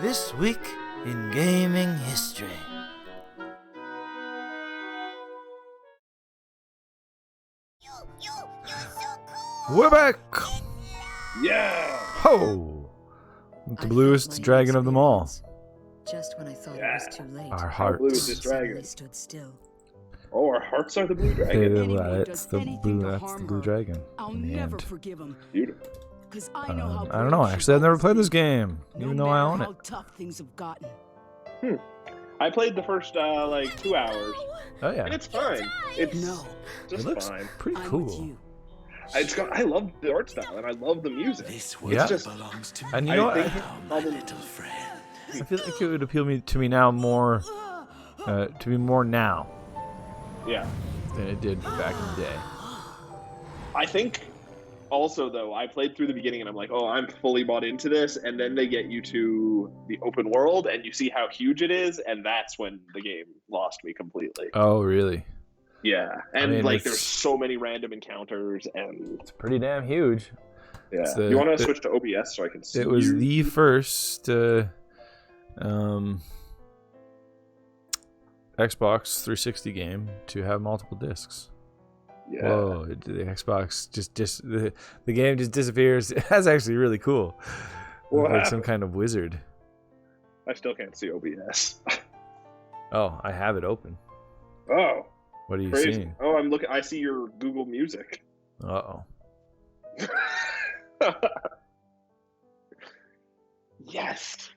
This week in gaming history. We're back! Yeah! Ho! The bluest dragon of them all. Just when I thought it was too late. Our How blue is hearts. this dragon? Stood still. Oh, our hearts are the blue dragon. That's the blue dragon. I'll in the never end. forgive him. Beautiful. Because I know how I don't know. Actually, I've never played this game, no even though I matter own how it. tough things have gotten. I played the first, 2 hours. Oh yeah, And it's fine. It's No, just it looks fine. pretty I'm with cool. you. I love the art style, and I love the music. Yeah. It's just, And you know what? I think I feel like it would appeal to me now more, to be more now yeah. than it did back in the day. I think also, though, I played through the beginning and I'm like, oh, I'm fully bought into this. And then they get you to the open world and you see how huge it is. And that's when the game lost me completely. Oh, really? Yeah. And mean, like, there's so many random encounters and It's pretty damn huge. yeah. It's the- You want to it- switch to OBS so I can see It was you? the first Xbox 360 game to have multiple discs. Yeah. Whoa! The Xbox the game just disappears. That's actually really cool. What Like some happened? kind of wizard. I still can't see OBS. Oh, I have it open. Oh, What are you crazy. seeing? Oh, I'm looking. I see your Google Music. Uh-oh. Yes.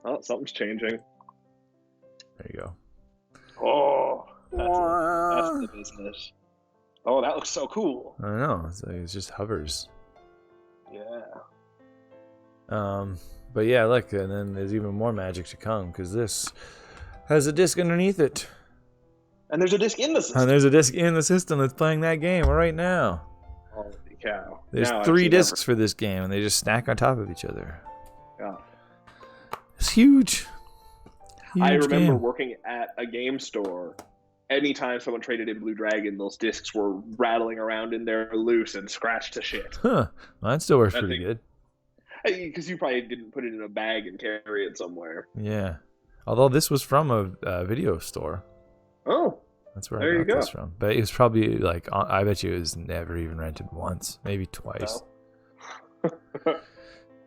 Oh, something's changing. There you go. Oh, that's the business. Oh, that looks so cool. I don't know. It's like it just hovers. Yeah. But yeah, look, and then there's even more magic to come because this has a disc underneath it, And there's a disc in the system. and there's a disc in the system that's playing that game right now. Holy cow. There's Now I've 3 seen discs for this game, and they just stack on top of each other. Yeah. It's huge. I Huge remember game. working at a game store. Anytime someone traded in Blue Dragon, those discs were rattling around in there loose and scratched to shit. Huh? Mine still works That pretty thing- good. Because you probably didn't put it in a bag and carry it somewhere. Yeah. Although this was from a video store. Oh, That's where There I you got go. this from. But it was probably like I bet you it was never even rented once, maybe twice. I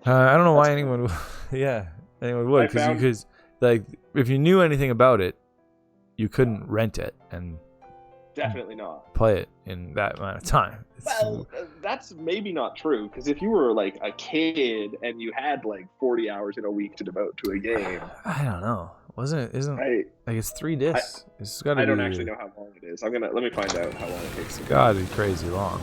don't know why anyone would. Yeah, anyone would because like if you knew anything about it, you couldn't rent it and definitely not. play it in that amount of time. Well, that's maybe not true, because if you were like a kid and you had like 40 hours in a week to devote to a game, I don't know. Isn't like it's 3 discs? It's gotta I don't be, actually know how long it is. Let me find out how long it takes. It's gotta be crazy long.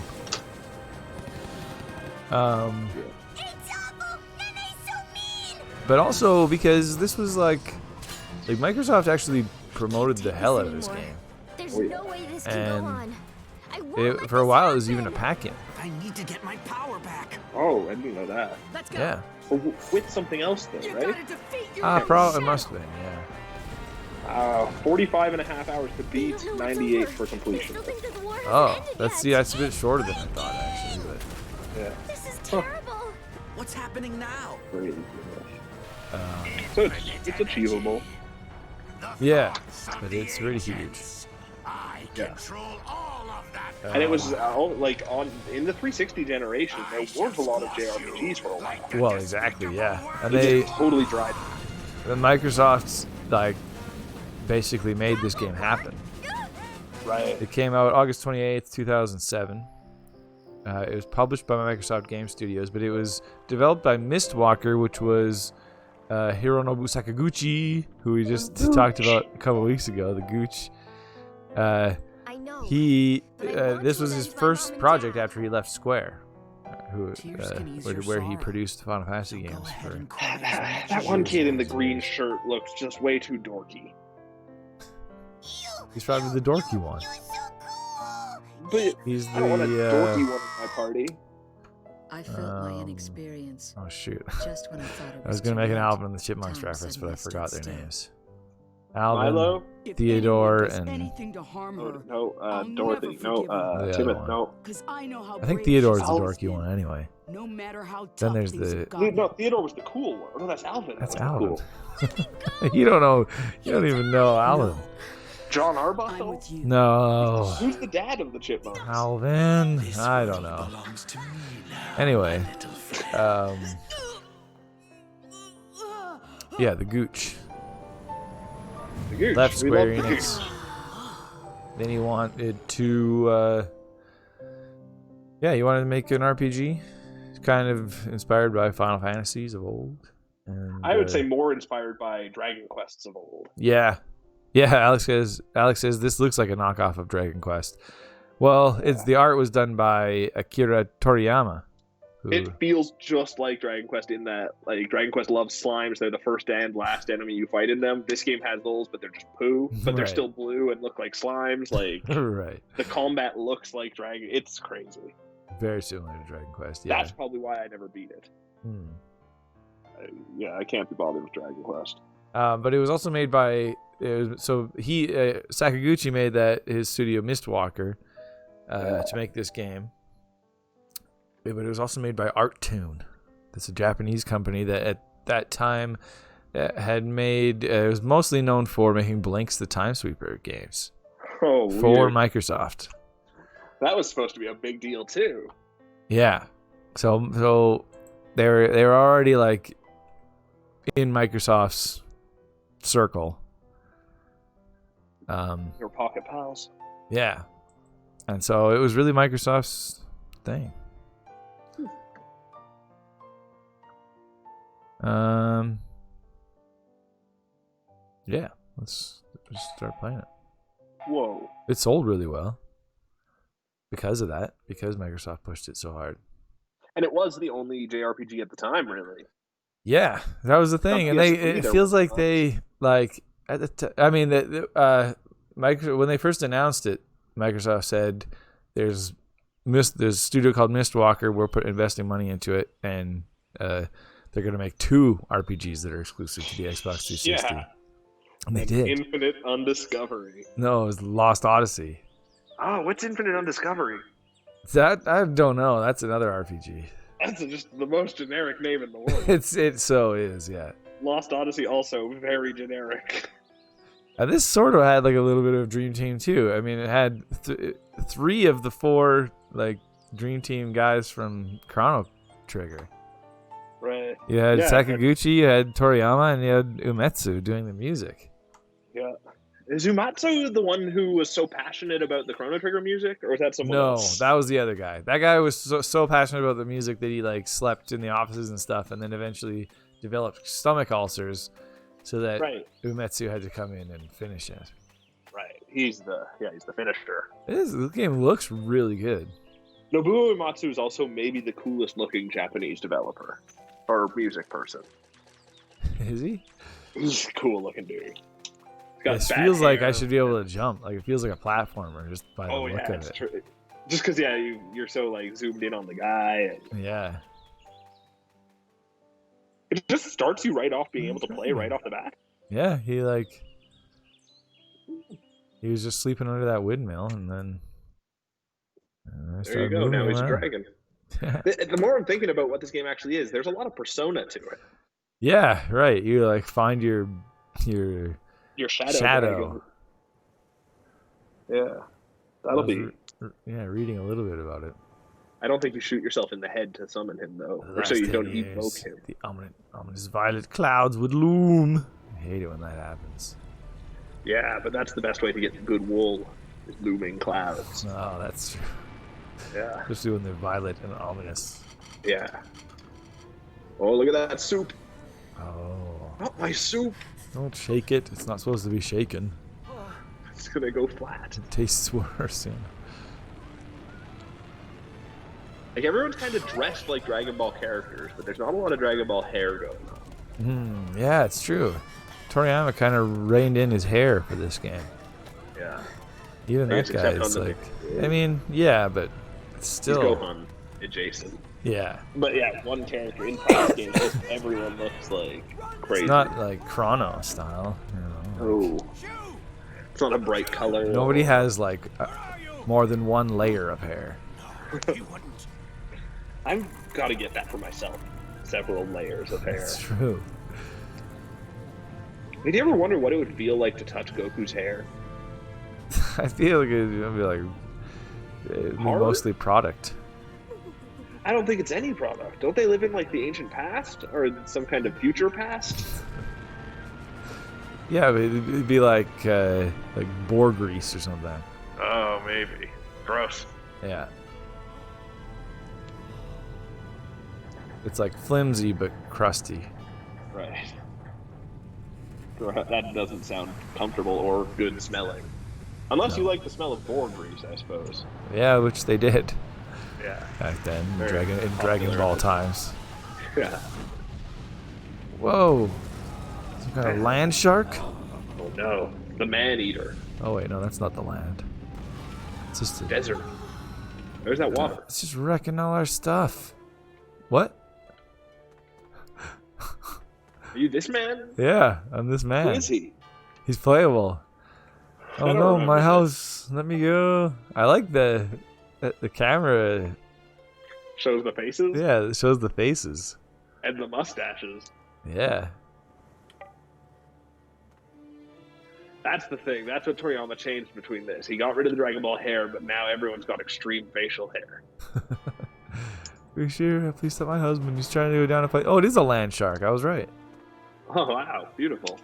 But also because this was like Microsoft actually promoted the hell out of this game. There's Oh, yeah. no way this can And go on. I won't let For a this while, it was even a happen. pack-in. I need to get my power back. Oh, I didn't know that. Let's go. Yeah. With something else though, You right? gotta defeat your It shadow. must have been, yeah. 45 and a half hours to They beat, don't know it's 98 over. for They completion. still think that the war hasn't Oh, ended that's yet. that's a bit shorter than I thought actually. But Yeah, This is terrible. What's happening now? crazy. So it's achievable. yeah, but it's really huge. Yeah. And it was in the 360 generation, there weren't a lot of JRPGs for a while. Well, exactly, yeah. And They they just totally dried. the Microsoft basically made this game happen. Right. It came out August 28th, 2007. It was published by Microsoft Game Studios, but it was developed by Mistwalker, which was Hironobu Sakaguchi, who we just talked about a couple weeks ago, the Gooch. I know. This was his first project after he left Square, Tears can ease your where he sorrow. produced Final Fantasy Go games. ahead For, and cry as much That as one you kid in the want. green shirt looks just way too dorky. he's probably the dorky one. But He's I don't want a the dorky one in my party. I felt my Um, inexperience oh shoot! just when I thought it was I was gonna too make an late. album in the Chipmunks Time reference, but I suddenly stood forgot their still. names. Alvin, Milo? If Theodore, anyone does and anything to harm her, No, I'll Dorothy. never No, forgive him. The other Timothy. one. No. 'Cause I know how I think brave Theodore's she's the Alvin's dorky one anyway. No matter how Then tough there's things the- have gotten. No, Theodore was the cool one. No, that's Alvin. That's that was the Alvin. cool. You don't know. You don't even know Alvin. John I'm Arbuckle? with you. No. Who's the dad of the Chipmunks? Alvin. I don't know. Anyway, yeah, the Gooch. The Gooch. Left We Square love the Enix. Gooch. Then he wanted to, yeah, he wanted to make an RPG, kind of inspired by Final Fantasies of old. And, I would say more inspired by Dragon Quests of old. yeah, Alex says this looks like a knockoff of Dragon Quest. Well, it's the art was done by Akira Toriyama. Who, It feels just like Dragon Quest in that, like, Dragon Quest loves slimes. They're the first and last enemy you fight in them. This game has those, but they're just poo. But they're Right. still blue and look like slimes. Like, right, the combat looks like Dragon. It's crazy. very similar to Dragon Quest. Yeah. That's probably why I never beat it. Hmm. I can't be bothered with Dragon Quest. But it was also made by Sakaguchi made that his studio Mistwalker to make this game. But it was also made by Arttune. That's a Japanese company that at that time had made. It was mostly known for making Blinks the Time Sweeper games Oh, for weird. Microsoft. That was supposed to be a big deal too. Yeah, so they were already like in Microsoft's circle. Your pocket pals. Yeah, and so it was really Microsoft's thing. Yeah, let's just start playing it. Whoa. It sold really well because of that, because Microsoft pushed it so hard. And it was the only JRPG at the time, really. Yeah, that was the thing, and PS3 it there feels was like not. they like at the I mean Microsoft, when they first announced it, Microsoft said there's a studio called Mistwalker. We're investing money into it, and they're gonna make 2 RPGs that are exclusive to the Xbox 360. Yeah. And they did. Infinite Undiscovery. No, it was Lost Odyssey. Oh, what's Infinite Undiscovery? That I don't know. That's another RPG. That's just the most generic name in the world. It so is, yeah. Lost Odyssey also very generic. And this sort of had like a little bit of Dream Team too. I mean, it had 3 of the 4 like Dream Team guys from Chrono Trigger. Right. You had Yeah, Sakaguchi, you had Toriyama, and you had Umetsu doing the music. Yeah. Is Umatsu the one who was so passionate about the Chrono Trigger music, or is that someone No, else? that was the other guy. That guy was so passionate about the music that he like slept in the offices and stuff, and then eventually developed stomach ulcers, so that Right. Umetsu had to come in and finish it. Right. He's the finisher. This game looks really good. Nobuo Uematsu is also maybe the coolest looking Japanese developer or music person. Is he? He's a cool looking dude. He's got It fat feels like I hair. should be able to jump. Like it feels like a platformer just by the Oh look yeah, of it's it. true. Just because you're so like zoomed in on the guy, and Yeah. it just starts you right off being able to play right off the bat. Yeah, he was just sleeping under that windmill, and then I There you started go. moving Now he's a around. dragon. The more I'm thinking about what this game actually is, there's a lot of persona to it. Yeah, right. You like find your Your shadow. shadow. Dragon. Yeah, that'll be. Reading a little bit about it. I don't think you shoot yourself in the head to summon him though, or so you don't evoke him. The ominous violet clouds would loom. I hate it when that happens. Yeah, but that's the best way to get good wool. Is looming clouds. Oh, that's true. Yeah. Especially when they're violet and ominous. Yeah. Oh, look at that soup. Oh. Not my soup. Don't shake it. It's not supposed to be shaken. It's gonna go flat. It tastes worse. Yeah. Like everyone's kind of dressed like Dragon Ball characters, but there's not a lot of Dragon Ball hair going on. Yeah, it's true. Toriyama kind of reined in his hair for this game. Yeah. Even I that guess guy except is on the like, big- I mean, yeah, but it's He's still, Gohan adjacent. yeah. But yeah, one character in past games, just everyone looks like crazy. It's not like Chrono style. You know. Oh. It's not a bright color. Nobody has like more than one layer of hair. I've got to get that for myself. Several layers of hair. That's true. Did you ever wonder what it would feel like to touch Goku's hair? I feel like it'd be like it'd be Hard? mostly product. I don't think it's any product. Don't they live in like the ancient past or some kind of future past? Yeah, but it'd be like boar grease or something. Oh, maybe. Gross. Yeah. It's like flimsy but crusty. Right. That doesn't sound comfortable or good smelling. Unless you like the smell of boar grease, I suppose. Yeah, which they did Yeah. back then in Very Dragon popular. Ball times. Yeah. Whoa! Some kind of land shark? Oh no. The man-eater. Oh wait, no, that's not the land. It's just a, Desert. There's that water. it's just wrecking all our stuff. What? Are you this man? Yeah, I'm this man. Who is he? He's playable. Oh don't no, remember my this. house. Let me go. I like the camera. Shows the faces? Yeah, it shows the faces. And the mustaches. Yeah. That's the thing. That's what Toriyama changed between this. He got rid of the Dragon Ball hair, but now everyone's got extreme facial hair. Are you sure? Please stop my husband. He's trying to go down a fight. Oh, it is a land shark. I was right. Oh, wow. Beautiful.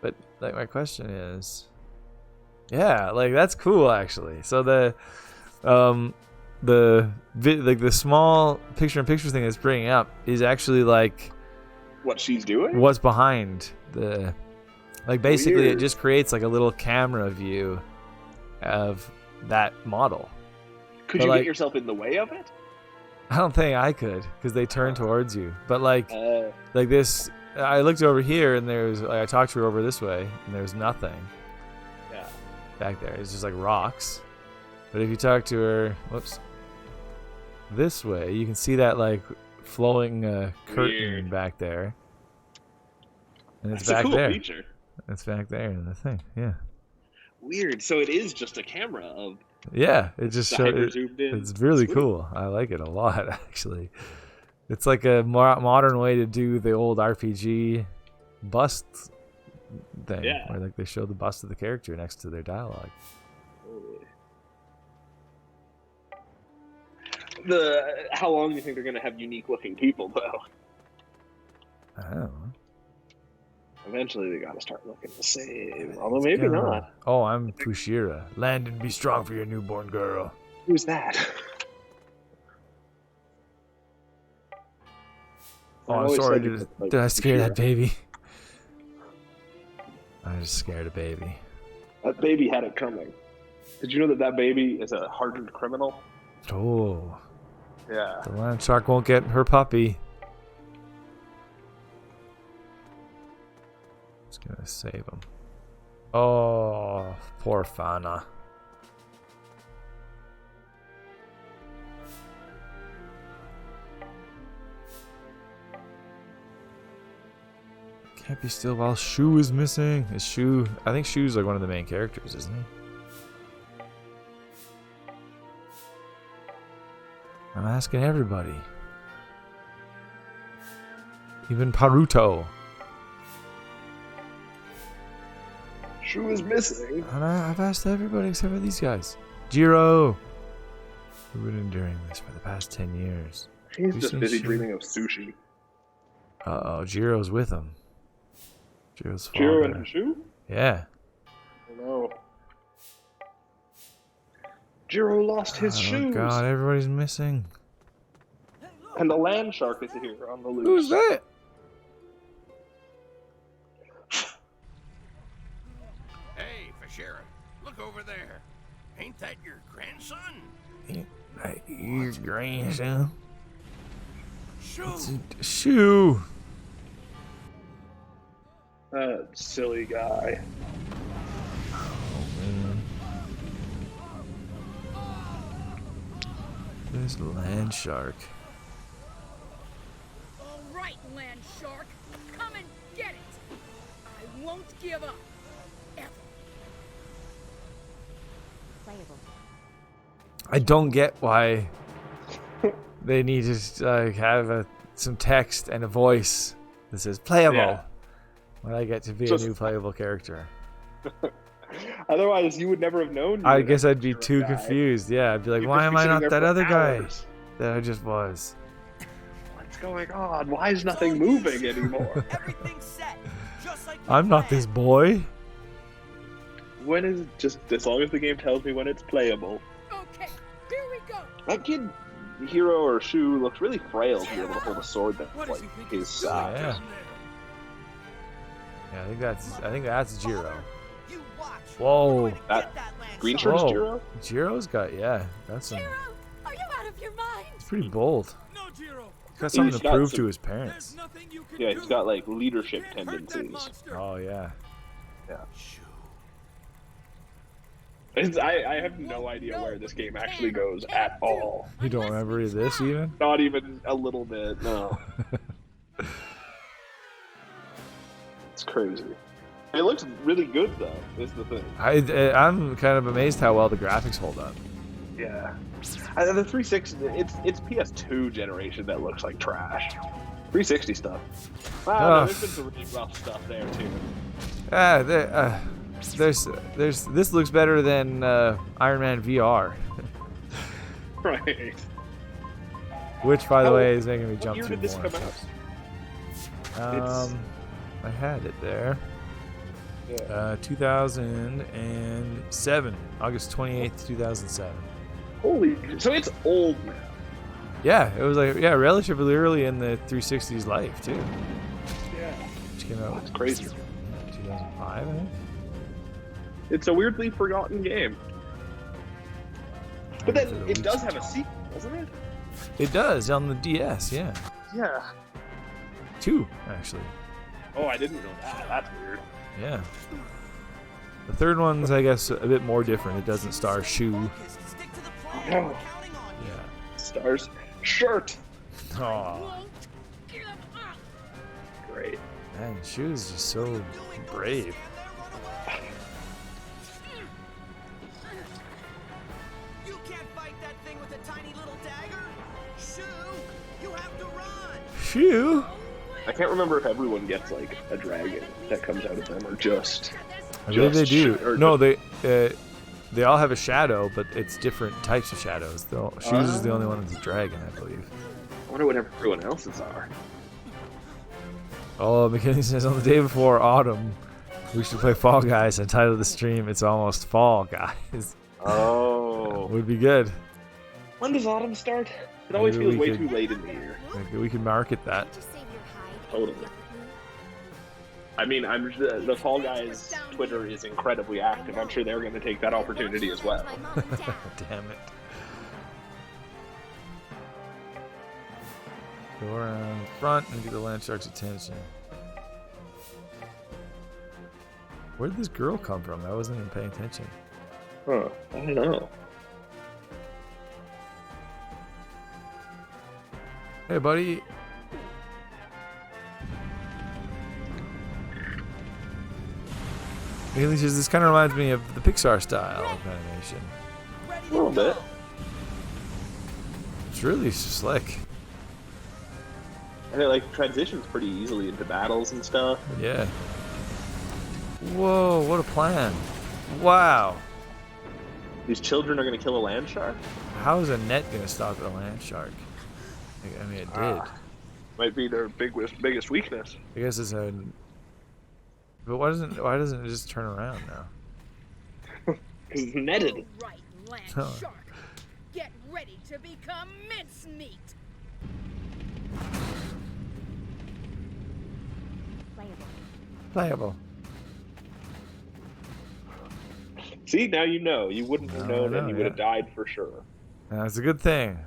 But like my question is, yeah, like that's cool actually. So the small picture-in-picture thing that's bringing up is actually like What she's doing? what's behind the. Like basically, Weird. it just creates like a little camera view of that model. Could but you like- get yourself in the way of it? I don't think I could because they turn towards you. But like Uh, this, I looked over here and there's like I talked to her over this way and there's nothing yeah. back there. It's just like rocks. But if you talk to her, whoops, this way, you can see that like flowing curtain Weird. back there, and it's That's back a cool there. feature. It's back there in the thing. Yeah, Weird. So it is just a camera of yeah. It just the shows. hyper zoomed in. It's really Sweet. cool. I like it a lot, actually. It's like a modern way to do the old RPG bust thing, Yeah. where like they show the bust of the character next to their dialogue. How long do you think they're going to have unique looking people though? I don't know. Eventually they got to start looking the same. Although maybe not. Oh, I'm Kushira. Land and be strong for your newborn girl. Who's that? Oh, I'm sorry. Did I scare that baby? I just scared a baby. That baby had it coming. Did you know that that baby is a hardened criminal? Oh, Yeah. the land shark won't get her puppy. Just gonna save him. Oh, poor Fana. Can't be still while Shu is missing. Is Shu? I think Shu's like one of the main characters, isn't he? I'm asking everybody. Even Paruto. Shu is missing. And I've asked everybody except for these guys. Jiro! We've been enduring this for the past 10 years. He's You just seen busy Shu? dreaming of sushi. Uh-oh, Jiro's with him. Jiro's Jiro father. and Shu? Yeah. Oh no. Jiro lost his Oh shoes. god, everybody's missing. And the land shark is here on the loose. Who's that? Hey, Fashera, look over there. Ain't that your grandson? Your grandson. Shoo! Shoo! That silly guy. This land shark. All right, land shark. Come and get it. I won't give up. Ever. I don't get why they need to have some text and a voice that says playable Yeah. when I get to be Just- a new playable character. Otherwise, you would never have known. I guess I'd be too confused. Yeah, I'd be like, You'd why just am be I sitting not there that for other guy hours. that I just was? What's going on? Why is nothing moving anymore? Everything's set. Just like I'm not this boy. When is it just as long as the game tells me when it's playable? Okay, here we go. That kid, Hero or Shu, looks really frail to be able to hold a sword that's What does like he think his he's size. Yeah. Yeah, I think that's Jiro. You watch. Whoa. Get That that land Green shark. shirt is Whoa. Jiro? Jiro's got that's some. Hero, are you out of your mind? It's pretty bold. No, Jiro. He's got something He's to got prove some- to his parents. Nothing you can Yeah, do. he's got like leadership Can't hurt that tendencies. monster. Oh yeah. Shoo. I have no idea where this game actually goes at all. You don't remember this even? Not even a little bit. No. It's crazy. It looks really good though. Is the thing. I'm kind of amazed how well the graphics hold up. Yeah. The 360, it's PS2 generation that looks like trash. 360 stuff. Wow, Oh. no, there's been some really rough stuff there too. There's this looks better than Iron Man VR, Right. which by the How- way is making me What jump year through did this more. come out? Um, I had it there. Yeah. 2007, August 28th, 2007. Holy, so it's old now. Yeah, it was like relatively early in the 360's life too. Yeah. Which came out That's crazy. 2005, I think. It's a weirdly forgotten game. But then it does have a sequel, doesn't it? It does on the DS, yeah. Yeah. 2 actually. Oh, I didn't know that. That's weird. Yeah. The third one's, I guess, a bit more different. It doesn't star Shu. Focus. Stick to the plan. Oh. We're counting on you. Yeah. Stars shirt. Aw, Won't give up. Great. man, Shu's just so brave. You can't fight that thing with a tiny little dagger. Shoo, you have to run. Shu? I can't remember if everyone gets like a dragon that comes out of them or just. I believe they Just do. Shu- or No, they all have a shadow, but it's different types of shadows. Shu's is the only one that's a dragon, I believe. I wonder what everyone else's are. Oh, McKinney says on the day before autumn, we should play Fall Guys and title the stream "It's Almost Fall, Guys." Oh. Would be good. When does autumn start? It always Maybe feels we way could- too late in the year. Maybe we can market that. Did you save your hide? Totally. Yep. I mean, the Fall Guys Twitter is incredibly active. I'm sure they're going to take that opportunity as well. My mom and dad. Damn it. Go around front and get the land shark's attention. Where did this girl come from? I wasn't even paying attention. Huh? I don't know. Hey, buddy. Haley says this kind of reminds me of the Pixar style of animation. Ready A to little bit. go. It's really slick. And it like transitions pretty easily into battles and stuff. Yeah. Whoa, what a plan. Wow. These children are going to kill a land shark. How is a net going to stop a land shark? I mean, it did. Might be their biggest weakness. I guess it's a. But why doesn't it just turn around now? Because it's netted. All right, land Huh. shark. Get ready to become mincemeat. Playable. See, now you know. You wouldn't have Now I known, know, and you would have yeah. died for sure. Now, it's a good thing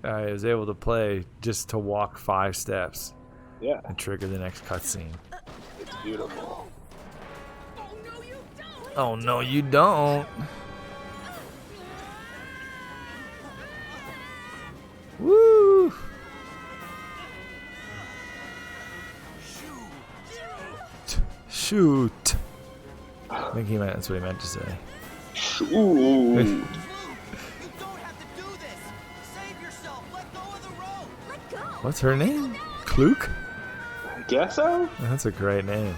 I was able to play just to walk 5 steps Yeah, and trigger the next cutscene. it's beautiful. Oh no, you don't. Oh no, you don't. Woo! Shoot. I think that's what he meant to say. Ooh. Luke, you don't have to do this. Save yourself. Let go of the rope. Let go. What's her name? Klook? I guess so. That's a great name.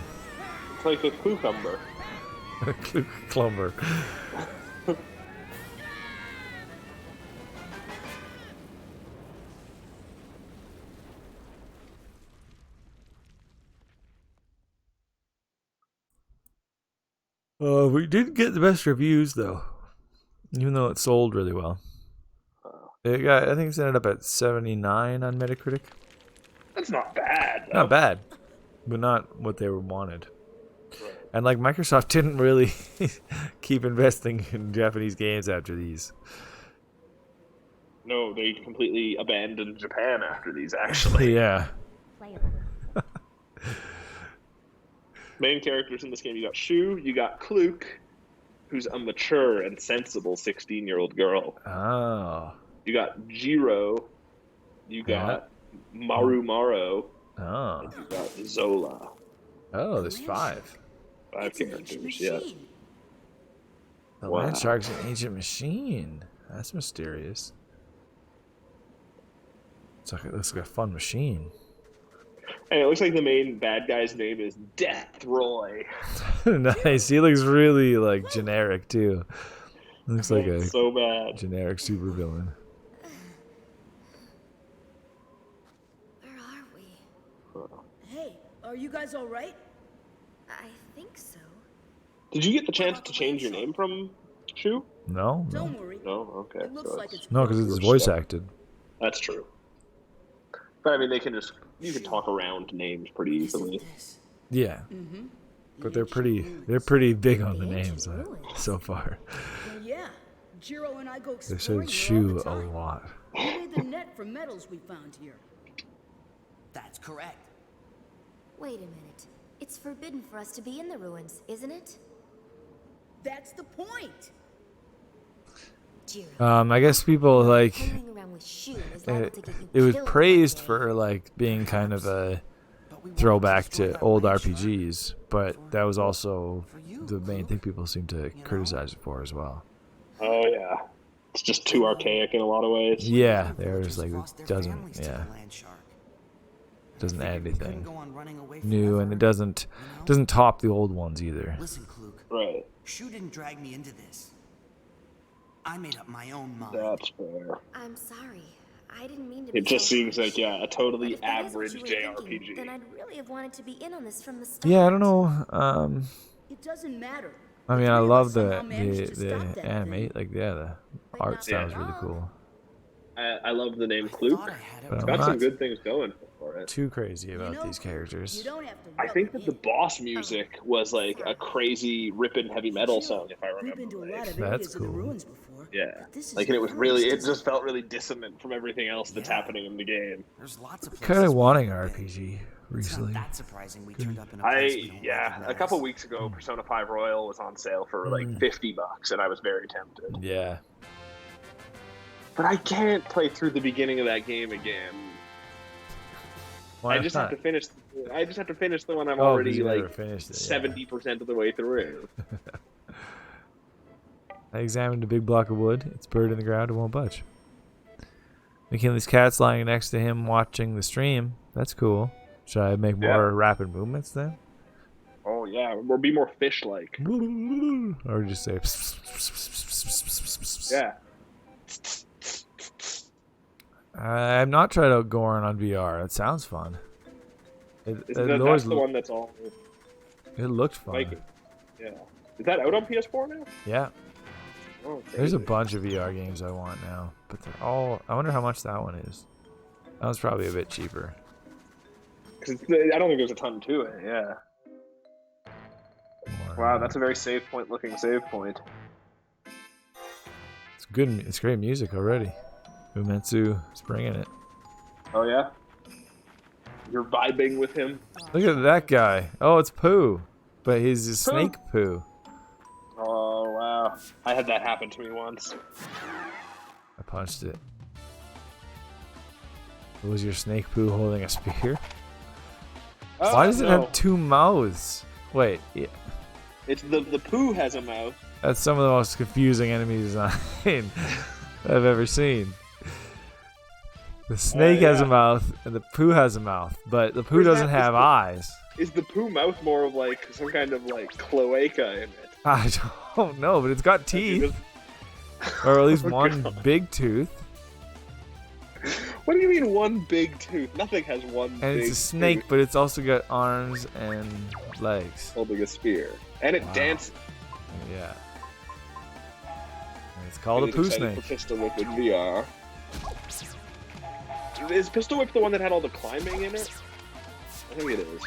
It's like a cucumber. Klook Clumber. We didn't get the best reviews though, even though it sold really well. It got, I think it's ended up at 79 on Metacritic. That's not bad. Though. Not bad, but not what they wanted. And like Microsoft didn't really keep investing in Japanese games after these. No, they completely abandoned Japan after these. Actually, Yeah. main characters in this game, you got Shu, you got Klook, who's a mature and sensible 16-year-old girl. Oh. You got Jiro, you got Marumaro, Oh. and you got Zola. Oh, there's 5. 5 It's an ancient characters, yeah. machine. The Wow. land shark's an ancient machine. That's mysterious. It looks like a fun machine. And it looks like the main bad guy's name is Death Roy. Nice. He looks really like generic too. Looks like a So bad. generic supervillain. Where are we? Hey, are you guys all right? I think so. Did you get the chance to change your name from Shu? No, Don't no, worry. No? Okay. It looks so like it's no, because it's Your voice stuff. acted. That's true. But I mean, you can talk around names pretty easily. Yeah, Mm-hmm. but they're pretty big on the names so far. Well, yeah. Jiro and I go They exploring said here all shoe the a time. lot. We made the net for metals we found here. That's correct. Wait a minute. It's forbidden for us to be in the ruins, isn't it? That's the point. Jiro. I guess people like hanging around with Shu is liable to get you it was killed praised one day. for like being kind of a But we wanted throwback destroy to that old land shark. RPGs, but that was also For you, the main Luke. thing people seem to criticize it for as well. Oh, yeah. It's just too archaic in a lot of ways. Yeah, Many there's villagers like lost it their doesn't, families to yeah, the land shark. doesn't add Figured we couldn't anything go on running away new, forever, and it doesn't you know? doesn't top the old ones either. Listen, Klook. Right. Shu didn't drag me into this. I made up my own mind. That's fair. I'm sorry. I didn't mean to be It just so seems harsh. like, yeah, a But totally if that is what average you were thinking, then JRPG. I'd really have wanted to be in on this from the start. Yeah, I don't know. It doesn't matter. I mean, The I three of love us the somehow managed to stop the that anime, thing. like the But art not style is for really long. cool. I love the name I Klook. thought I had it. But It's I'm got some not good things going for it. too crazy about You know, these characters. You don't have to I rub think it that the in. boss music was like a crazy rippin' heavy metal song, if I We've remember been to a right. lot of That's areas of the cool. ruins before. Yeah. but this is Like, and it was the really, first, it isn't just felt really dissonant from everything else that's Yeah. happening in the game. There's lots of Kind of places wanting we've an been. RPG It's recently. not that surprising we turned up in a place we don't A recognize. couple weeks ago, Persona 5 Royal was on sale for like $50, and I was very tempted. Yeah. But I can't play through the beginning of that game again. Why I just not? have to finish. I just have to finish the one I'm Oh, 'cause already you never like finished it, yeah. 70% of the way through. I examined a big block of wood. It's buried in the ground and won't budge. McKinley's cat's lying next to him watching the stream. That's cool. Should I make Yeah. more rapid movements then? Oh yeah, or be more fish-like. Or just say... Yeah. I've not tried out Goron on VR. It sounds fun. Isn't It that, always that's the one that's all it looked fun. like? Yeah. Is that out on PS4 now? Yeah. Oh, There's a crazy. bunch of VR games I want now, but they're all... I wonder how much that one is. That one's probably a bit cheaper. 'Cause I don't think there's a ton to it. Yeah. More, Wow, that's a very save point looking save point. It's good. It's great music already. Umetsu is bringing it. Oh yeah. You're vibing with him. Look at that guy. Oh, it's Pooh, but he's a snake Pooh. Oh wow. I had that happen to me once. I punched it. Was your snake Pooh holding a spear? Why does it no. have two mouths? Wait, yeah. It's the poo has a mouth, That's some of the most confusing enemy design I've ever seen. The snake has a mouth, and the poo has a mouth, but the poo doesn't have eyes. Is the poo mouth more of like some kind of like cloaca in it? I don't know, but it's got teeth. Or at least one big tooth. What do you mean one big tooth? Nothing has one big And it's a snake, tooth. but it's also got arms and legs. Holding a spear. And it dances. Yeah. And it's called a poo snake. For Pistol Whip in VR. Is Pistol Whip the one that had all the climbing in it? I think it is.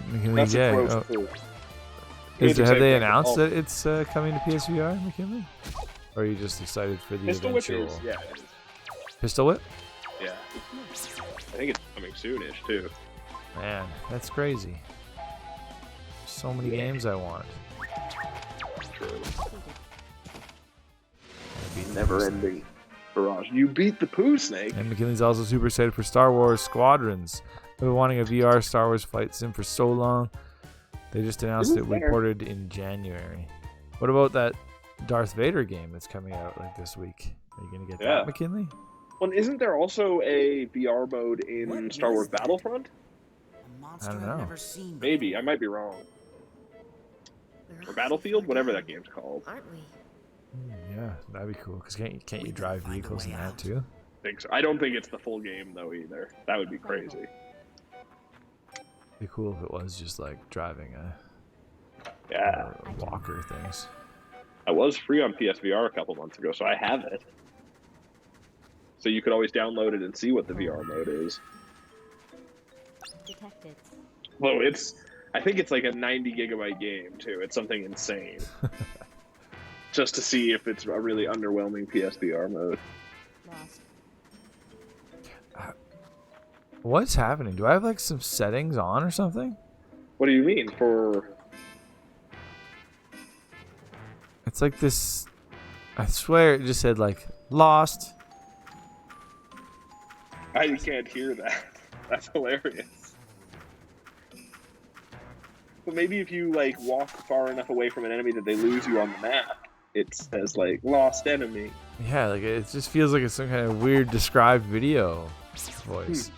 McKinley, yeah. Have they announced that it's coming to PSVR, McKinley? Or are you just excited for the Pistol Whip eventual? is, yeah. It is. Pistol Whip? Yeah. I think it's coming soonish too. Man, that's crazy. So many games I want. True. Never-ending barrage. You beat the poo snake. And McKinley's also super excited for Star Wars Squadrons. I've been wanting a VR Star Wars flight sim for so long. They just announced it reported in January. What about that Darth Vader game that's coming out like this week? Are you gonna get that, McKinley? Well, isn't there also a VR mode in Star Wars Battlefront? I don't know. Maybe. I might be wrong. Or Battlefield? Whatever that game's called. Aren't we? Yeah, that'd be cool. Cause can't you drive vehicles in that too? I think so. I don't think it's the full game though either. That would be crazy. It'd be cool if it was just like driving walker things. I was free on PSVR a couple months ago, so I have it. So you could always download it and see what the VR mode is. Detected. Well, I think it's like a 90 gigabyte game too. It's something insane. Just to see if it's a really underwhelming PSVR mode. Lost. What's happening? Do I have like some settings on or something? What do you mean for? It's like this. I swear it just said like lost. I can't hear that. That's hilarious. But maybe if you like walk far enough away from an enemy that they lose you on the map, it says like lost enemy. Yeah, like it just feels like it's some kind of weird described video voice.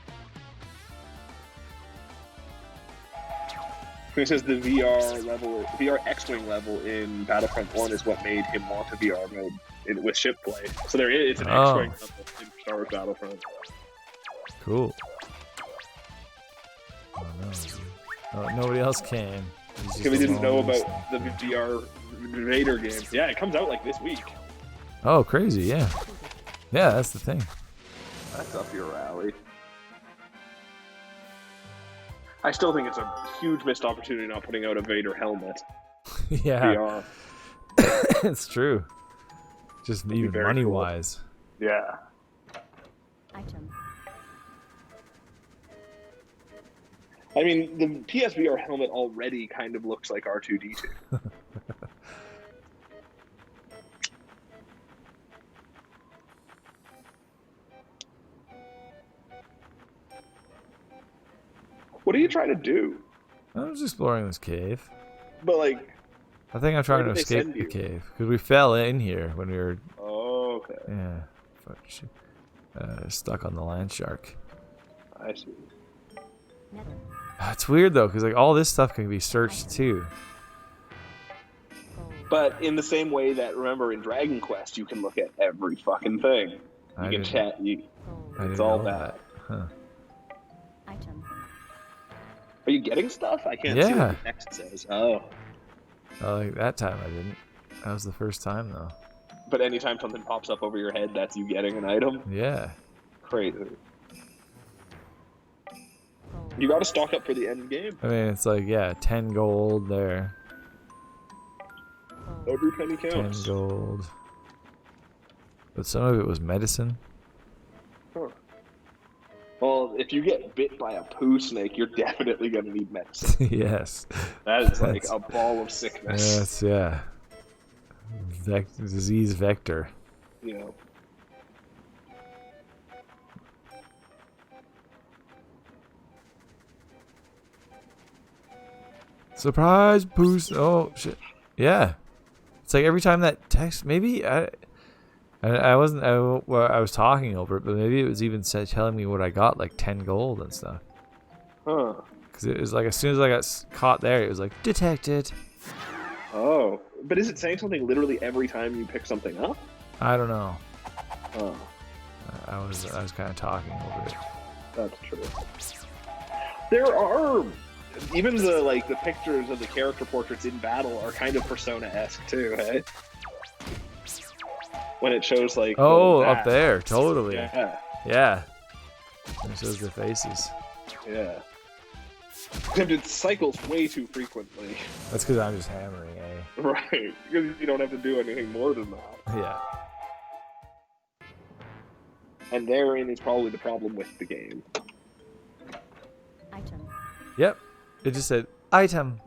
It says the VR X-Wing level in Battlefront 1 is what made him want a VR mode with ship play. So it's an X-Wing level in Star Wars Battlefront. Cool. Oh no, nobody else came. Because we didn't know about the VR Vader game. Yeah, it comes out like this week. Oh, crazy! Yeah, yeah, that's the thing. That's up your alley. I still think it's a huge missed opportunity not putting out a Vader helmet. Yeah, VR. It's true. Just even money wise. Yeah. Item. I mean, the PSVR helmet already kind of looks like R2-D2. What are you trying to do? I was exploring this cave. But like, I think I'm trying to where did they escape send the you? cave because we fell in here when we were. Oh, okay. Yeah. Stuck on the land shark. I see. Nether. It's weird though, because like all this stuff can be searched too. Gold. But in the same way that, remember, in Dragon Quest, you can look at every fucking thing. You I can didn't- chat. I Gold. didn't It's all know bad. Huh. Item. Are you getting stuff? I can't see Yeah. what the text says. Oh. Like that time I didn't. That was the first time though. But anytime something pops up over your head, that's you getting an item. Yeah. Crazy. Gold. You gotta stock up for the end game. I mean, it's like 10 gold there. Gold. Every penny 10 counts. gold. But some of it was medicine. Huh. Well, if you get bit by a poo snake, you're definitely gonna need medicine. Yes. That is like That's- a ball of sickness. Yes, yeah. Disease vector. You know. Surprise boost. Oh shit. Yeah. It's like every time that text. Maybe I wasn't. Well, I was talking over it, but maybe it was even telling me what I got, like 10 gold and stuff. Huh. Because it was like as soon as I got caught there, it was like detected. Oh. But is it saying something literally every time you pick something up? I don't know. Oh. I was kind of talking over it. That's true. There are even the pictures of the character portraits in battle are kind of Persona-esque too, hey? When it shows like up there, totally. Yeah. Yeah. It shows the faces. Yeah. Except it cycles way too frequently. That's because I'm just hammering, eh? Right. Because you don't have to do anything more than that. Yeah. And therein is probably the problem with the game. Item. Yep. It just said item.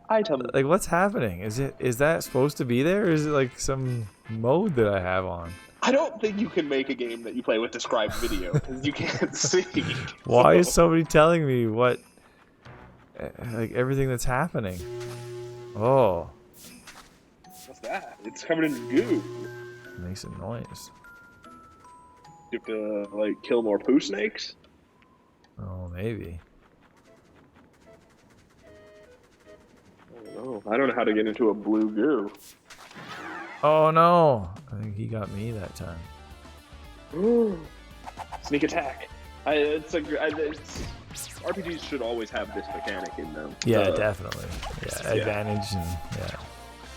Item. Like, what's happening? Is that supposed to be there? Or is it like some mode that I have on? I don't think you can make a game that you play with described video because you can't see. Why is somebody telling me what, like, everything that's happening? Oh. What's that? It's covered in goo. It makes a noise. You have to like kill more poo snakes. Oh, maybe. I don't know how to get into a blue goo. Oh no! I think he got me that time. Sneak attack. RPGs should always have this mechanic in them. Yeah, definitely. Yeah, Yeah. advantage and yeah.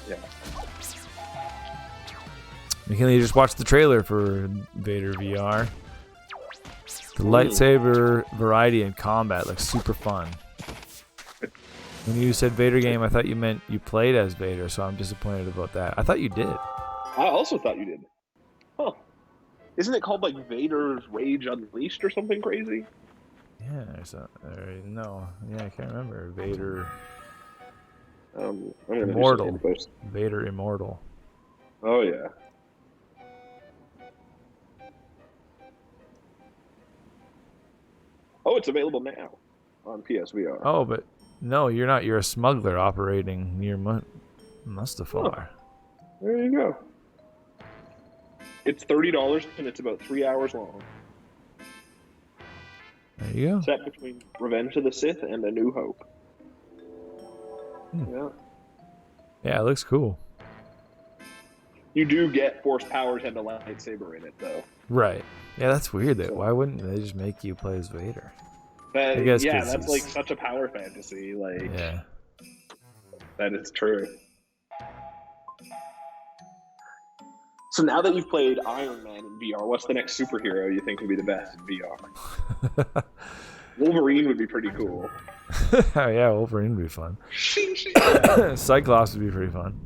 Yeah. McKinley just watched the trailer for Vader VR. The lightsaber variety in combat looks super fun. When you said Vader game, I thought you meant you played as Vader, so I'm disappointed about that. I thought you did. I also thought you did. Huh. Isn't it called like Vader's Rage Unleashed or something crazy? Yeah, no. Yeah, I can't remember. Vader I'm gonna Immortal. do some Vader Immortal. Oh yeah. Oh, it's available now on PSVR. Oh, but no, you're not. You're a smuggler operating near Mustafar. There you go. It's $30 and it's about 3 hours long. There you go. Set between Revenge of the Sith and A New Hope. Yeah. Yeah, it looks cool. You do get force powers and a lightsaber in it, though. Right. Yeah, that's weird. That why wouldn't they just make you play as Vader? But, I guess yeah, 'cause that's he's- like such a power fantasy. Like, Yeah. that is true. So now that you've played Iron Man in VR, what's the next superhero you think would be the best in VR? Wolverine would be pretty cool. Oh, yeah, Wolverine would be fun. Cyclops would be pretty fun.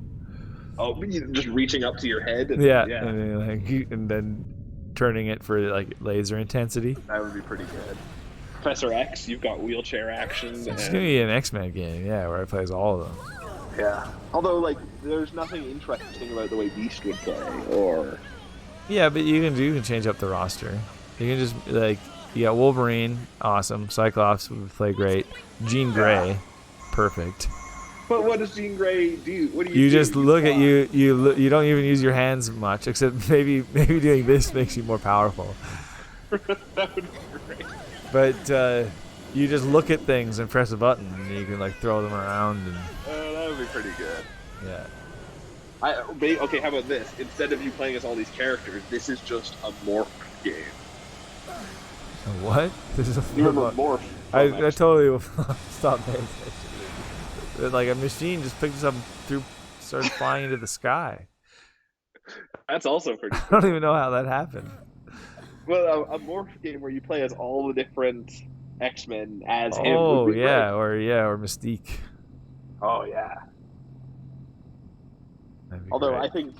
Oh, just reaching up to your head? And, Yeah, and then turning it for like laser intensity. That would be pretty good. Professor X, you've got wheelchair action. It's and- gonna be an X-Men game, yeah, where I play as all of them. Yeah. Although, like, there's nothing interesting about the way Beast would play, or... Yeah, but you can change up the roster. You can just like you got Wolverine, awesome. Cyclops would play great. Jean Grey, perfect. But what does Jean Grey do? What do You do? just look at fly. you don't even use your hands much, except maybe doing this makes you more powerful. That would be great. But you just look at things and press a button, and you can like throw them around and That would be pretty good. yeah. Okay, how about this? Instead of you playing as all these characters, this is just a morph game. What? This is a You remember Morph? I totally will stop paying attention. Like a machine just picked us up, started flying into the sky. That's also pretty I cool. don't even know how that happened. Well, a morph game where you play as all the different X-Men as him. Oh would be yeah, great. or Mystique. Oh yeah. That'd be Although great. I think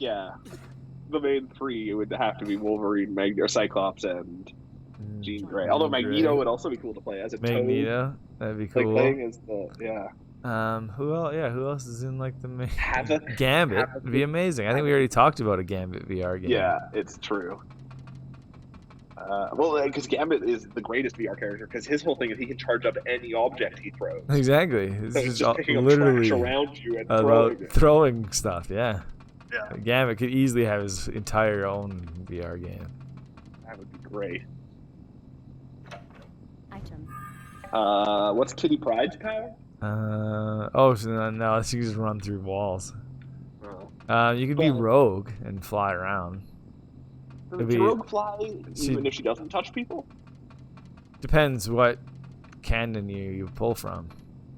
the main three would have to be Wolverine, Magneto, Cyclops, and Jean Grey. Although Jean Magneto Grey. would also be cool to play as a Magneto, that'd be Toad, like cool. playing as the Who else? Yeah, who else is in like the main? Havoc. Gambit Havoc. would be amazing. I think we already talked about a Gambit VR game. Yeah, it's true. Well, because Gambit is the greatest VR character because his whole thing is he can charge up any object he throws. Exactly. It's So it's just picking up literally trash around you and about throwing it. throwing stuff. Yeah. Yeah, Gambit could easily have his entire own VR game. that would be great. Item. What's Kitty Pryde's power? Oh, so no, she can just run through walls. Oh. You could be rogue and fly around. Does It'd be- Rogue fly even if she doesn't touch people? Depends what canon you pull from.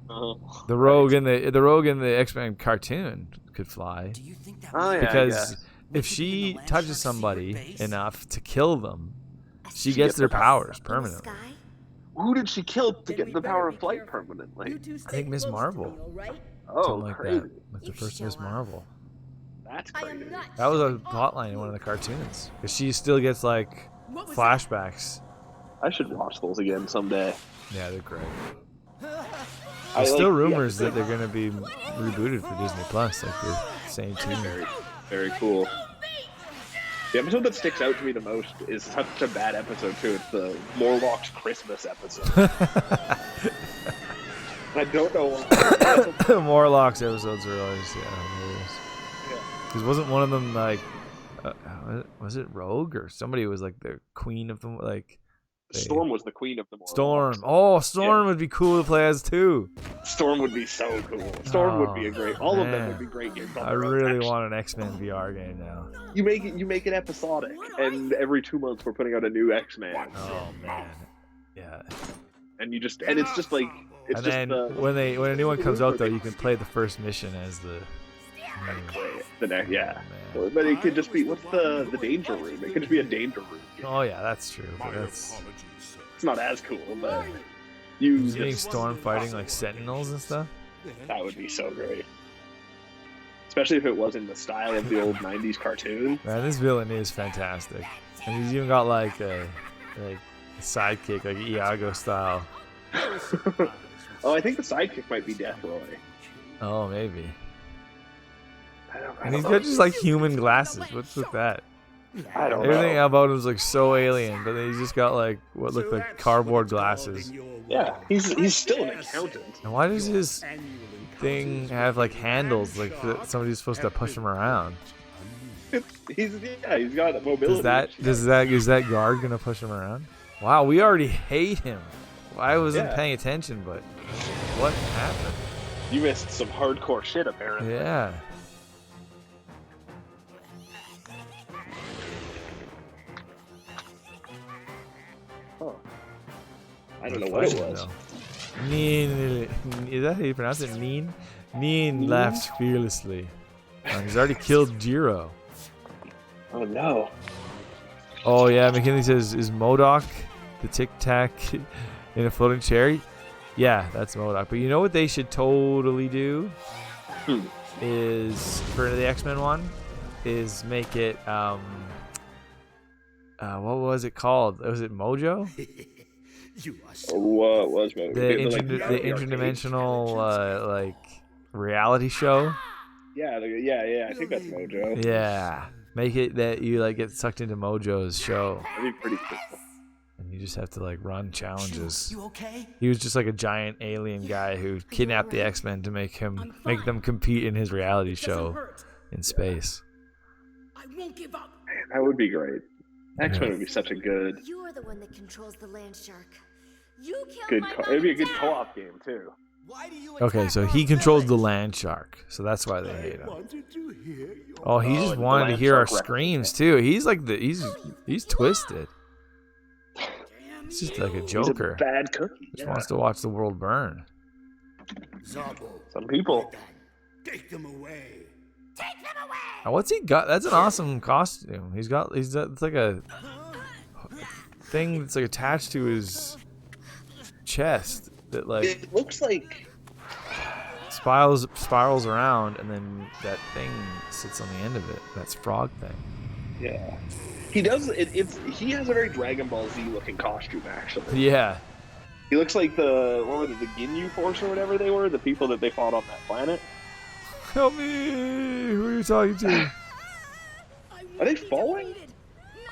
Uh-huh. The rogue in the X-Men cartoon could fly Do you think that Oh, yeah, I because guess. if she touches somebody enough to kill them, she She gets gets their the powers In the permanently. sky? Who did she kill to Then get we the better power be of flight careful. permanently? You two I stay think Miss close to Marvel. me, all right? Oh, Something like crazy. that. With the You first show Miss off. Marvel. That's I crazy. am not That was a showing plot off. line in one of the cartoons. Because she still gets like What was flashbacks. I should watch those again someday. Yeah, they're great. I There's still like the rumors that episode. they're gonna be rebooted for Disney Plus, like the same team. Very, very cool. The episode that sticks out to me the most is such a bad episode too. It's the Morlock's Christmas episode. I don't know why. Morlocks episodes are always hilarious. Yeah. Because wasn't one of them like, was it Rogue or somebody was like the queen of them? Like Storm was the queen of the Morlocks. Storm. Oh, Storm Yeah. would be cool to play as too. Storm would be so cool. Storm would be a great. All of them man. would be great games. on I their own. really Actually, want an X-Men VR game now. You make it episodic, and every 2 months we're putting out a new X-Men, Oh man, yeah. and it's just like it's And just then the when a new one comes out though, you can play the first mission as the. the next yeah. Man. But it could just be what's the danger room? It could just be a danger room. Oh yeah, that's true. But that's It's not as cool, but you seeing just, Storm fighting like Sentinels and stuff. that would be so great. Especially if it was in the style of the old '90s cartoon. Man, this villain is fantastic, and he's even got like a sidekick, like Iago style. Oh, I think the sidekick might be Death Roy. Oh, maybe. I don't And he's know. got just like human glasses. What's with that? I don't Everything know. about him is like so alien, but then he's just got like what look like cardboard glasses. Yeah, he's still an accountant. And why does his thing have like handles, like that somebody's supposed to push him around? He's got a mobility. Is that guard gonna push him around? Wow, we already hate him. I wasn't Yeah. paying attention, but what happened? You missed some hardcore shit apparently. Yeah. Huh. I don't know what it was. Neen, is that how you pronounce it? Neen? Neen laughs fearlessly. He's already killed Jiro. Oh no. Oh yeah, McKinley says, is MODOK the Tic Tac in a floating chair? Yeah, that's MODOK. But you know what they should totally do? Is, for the X-Men one, is make it, what was it called? Was it Mojo? What was it? The interdimensional, like, reality show? Yeah, I think that's Mojo. Yeah. Make it that you, like, get sucked into Mojo's show. That'd be pretty cool. And you just have to, like, run challenges. You okay? He was just like a giant alien guy who kidnapped the X-Men to make them compete in his reality show in space. I won't give up. That would be great. X-Men would be such a good You're the one that controls the land shark. You killed good my co- it'd be a mom good and co-op game too. Why do you Okay, attack so our he controls the village? land shark, so that's why they hate him. Oh, Oh, he just the wanted to land hear our shark screams too. He's like he's twisted. He's just like a He's joker. a bad cookie. Just Yeah. wants to watch the world burn. Some people. Take them away. Now, what's he got? That's an awesome costume. He's it's like a thing that's like attached to his chest that like It looks like spirals around, and then that thing sits on the end of it. That's frog thing. yeah. He does he has a very Dragon Ball Z looking costume actually. Yeah. He looks like the Ginyu Force or whatever they were, the people that they fought on that planet. Help me! Who are you talking to? Are they falling?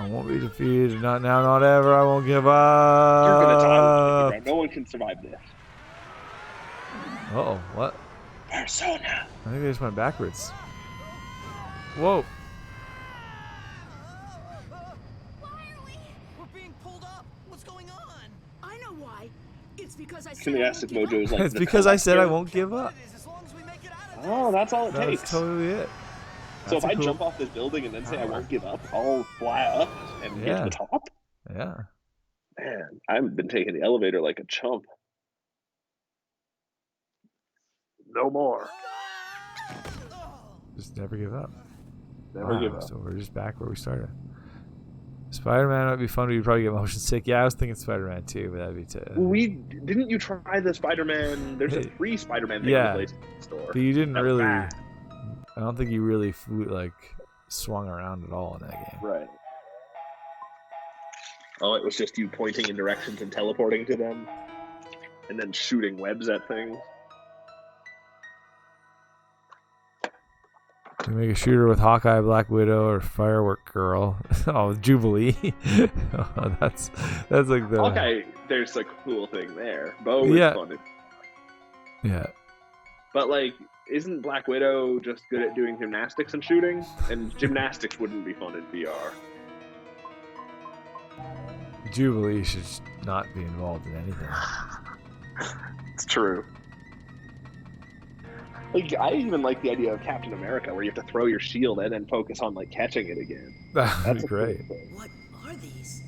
I won't be defeated. Not now, not ever. I won't give up. You're gonna die with the ground. No one can survive this. Uh-oh, what? Persona. I think they just went backwards. Whoa. We're being pulled up. What's going on? I know why. It's because I said Kineastic I won't give Mojo is like It's the because I said I collector. won't give up. It is, as long as we make it out of Oh, that's all it That's takes. totally it. So if That's a I cool- jump off this building and then say I power. won't give up, I'll fly up and get Yeah. to the top. Yeah. Man, I've been taking the elevator like a chump. No more. Just never give up. Never give up. So we're just back where we started. Spider-Man might be fun, but you'd probably get motion sick. Yeah, I was thinking Spider-Man too, but that'd be too. Didn't you try the Spider-Man? There's a free Spider-Man thing Yeah. in the PlayStation Store. But you didn't That was really. bad. I don't think you really swung around at all in that game. Right. Oh, it was just you pointing in directions and teleporting to them, and then shooting webs at things. You make a shooter with Hawkeye, Black Widow, or Firework Girl. Oh, Jubilee. Oh, that's like the. Okay, there's a cool thing there. Bo is Yeah. fun. Yeah. But like, isn't Black Widow just good at doing gymnastics and shooting? And gymnastics wouldn't be fun in VR. Jubilee should not be involved in anything. It's true. Like, I even like the idea of Captain America, where you have to throw your shield and then focus on like catching it again. That would be a cool great. thing. What are these?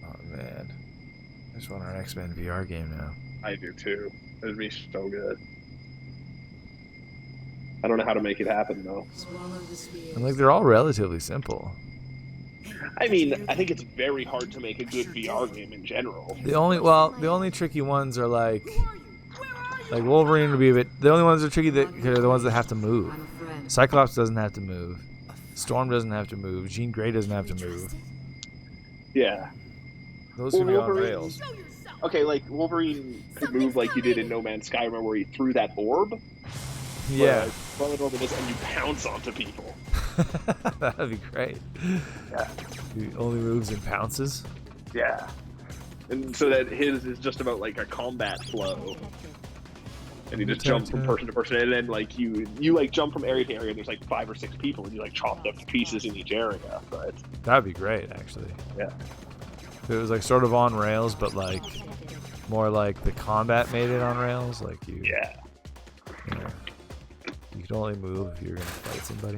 Oh man. I just want our X-Men VR game now. I do too. It'd be so good. I don't know how to make it happen though. Swallow the spheres. And like they're all relatively simple. I mean, I think it's very hard to make a good VR game in general. The only tricky ones are like Wolverine would be a bit. The only ones that are tricky that are the ones that have to move. I'm a friend. Cyclops doesn't have to move. Storm doesn't have to move. Jean Grey doesn't have to move. Yeah. Those can be on Wolverine- rails. Show yourself. Okay, like Wolverine could move like you did in No Man's Sky, remember where he threw that orb? Yeah, Throw it over this and you pounce onto people. that'd be great. Yeah. He only moves in pounces. Yeah. And so that his is just about like a combat flow. And you just jump from person to person, and then like you like jump from area to area, and there's like 5 or 6 people, and you like chop them to pieces in each area. But That'd be great, actually. yeah. If it was like sort of on rails, but like more like the combat made it on rails. Like you know, you could only move if you're gonna fight somebody.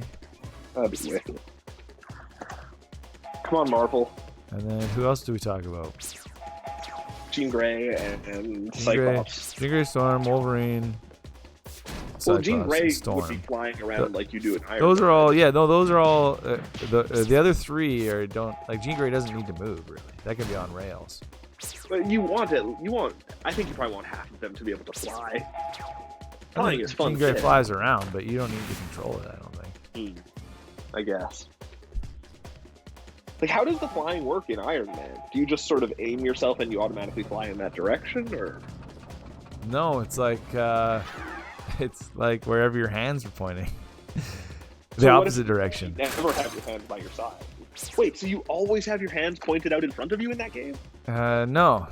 That'd be wicked. Come on, Marvel. And then who else do we talk about? Jean Grey and Jean Grey, Cyclops. Jean Grey, Storm, Wolverine. Well, Jean Cyclops, Grey and would Storm. be flying around like you do in Iron Those Man. are all, yeah. No, those are all. The other three are don't like. Jean Grey doesn't need to move really. That can be on rails. But you want it. I think you probably want half of them to be able to fly. Flying is fun. Jean Grey shit. flies around, but you don't need to control it. I don't think. I guess. Like, how does the flying work in Iron Man? Do you just sort of aim yourself and you automatically fly in that direction, or? No, it's like wherever your hands are pointing. The So what opposite if direction. You never have your hands by your side. Wait, so you always have your hands pointed out in front of you in that game? No.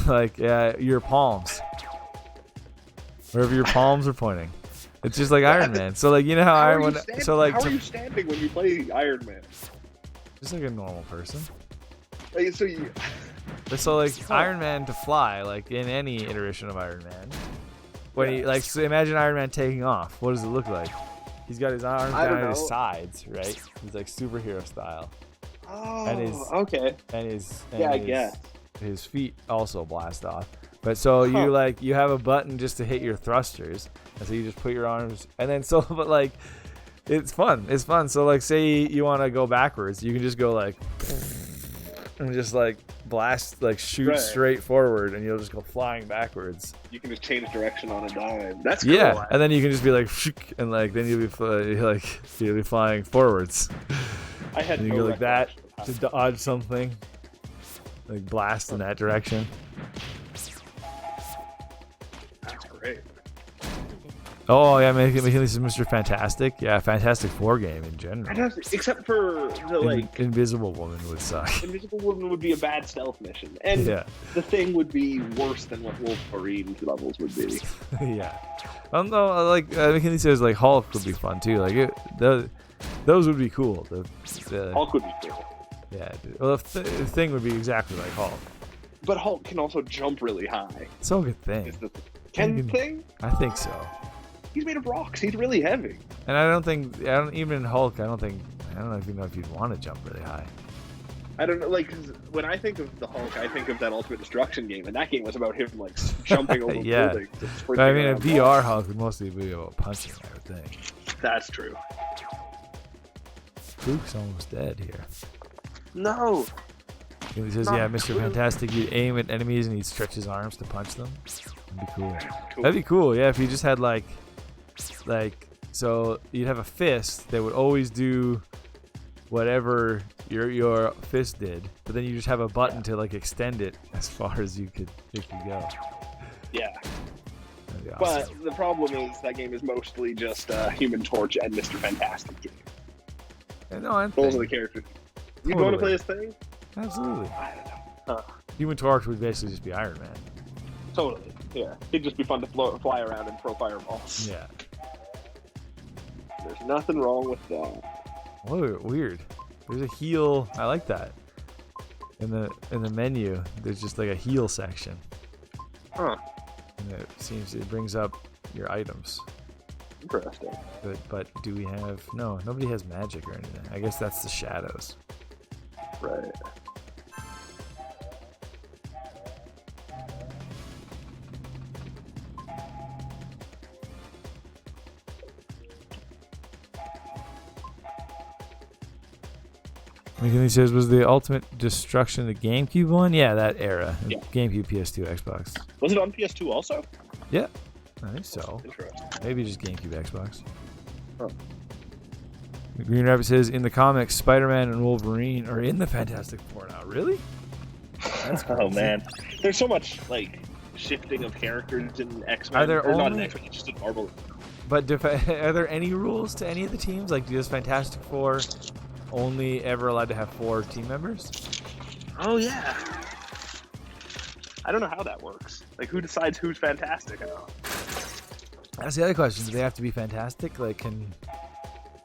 Like your palms. Wherever your palms are pointing. It's just like Iron Man. So like you know how How Iron are you Man. standing, So like how are you standing when you play Iron Man? just like a normal person. Like, so you. So like Iron Man to fly, like in any iteration of Iron Man, when he like so imagine Iron Man taking off. What does it look like? He's got his arms I don't down at his know. sides, right? He's like superhero style, Oh, And his- okay. and his Yeah, I guess. his feet also blast off. But so you have a button just to hit your thrusters, and so you just put your arms, and then so but like it's fun. It's fun. So like say you want to go backwards, you can just go like and just like blast like shoot Right. straight forward, and you'll just go flying backwards. You can just change direction on a dime. That's cool. Yeah, and then you can just be like, and like then you'll be flying forwards. I had Oh, And you no go like that recollection of to dodge something, like blast in that direction. That's great. Oh yeah, making this is Mr. Fantastic. Yeah, Fantastic Four game in general. Fantastic, except for the like Invisible Woman would suck. Invisible Woman would be a bad stealth mission, and Yeah. the Thing would be worse than what Wolverine's levels would be. Yeah. I don't know. Like he says, like Hulk would be fun too. Like those would be cool. The Hulk would be cool. Yeah. Well, the Thing would be exactly like Hulk. But Hulk can also jump really high. So good thing. Is the Thing? I think so. He's made of rocks. He's really heavy. And I don't even in Hulk. I don't even know if you'd want to jump really high. I don't know, like, 'cause when I think of the Hulk, I think of that Ultimate Destruction game, and that game was about him, like, jumping over Yeah. buildings. And But sprinting I mean, a around VR walls. Hulk would mostly be about punching, I would think. That's true. Luke's almost dead here. No. He says, Not yeah, Mr. true. Fantastic, you'd aim at enemies and he'd stretch his arms to punch them. That'd be cool. Cool. That'd be cool, yeah, if you just had, like, so you'd have a fist that would always do whatever your fist did, but then you just have a button to, like, extend it as far as it could go. Yeah. That'd be awesome. But the problem is that game is mostly just Human Torch and Mr. Fantastic game. Yeah, no, I Those are the think, characters. You want to Totally. play this Thing? absolutely. I don't know. Huh. Human Torch would basically just be Iron Man. Totally. Yeah. It'd just be fun to fly around and throw fireballs. Yeah. There's nothing wrong with that. Whoa, weird. There's a heal. I like that. In the menu, there's just like a heal section, Huh. and it brings up your items. Interesting. But do we have? No, nobody has magic or anything. I guess that's the shadows. Right. He says, was the Ultimate Destruction the GameCube one? Yeah, that era. Yeah. GameCube, PS2, Xbox. Was it on PS2 also? Yeah, I think so. Interesting. Maybe just GameCube, Xbox. Huh. The Green Rabbit says, in the comics, Spider-Man and Wolverine are in the Fantastic Four now. Really? That's Oh crazy. man, there's so much like shifting of characters in X-Men. Are there or not in only- X-Men, just in Marvel. But are there any rules to any of the teams? Like, does Fantastic Four only ever allowed to have 4 team members? Oh yeah. I don't know how that works. Like, who decides who's fantastic? That's the other question. Do they have to be fantastic? Like, can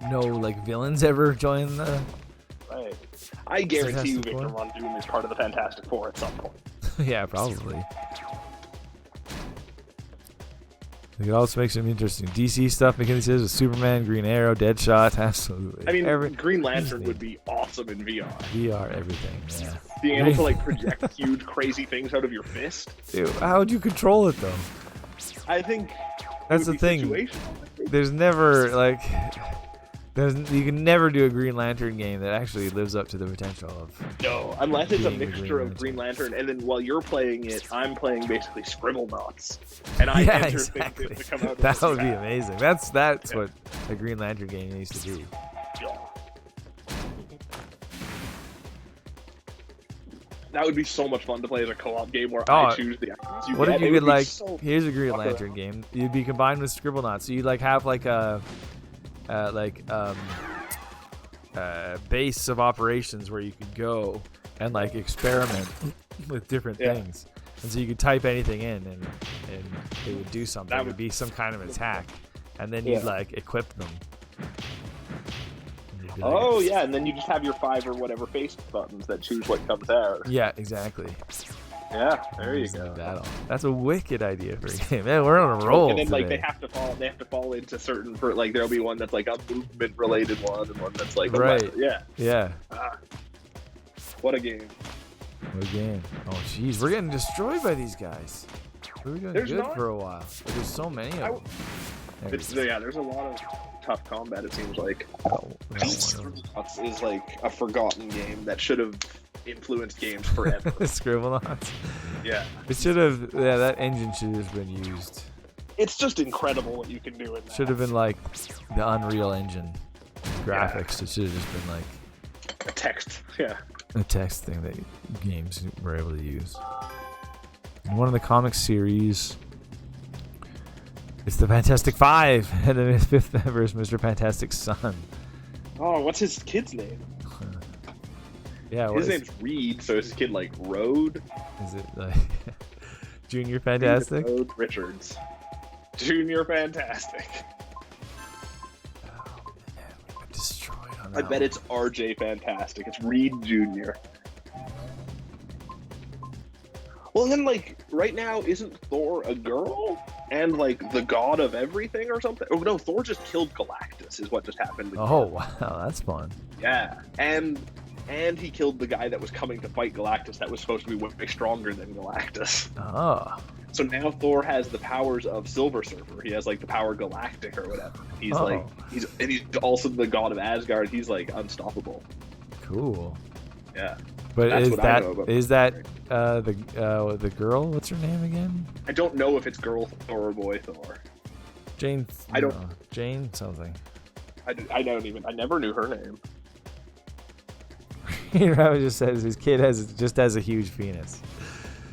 no like villains ever join the? Right. I guarantee you, Fantastic Victor Four? Von Doom is part of the Fantastic Four at some point. Yeah, probably. It also makes some interesting DC stuff. McKinney says with Superman, Green Arrow, Deadshot, absolutely. I mean, Every Green Lantern anything. would be awesome in VR. VR, everything. Yeah. Being able to like project huge, crazy things out of your fist. Dude, how would you control it though? I think That's it would the be thing. situational. There's never like, you can never do a Green Lantern game that actually lives up to the potential of. No, unless it's a Being the mixture Green of Green Lantern, and then while you're playing it, I'm playing basically Scribble Knots, and I Yeah, enter exactly. things to come out of That the would be map. amazing. That's Yeah. what a Green Lantern game needs to be. Yeah. That would be so much fun to play as a co-op game where I Oh, choose the items What get. if you It could would be like? so Here's a Green fucking- Lantern game. You'd be combined with Scribble Knots. So you'd like have like a, base of operations where you could go and like experiment with different Yeah. things. And so you could type anything in and it would do something. That It would would- be some kind of attack. And then you'd Yeah. like equip them. And you'd be like- Oh yeah, and then you just have your 5 or whatever face buttons that choose what comes out. Yeah, exactly. Yeah, there you Using go. Battle. That's a wicked idea for a game. Man, we're on a roll. And then like today. they have to fall into certain like there'll be one that's like a movement related one and one that's like a Right. weapon. Yeah. Yeah. What a game. What a game. Oh, jeez. We're getting destroyed by these guys. We were doing There's good not- for a while. But there's so many of them. There's a lot of tough combat, it seems like. It's Is like a forgotten game that should have influenced games forever. Scribble Knots. Yeah. It should have. Yeah, that engine should have been used. It's just incredible what you can do in that. Should have been like the Unreal Engine graphics. It should have just been like A text. Yeah. a text thing that games were able to use. In one of the comic series, It's the Fantastic Five, and then his fifth member is Mr. Fantastic's son. Oh, what's his kid's name? Yeah, His name's Reed, so his kid like Road. Is it like Junior Fantastic? Road Richards. Junior Fantastic. Oh, man, we got destroyed on I that bet one. it's RJ Fantastic. It's Reed Jr. Well, then, like, right now, isn't Thor a girl? And, like, the god of everything or something? Oh, no, Thor just killed Galactus, is what just happened. Oh, wow, that's fun. Yeah. And he killed the guy that was coming to fight Galactus that was supposed to be way stronger than Galactus. Oh. So now Thor has the powers of Silver Surfer. He has, like, the power Galactic or whatever. He's, Oh. he's also the god of Asgard. He's, like, unstoppable. Cool. Yeah. But That's is what I that know about the girl? What's her name again? I don't know if it's girl Thor or boy Thor. Jane. I don't- no, Jane something. I never knew her name. Rabbit just says his kid has a huge penis.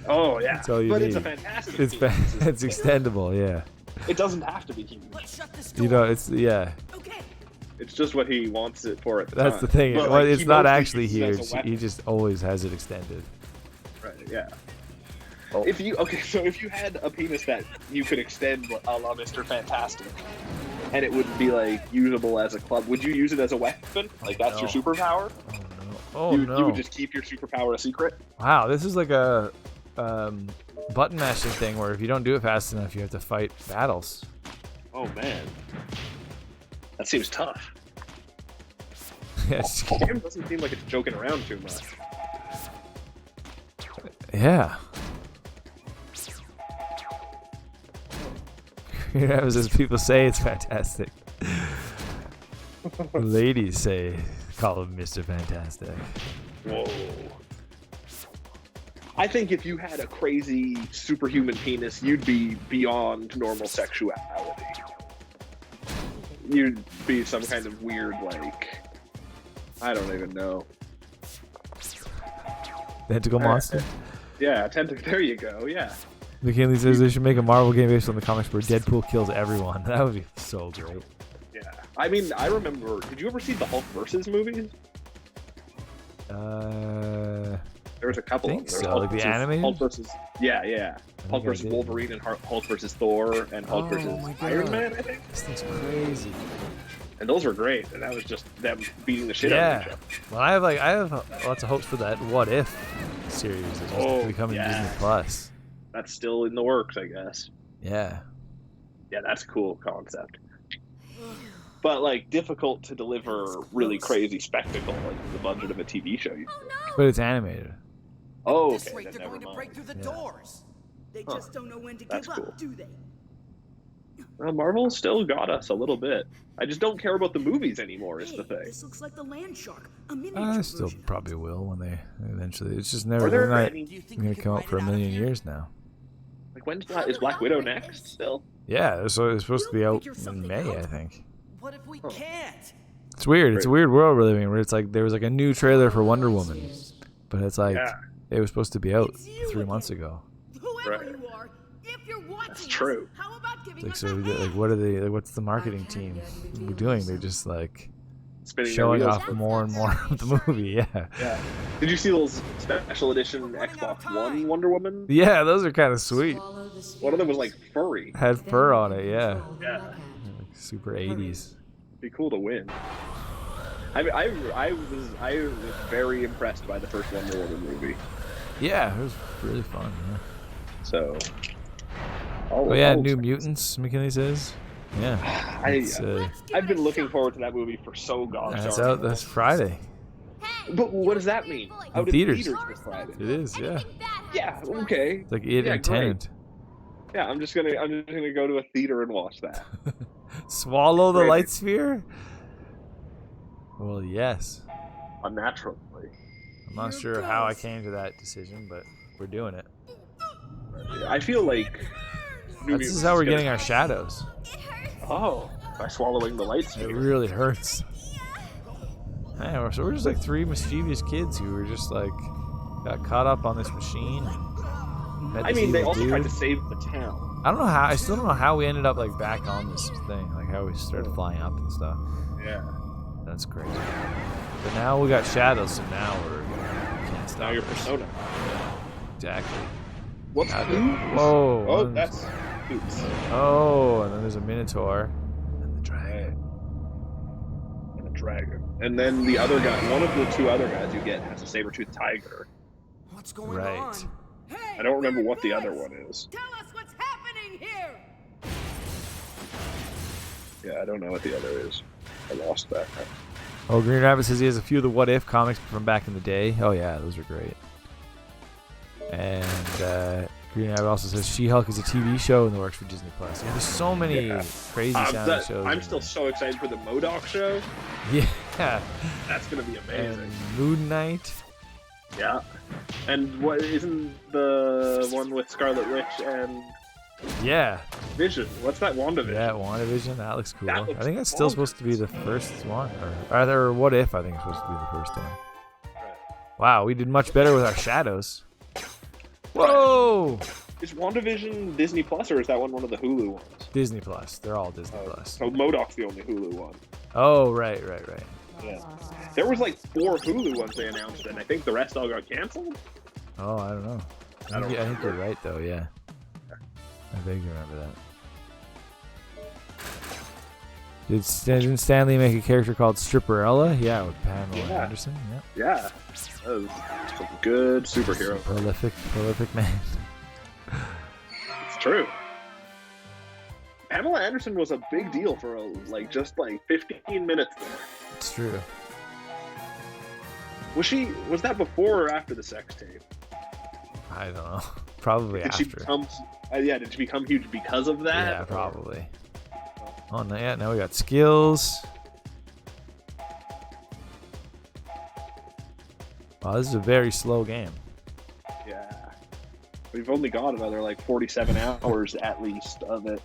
Oh yeah, That's all you but need. it's a fantastic. It's penis. it's extendable, yeah. It doesn't have to be huge. Let's shut this door. You know, it's yeah. Okay. It's just what he wants it for at the That's time. the thing. But, Well, like, it's he not mostly actually uses it as a huge. weapon. He just always has it extended. Right, yeah. Oh. If you had a penis that you could extend a la Mr. Fantastic, and it would be like usable as a club, would you use it as a weapon? Like that's your superpower? Oh no! You would just keep your superpower a secret? Wow, this is like a button mashing thing where if you don't do it fast enough, you have to fight battles. Oh man, that seems tough. Yes. The game doesn't seem like it's joking around too much. Yeah. You know, as people say, it's fantastic. Ladies say, call him Mr. Fantastic. Whoa. I think if you had a crazy superhuman penis, you'd be beyond normal sexuality. You'd be some kind of weird, like, I don't even know. Tentacle monster. Yeah, there you go, yeah. McKinley says they should make a Marvel game based on the comics where Deadpool kills everyone. That would be so great. Yeah. I mean, I remember, did you ever see the Hulk versus movies? There was a couple think of them. There was so, Hulk like the versus- animated? Hulk versus, yeah. Hulk I versus did. Wolverine and Hulk versus Thor and Hulk versus my Iron God. Man, I think. This thing's crazy. And those were great. And that was just them beating the shit out of each Yeah. other. Well, I have lots of hopes for that What If series that's supposed to be coming to Disney yes. Plus. That's still in the works, I guess. Yeah. Yeah, that's a cool concept. But like difficult to deliver really crazy spectacle, like the budget of a TV show. But it's animated. Oh, At this okay, rate, then they're never going to mind. break through the Yeah. doors. They Huh. just don't know when to That's give cool. up, do they? Well, Marvel still got us a little bit. I just don't care about the movies anymore. Is the Hey, thing. this looks like the land shark, a miniature I still version. probably will when they eventually. It's just never. Are there They're not any? Do you think going we to could come write out for it a out of million here? years now. Like is Black Widow next still? Yeah, so it's supposed to be We'll out figure in something May, out. I think. What if we can't? It's weird. It's a Right. weird world we're living in where it's like there was like a new trailer for Wonder Woman, but it's like Yeah. it was supposed to be out It's you 3 months again. ago. Whoever Right. you are, if you're watching That's us, true. how about giving Like us so, a we get, like hand? what are they? Like, what's the marketing team doing? They're just like Spinning their showing wheels. off more and more of the movie. Yeah. Yeah. Did you see those special edition We're running out of Xbox One time. Wonder Woman? Yeah, those are kind of sweet. One of them was like furry. Had fur on it. Yeah. Yeah. Like super 80s. Be cool to win. I was very impressed by the first Wonder Woman movie. Yeah, it was really fun. Yeah. So. Oh yeah, New Mutants. McKinley says. Yeah. It's, I've been looking forward to that movie for so gosh that's darn out. That's Friday. But what does that mean? Out in theaters. this Friday. It is. Yeah. Yeah. Okay. It's like it Yeah, and great. Tenant. Yeah. I'm just gonna go to a theater and watch that. Swallow the Great. light sphere? Well, yes. Unnaturally. I'm not sure how I came to that decision, but we're doing it. I feel like. This is how we're getting our shadows. Oh, by swallowing the light It sphere. really hurts. Hey, so we're just like three mischievous kids who were just like got caught up on this machine. I mean, they also tried to save the town. I don't know how. I still don't know how we ended up like back on this thing. Like how we started flying up and stuff. Yeah. That's crazy. But now we got shadows, so now we can't stop. Now you're us. Persona. Exactly. What's Now Oops? Whoa. Oh, that's Oops. Oh, and then there's a Minotaur. And the dragon. And a dragon. And then the other guy, one of the two other guys you get has a saber-toothed tiger. What's going Right. on? Hey, I don't remember we're what the other this. one is. Tell us what's happening here. Yeah, I don't know what the other is. I lost that. Oh, Green Rabbit says he has a few of the What If comics from back in the day. Oh yeah, those are great. And Green Rabbit also says She-Hulk is a TV show in the works for Disney Plus. Yeah, there's so many crazy sounding shows. I'm in still there. so excited for the MODOK show. Yeah. That's gonna be amazing. And Moon Knight. Yeah. And what isn't the one with Scarlet Witch and Yeah. Vision? What's that WandaVision? Yeah, WandaVision. That looks cool. That looks I think that's still supposed to be the first one. Or either What If, I think it's supposed to be the first one. Wow, we did much better with our shadows. Whoa! Is WandaVision Disney Plus or is that one of the Hulu ones? Disney Plus. They're all Disney Plus. So MODOK's the only Hulu one. Oh, right. Yeah. There was like 4 Hulu ones they announced, and I think the rest all got canceled. Oh, I don't know. I don't I think remember. you're right, though, yeah. I vaguely remember that. Didn't Stanley make a character called Stripperella? Yeah, with Pamela Yeah. Anderson. Yeah. Yeah. That was some good superhero. Prolific man. It's true. Pamela Anderson was a big deal for just 15 minutes there. It's true. Was that before or after the sex tape? I don't know. Probably Did she after. become? Did she become huge because of that? Yeah, probably. Oh, no, yeah, now we got skills. Wow, this is a very slow game. Yeah. We've only got another 47 hours at least of it.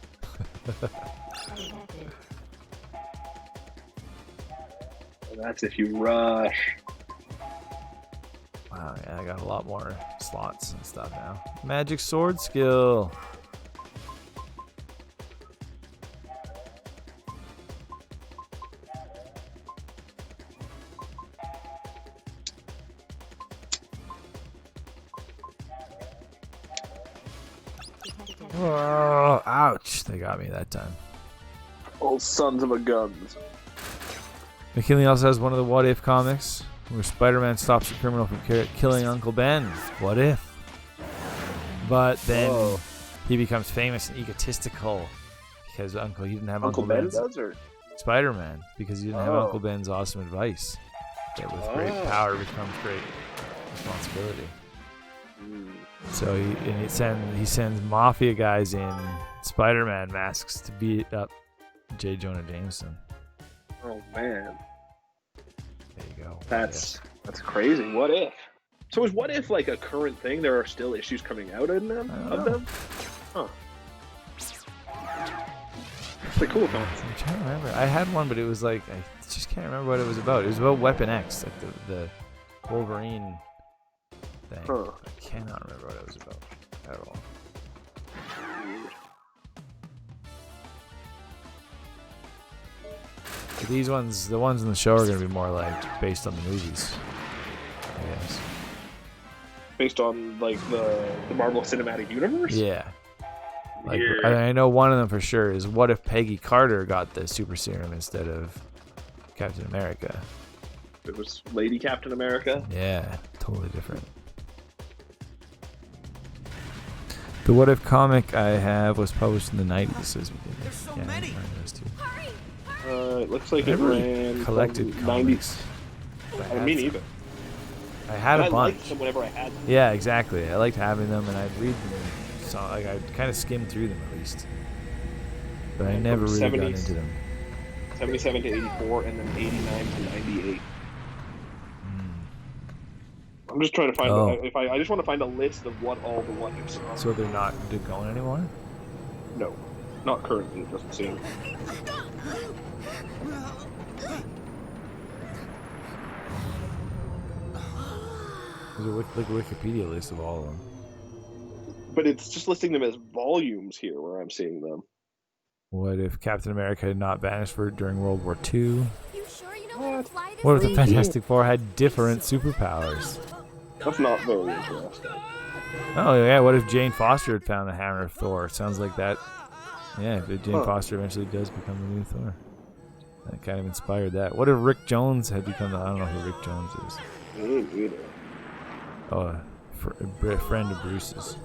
And that's if you rush. Wow, yeah, I got a lot more slots and stuff now. Magic sword skill. Oh, ouch. They got me that time. Old sons of a guns. McKinley also has one of the What If comics where Spider-Man stops a criminal from killing Uncle Ben. What if? But then he becomes famous and egotistical because he didn't have Uncle Ben Ben's does, or Spider-Man because he didn't have Uncle Ben's awesome advice. That with great power becomes great responsibility. So he sends mafia guys in Spider-Man masks to beat up J. Jonah Jameson. oh man, There you go. that's crazy. What if? So is What If a current thing? There are still issues coming out in them I don't of know. them? Huh. It's a cool concept. I'm trying to remember. I had one, but it was I just can't remember what it was about. It was about Weapon X, the Wolverine thing. Huh. I cannot remember what it was about at all. But these ones, the ones in the show, are going to be more based on the movies, I guess. Based on the Marvel Cinematic Universe? Yeah. Weird. I know one of them for sure is what if Peggy Carter got the super serum instead of Captain America? It was Lady Captain America. Yeah, totally different. The What If comic I have was published in the 90s. As we did. There's so Yeah, many. I remember those two. It looks like I it never really ran collected from comics. 90s. I had Me some. neither. I had I a bunch. liked them whenever I had them. Yeah, exactly. I liked having them, and I'd read them. So I'd kind of skim through them at least. But I From never really got 70s. into them. 77 to 84, and then 89 to 98. I'm just trying to find. Oh. I just want to find a list of what all the What Ifs are. So they're not going anymore? No, not currently. It doesn't seem. There's a Wikipedia list of all of them. But it's just listing them as volumes here where I'm seeing them. What if Captain America had not vanished during World War II? You sure you know how to fly this What if the thing? Fantastic Four had different superpowers? That's not very interesting. Oh yeah, what if Jane Foster had found the hammer of Thor? Sounds like that. Yeah, if Jane Foster eventually does become the new Thor. That kind of inspired that. What if Rick Jones had become the... I don't know who Rick Jones is. Me neither. Oh, a friend of Bruce's.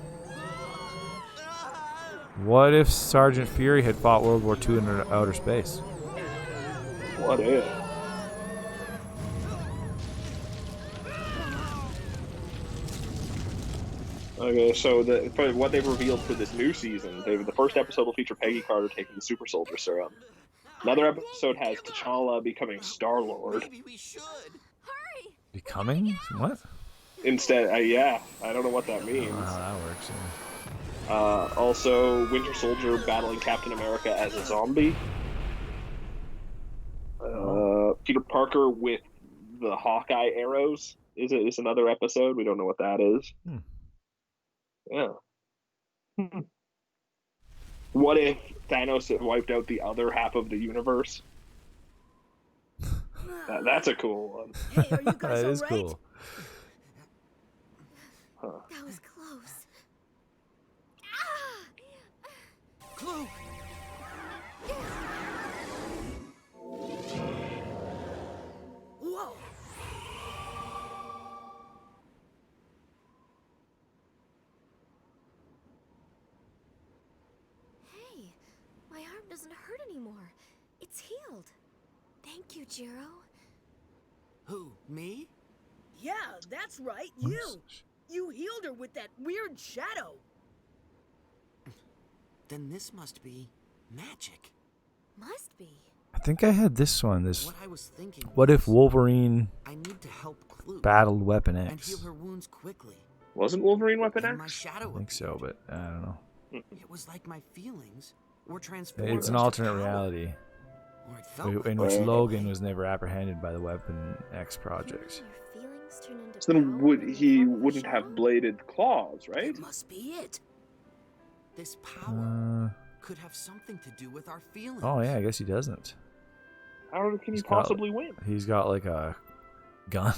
What if Sergeant Fury had fought World War II in outer space? What if? Okay, so what they've revealed for this new season, the first episode will feature Peggy Carter taking the Super Soldier Serum. Another episode has T'Challa becoming Star-Lord. Maybe we should. Hurry! Becoming? What? Instead, yeah, I don't know what that I means. don't know how that works. Yeah. Also, Winter Soldier battling Captain America as a zombie. Peter Parker with the Hawkeye arrows is another episode. We don't know what that is. Yeah. What if Thanos had wiped out the other half of the universe? That's a cool one. Hey, are you guys That is all right? cool. That was close. Clue. Whoa. Hey, my arm doesn't hurt anymore. It's healed. Thank you, Jiro. Who? Me? Yeah, that's right. You. You healed her with that weird shadow. Then this must be magic. Must be. I think I had this one. What I was thinking. What if was, Wolverine I need to help Clue battled Weapon and X? heal her wounds quickly. Wasn't Wolverine Weapon Then my X? shadow I think so, but I don't know. It was like my feelings were transformed. It's an into alternate power. reality Or it felt in like which it. Logan was never apprehended by the Weapon X project. Your feelings turn into So then power in the he form of a wouldn't have shadow? bladed claws, right? It must be it. This power Uh, could have something to do with our feelings. oh yeah, I guess he doesn't. How can he He's got- possibly win? He's got like a gun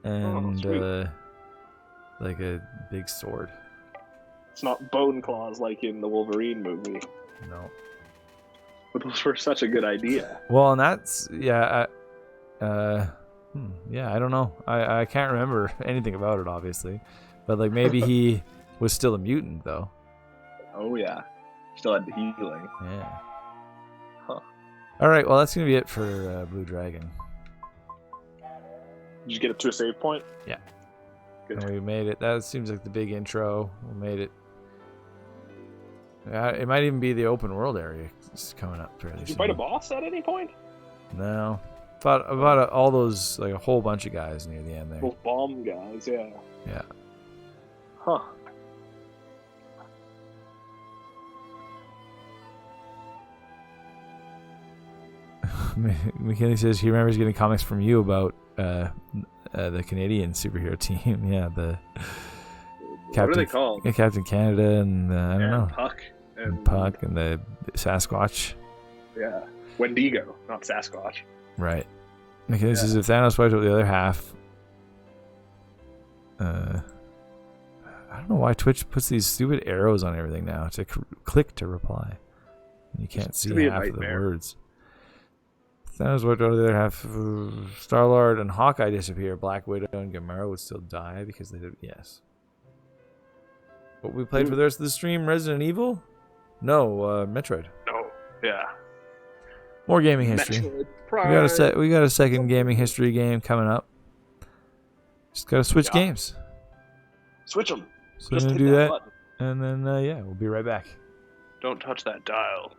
and sweet. like a big sword. It's not bone claws like in the Wolverine movie. No. But those were such a good idea. Well, and that's yeah. Yeah, I don't know. I can't remember anything about it, obviously, but like maybe he was still a mutant though. Oh yeah, still had the healing. Yeah. Huh. All right. Well, that's gonna be it for Blue Dragon. Did you get it to a save point? Yeah. Good. And we made it. That seems like the big intro. We made it. It might even be the open world area. It's coming up fairly Did you soon. fight a boss at any point? No. Thought about all those, like a whole bunch of guys near the end there. Those bomb guys, yeah. Yeah. Huh. McKinley says he remembers getting comics from you about the Canadian superhero team. Yeah, the What are they called? Yeah, Captain Canada and I don't know. Puck. And Puck and the Sasquatch. Yeah. Wendigo, not Sasquatch. Right. McKinley says if Thanos wiped out the other half. I don't know why Twitch puts these stupid arrows on everything now to click to reply. You can't see be a half of the nightmare. words. Thanos wiped out the other half. Star-Lord and Hawkeye disappear. Black Widow and Gamora would still die because they did. Yes. What we played for the rest of the stream? Resident Evil? No, Metroid. No. Yeah. More gaming history. Metroid We got a second gaming history game coming up. Just gotta switch games. Switch them. So we're gonna do that, and then yeah, we'll be right back. Don't touch that dial.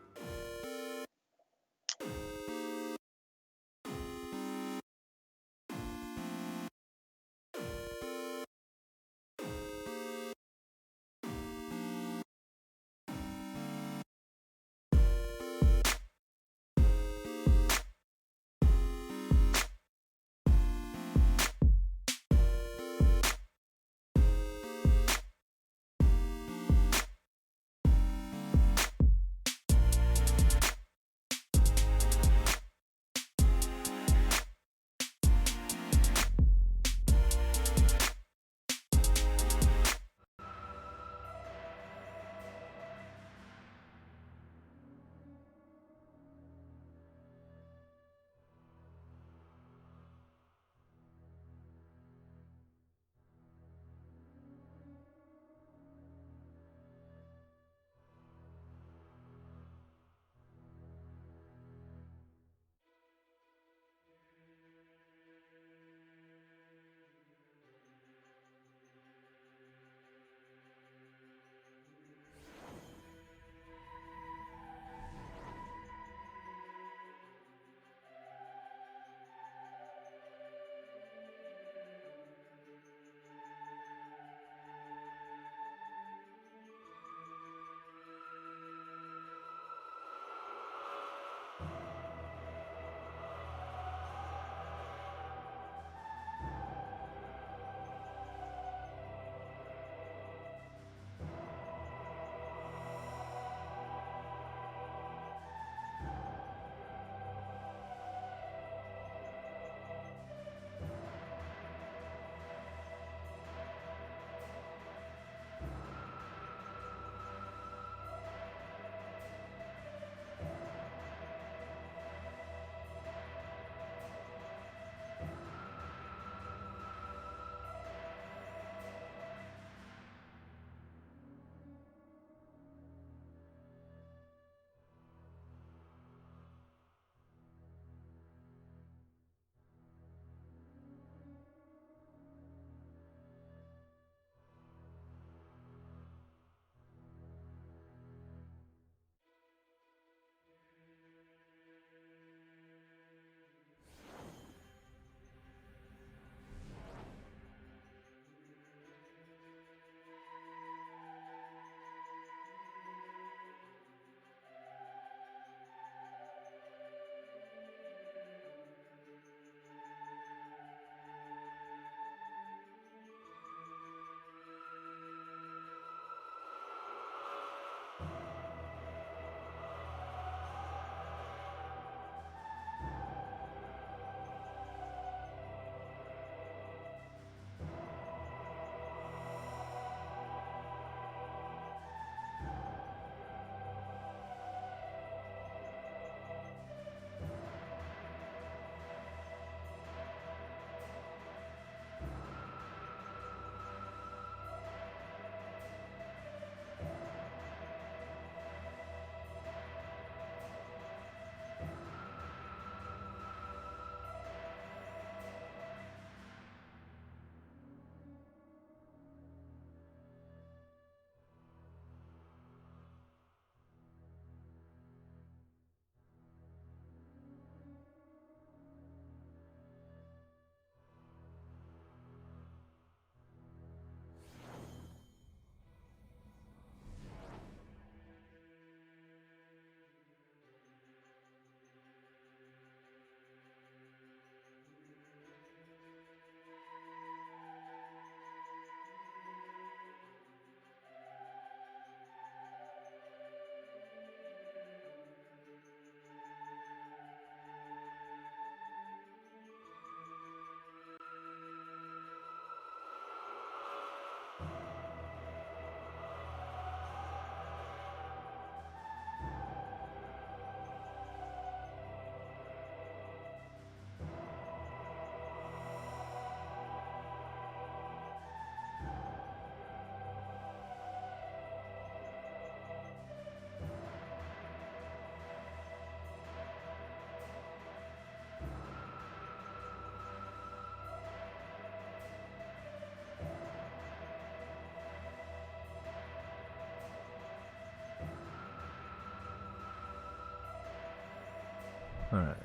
All right.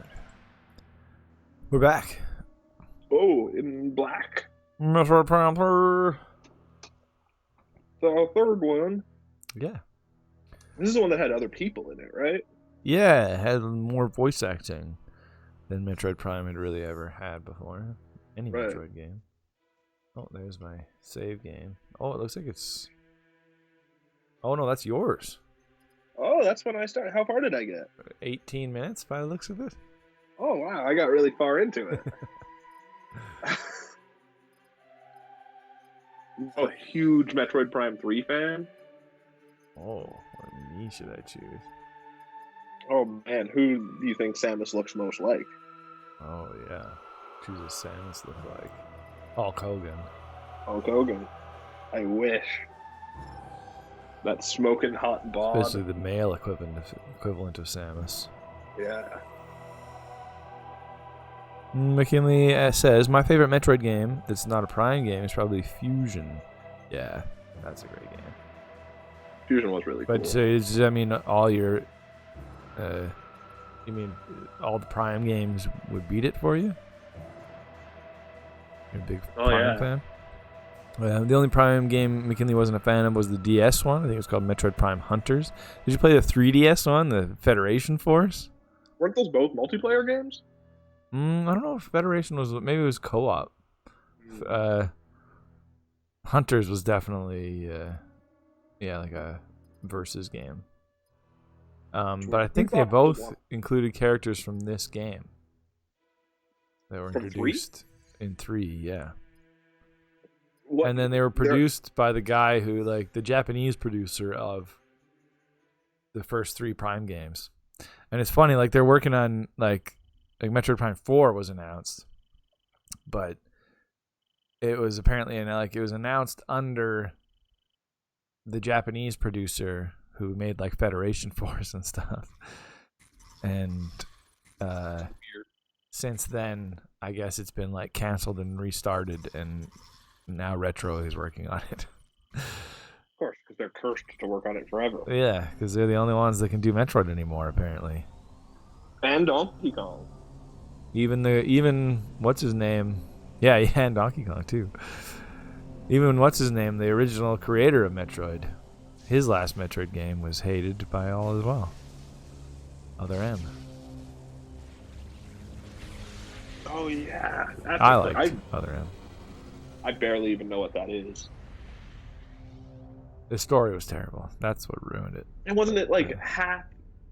We're back. Oh, in black. Metroid Prime 3. The third one. Yeah. This is the one that had other people in it, right? Yeah, it had more voice acting than Metroid Prime had really ever had before. Any Right. Metroid game. Oh, there's my save game. Oh, it looks like it's... Oh, no, that's yours. Oh, that's when I started. How far did I get? 18 minutes by the looks of it. Oh, wow. I got really far into it. I'm a huge Metroid Prime 3 fan. Oh, what knee should I choose? Oh, man. Who do you think Samus looks most like? Oh, yeah. Choose a Samus look like. Hulk Hogan. Hulk Hogan. I wish. That smoking hot bod. Especially the male equivalent of Samus. Yeah. McKinley says, my favorite Metroid game that's not a Prime game is probably Fusion. Yeah, that's a great game. Fusion was really cool. But does that mean all your... you mean all the Prime games would beat it for you? You're a big Prime fan? The only Prime game McKinley wasn't a fan of was the DS one. I think it was called Metroid Prime Hunters. Did you play the 3DS one, the Federation Force? Weren't those both multiplayer games? I don't know if Federation was... Maybe it was co-op. Hunters was definitely... like a versus game. But I think they both included characters from this game. They were introduced in 3, yeah. What? And then they were produced by the guy who, like, the Japanese producer of the first 3 Prime games. And it's funny, like, they're working on, like Metroid Prime 4 was announced, but it was apparently, it was announced under the Japanese producer who made, like, Federation Force and stuff. And since then, I guess it's been, like, canceled and restarted, and now Retro is working on it. Of course, because they're cursed to work on it forever. Yeah, because they're the only ones that can do Metroid anymore, apparently. And Donkey Kong. Even what's his name? Yeah, and Donkey Kong too. Even what's his name, the original creator of Metroid, his last Metroid game was hated by all as well. Other M. Oh yeah, I liked Other M. I barely even know what that is. The story was terrible. That's what ruined it. And wasn't it like half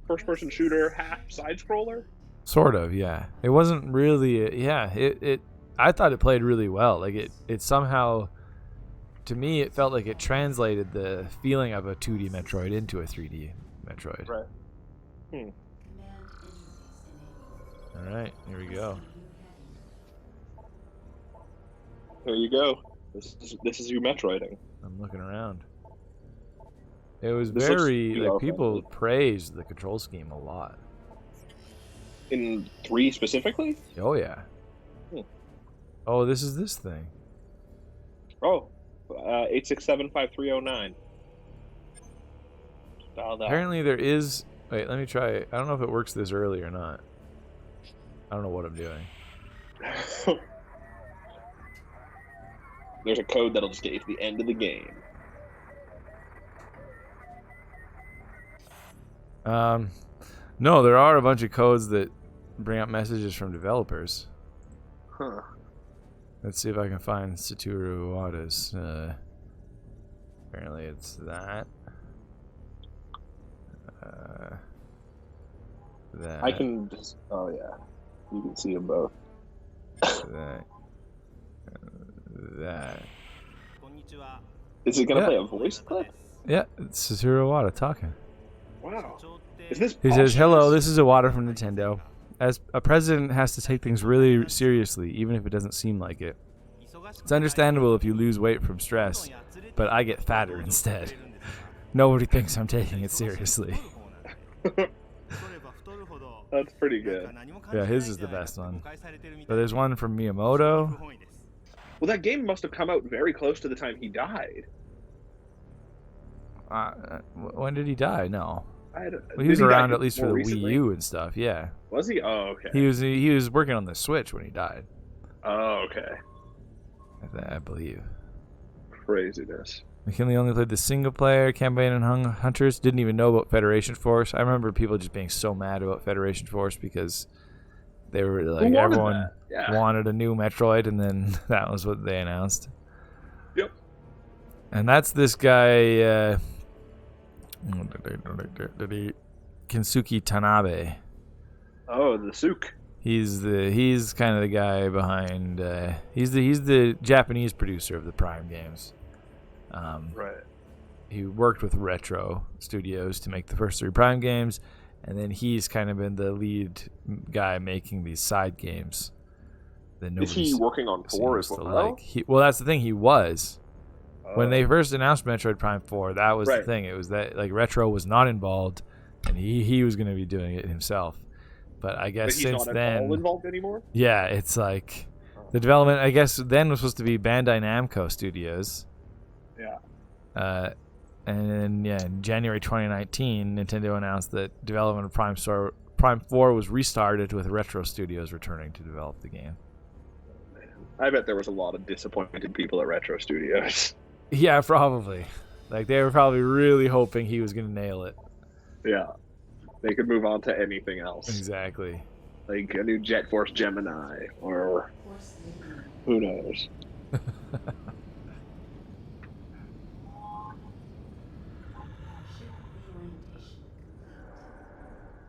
first-person shooter, half side-scroller? Sort of, yeah. It wasn't really, It I thought it played really well. Like it somehow, to me, it felt like it translated the feeling of a 2D Metroid into a 3D Metroid. Right. All right, here we go. There you go. This is you Metroiding. I'm looking around. It was This very, looks like, people friendly. praised the control scheme a lot. In 3 specifically? Oh, yeah. Hmm. Oh, this is this thing. Oh, 8675309. Dial that. Apparently there is... Wait, let me try it. I don't know if it works this early or not. I don't know what I'm doing. There's a code that'll just get you to the end of the game. No, there are a bunch of codes that bring up messages from developers. Huh. Let's see if I can find Satoru Iwata's. Apparently it's that. That. I can just... Oh, yeah. You can see them both. That. That. Is it going to Yeah. play a voice clip? Yeah, it's Satoru Iwata talking. Wow. Is this He says, posthumous? "Hello, this is Iwata from Nintendo. As a president has to take things really seriously, even if it doesn't seem like it. It's understandable if you lose weight from stress, but I get fatter instead. Nobody thinks I'm taking it seriously." That's pretty good. Yeah, his is the best one. But there's one from Miyamoto. Well, that game must have come out very close to the time he died. When did he die? No. Well, he was around at least for the Wii U and stuff. Yeah. Was he? Oh, okay. He was working on the Switch when he died. Oh, okay. I believe. Craziness. McKinley only played the single player campaign and Hunters. Didn't even know about Federation Force. I remember people just being so mad about Federation Force because they were like everyone wanted a new Metroid, and then that was what they announced. Yep. And that's this guy, Kensuke Tanabe. Oh, the Sook. He's kind of the guy behind. He's the Japanese producer of the Prime games. Right. He worked with Retro Studios to make the first 3 Prime games, and then he's kind of been the lead guy making these side games. Is he working on 4 as well? Well, that's the thing. He was. When they first announced Metroid Prime 4, that was the thing. It was that like Retro was not involved, and he was going to be doing it himself. But I guess he's since not then, all involved anymore. Yeah, it's like the development. I guess then was supposed to be Bandai Namco Studios. Yeah. And then in January 2019, Nintendo announced that development of Prime 4 was restarted with Retro Studios returning to develop the game. I bet there was a lot of disappointed people at Retro Studios. Yeah, probably. Like they were probably really hoping he was going to nail it. Yeah. They could move on to anything else. Exactly. Like a new Jet Force Gemini, or who knows.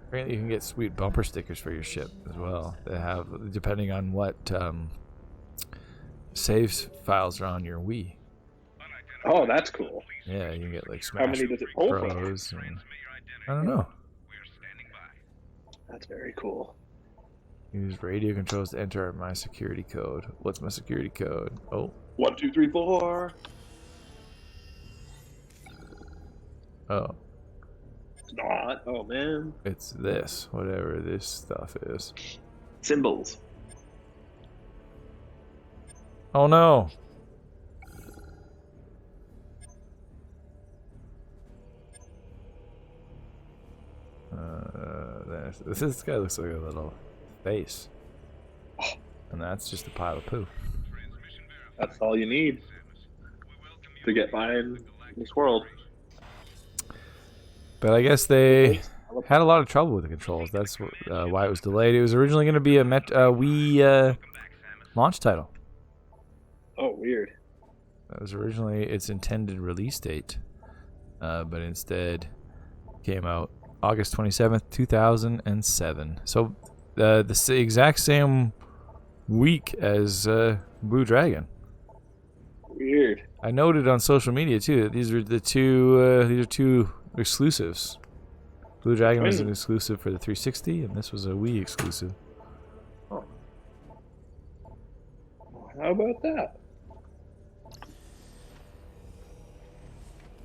Apparently, you can get sweet bumper stickers for your ship as well. They have, depending on what saves files are on your Wii. Oh, that's cool. Yeah, you can get like Smash How many does it pull from? Bros. And, I don't know. That's very cool. Use radio controls to enter my security code. What's my security code? Oh. 1, 2, 3, 4. Oh. It's not. Oh man. It's this. Whatever this stuff is. Symbols. Oh no. This guy looks like a little face. And that's just a pile of poo. That's all you need to get by in this world. But I guess they had a lot of trouble with the controls. That's why it was delayed. It was originally going to be a Wii launch title. Oh, weird. That was originally its intended release date. But instead came out August 27th, 2007. So the exact same week as Blue Dragon. Weird. I noted on social media too that these are two exclusives. Blue Dragon was an exclusive for the 360, and this was a Wii exclusive. Oh. How about that?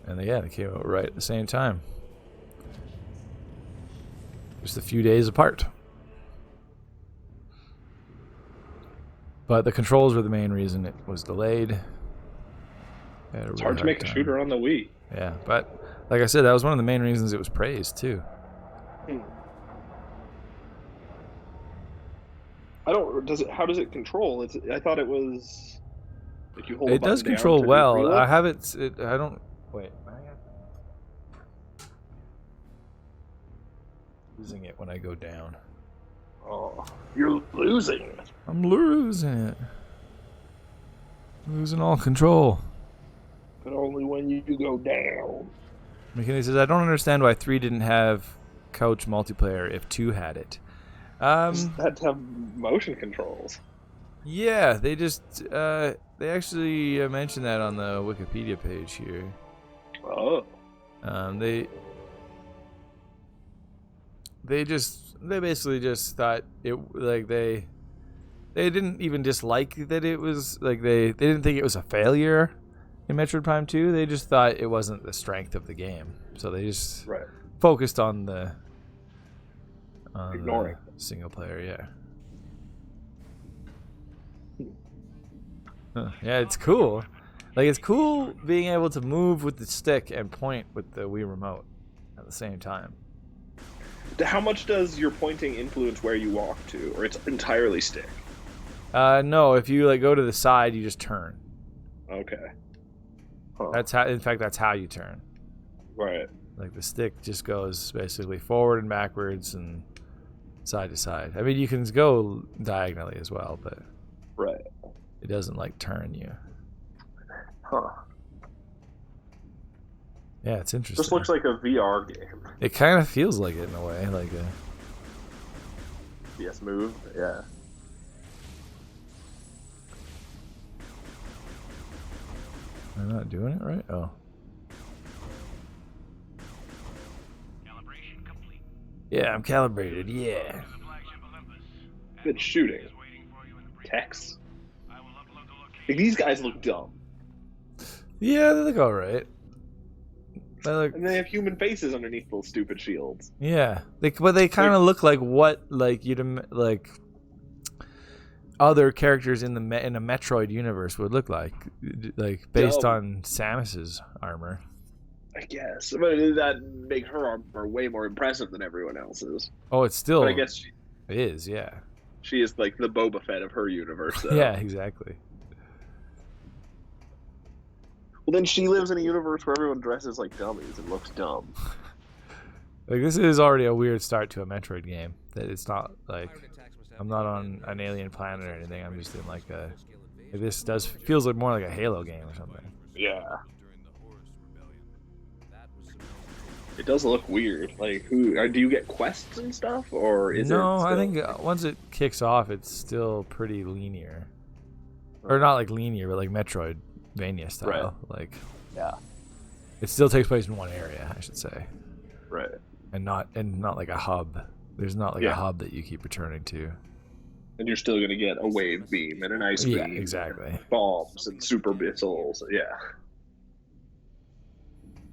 And they came out right at the same time. Just a few days apart. But the controls were the main reason it was delayed. It's hard to make a shooter on the Wii. Yeah, but like I said, that was one of the main reasons it was praised too. How does it control? I thought it was like you hold it does control well. I have it. I don't. Wait. Losing it when I go down. Oh, you're losing. I'm losing it. Losing all control. But only when you go down. McKinney says, I don't understand why 3 didn't have couch multiplayer if 2 had it. Had to have motion controls. Yeah, they just they actually mentioned that on the Wikipedia page here. Oh. They basically just thought it like they didn't even dislike that it was like they didn't think it was a failure in Metroid Prime 2. They just thought it wasn't the strength of the game, so they just focused on the ignoring single player. Yeah, it's cool. Like it's cool being able to move with the stick and point with the Wii remote at the same time. How much does your pointing influence where you walk to, or it's entirely stick? No, if you like go to the side, you just turn. Okay. Huh. That's how. In fact, that's how you turn. Right. Like the stick just goes basically forward and backwards and side to side. I mean, you can go diagonally as well, but Right. it doesn't like turn you. Huh. Yeah, it's interesting. This looks like a VR game. It kind of feels like it in a way, like a. Yes, move. Yeah. I'm not doing it right. Oh. Calibration complete. Yeah, I'm calibrated. Yeah. The flagship Olympus. Good shooting. Is waiting for you in the bridge. Tex. I will upload the location. Like, these guys look dumb. Yeah, they look all right. They look. And they have human faces underneath those stupid shields. Yeah, but they kind of look like what like other characters in the in a Metroid universe would look like based on Samus's armor. I guess. But that makes her armor way more impressive than everyone else's. Oh, it's still. But I guess it is. Yeah. she is like the Boba Fett of her universe, though. Yeah, exactly. Well, then she lives in a universe where everyone dresses like dummies and looks dumb. Like this is already a weird start to a Metroid game. That it's not like I'm not on an alien planet or anything. I'm just in like a. This feels like more like a Halo game or something. Yeah. It does look weird. Like, do you get quests and stuff, or is it? No, still... I think once it kicks off, it's still pretty linear, or not like linear, but like Metroidvania style. Right. Like, Yeah. it still takes place in one area, I should say, Right. and not like a hub. There's not like a hub that you keep returning to. And you're still gonna get a wave beam and an ice beam. Yeah, exactly. Bombs and super missiles. Yeah.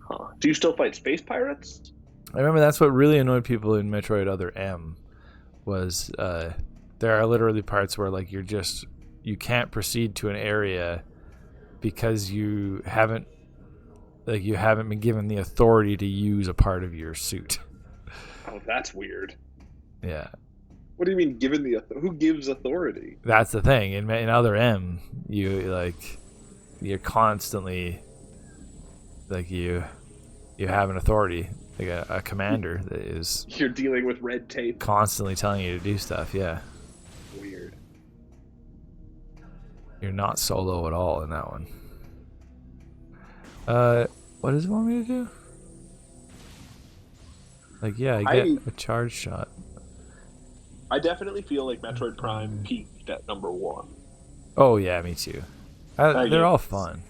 Huh. Do you still fight space pirates? I remember that's what really annoyed people in Metroid Other M was there are literally parts where like you can't proceed to an area because you haven't been given the authority to use a part of your suit. Oh, that's weird. Yeah. What do you mean given the who gives authority? That's the thing. In Other M, you're constantly you have an authority, like a commander that is You're dealing with red tape. constantly telling you to do stuff. Yeah. Weird. You're not solo at all in that one. What does it want me to do? Like, yeah, I get a charge shot. I definitely feel like Metroid Prime peaked at #1. Oh yeah, me too. They're all fun.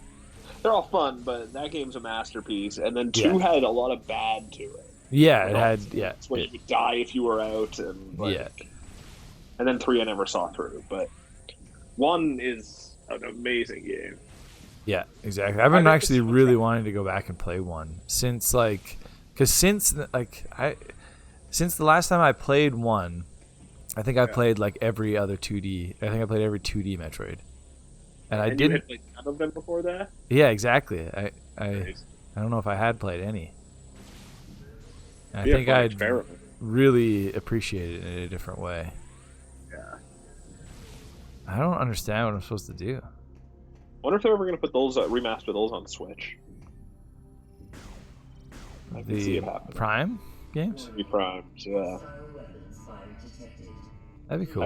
They're all fun, but that game's a masterpiece. And then 2 had a lot of bad to it. Yeah, it had. Yeah, it's when you would die if you were out, and and then 3 I never saw through. But 1 is an amazing game. Yeah, exactly. I've been actually really wanting to go back and play 1 since the last time I played 1. I think I played like every other 2D. I think I played every 2D Metroid, and I didn't. You had played none of them before that. Yeah, exactly. I don't know if I had played any. And I think I'd really appreciate it in a different way. Yeah. I don't understand what I'm supposed to do. Wonder if they're ever going to put those remaster those on Switch. I can see it happening. Prime games? The Primes, yeah. That'd be cool.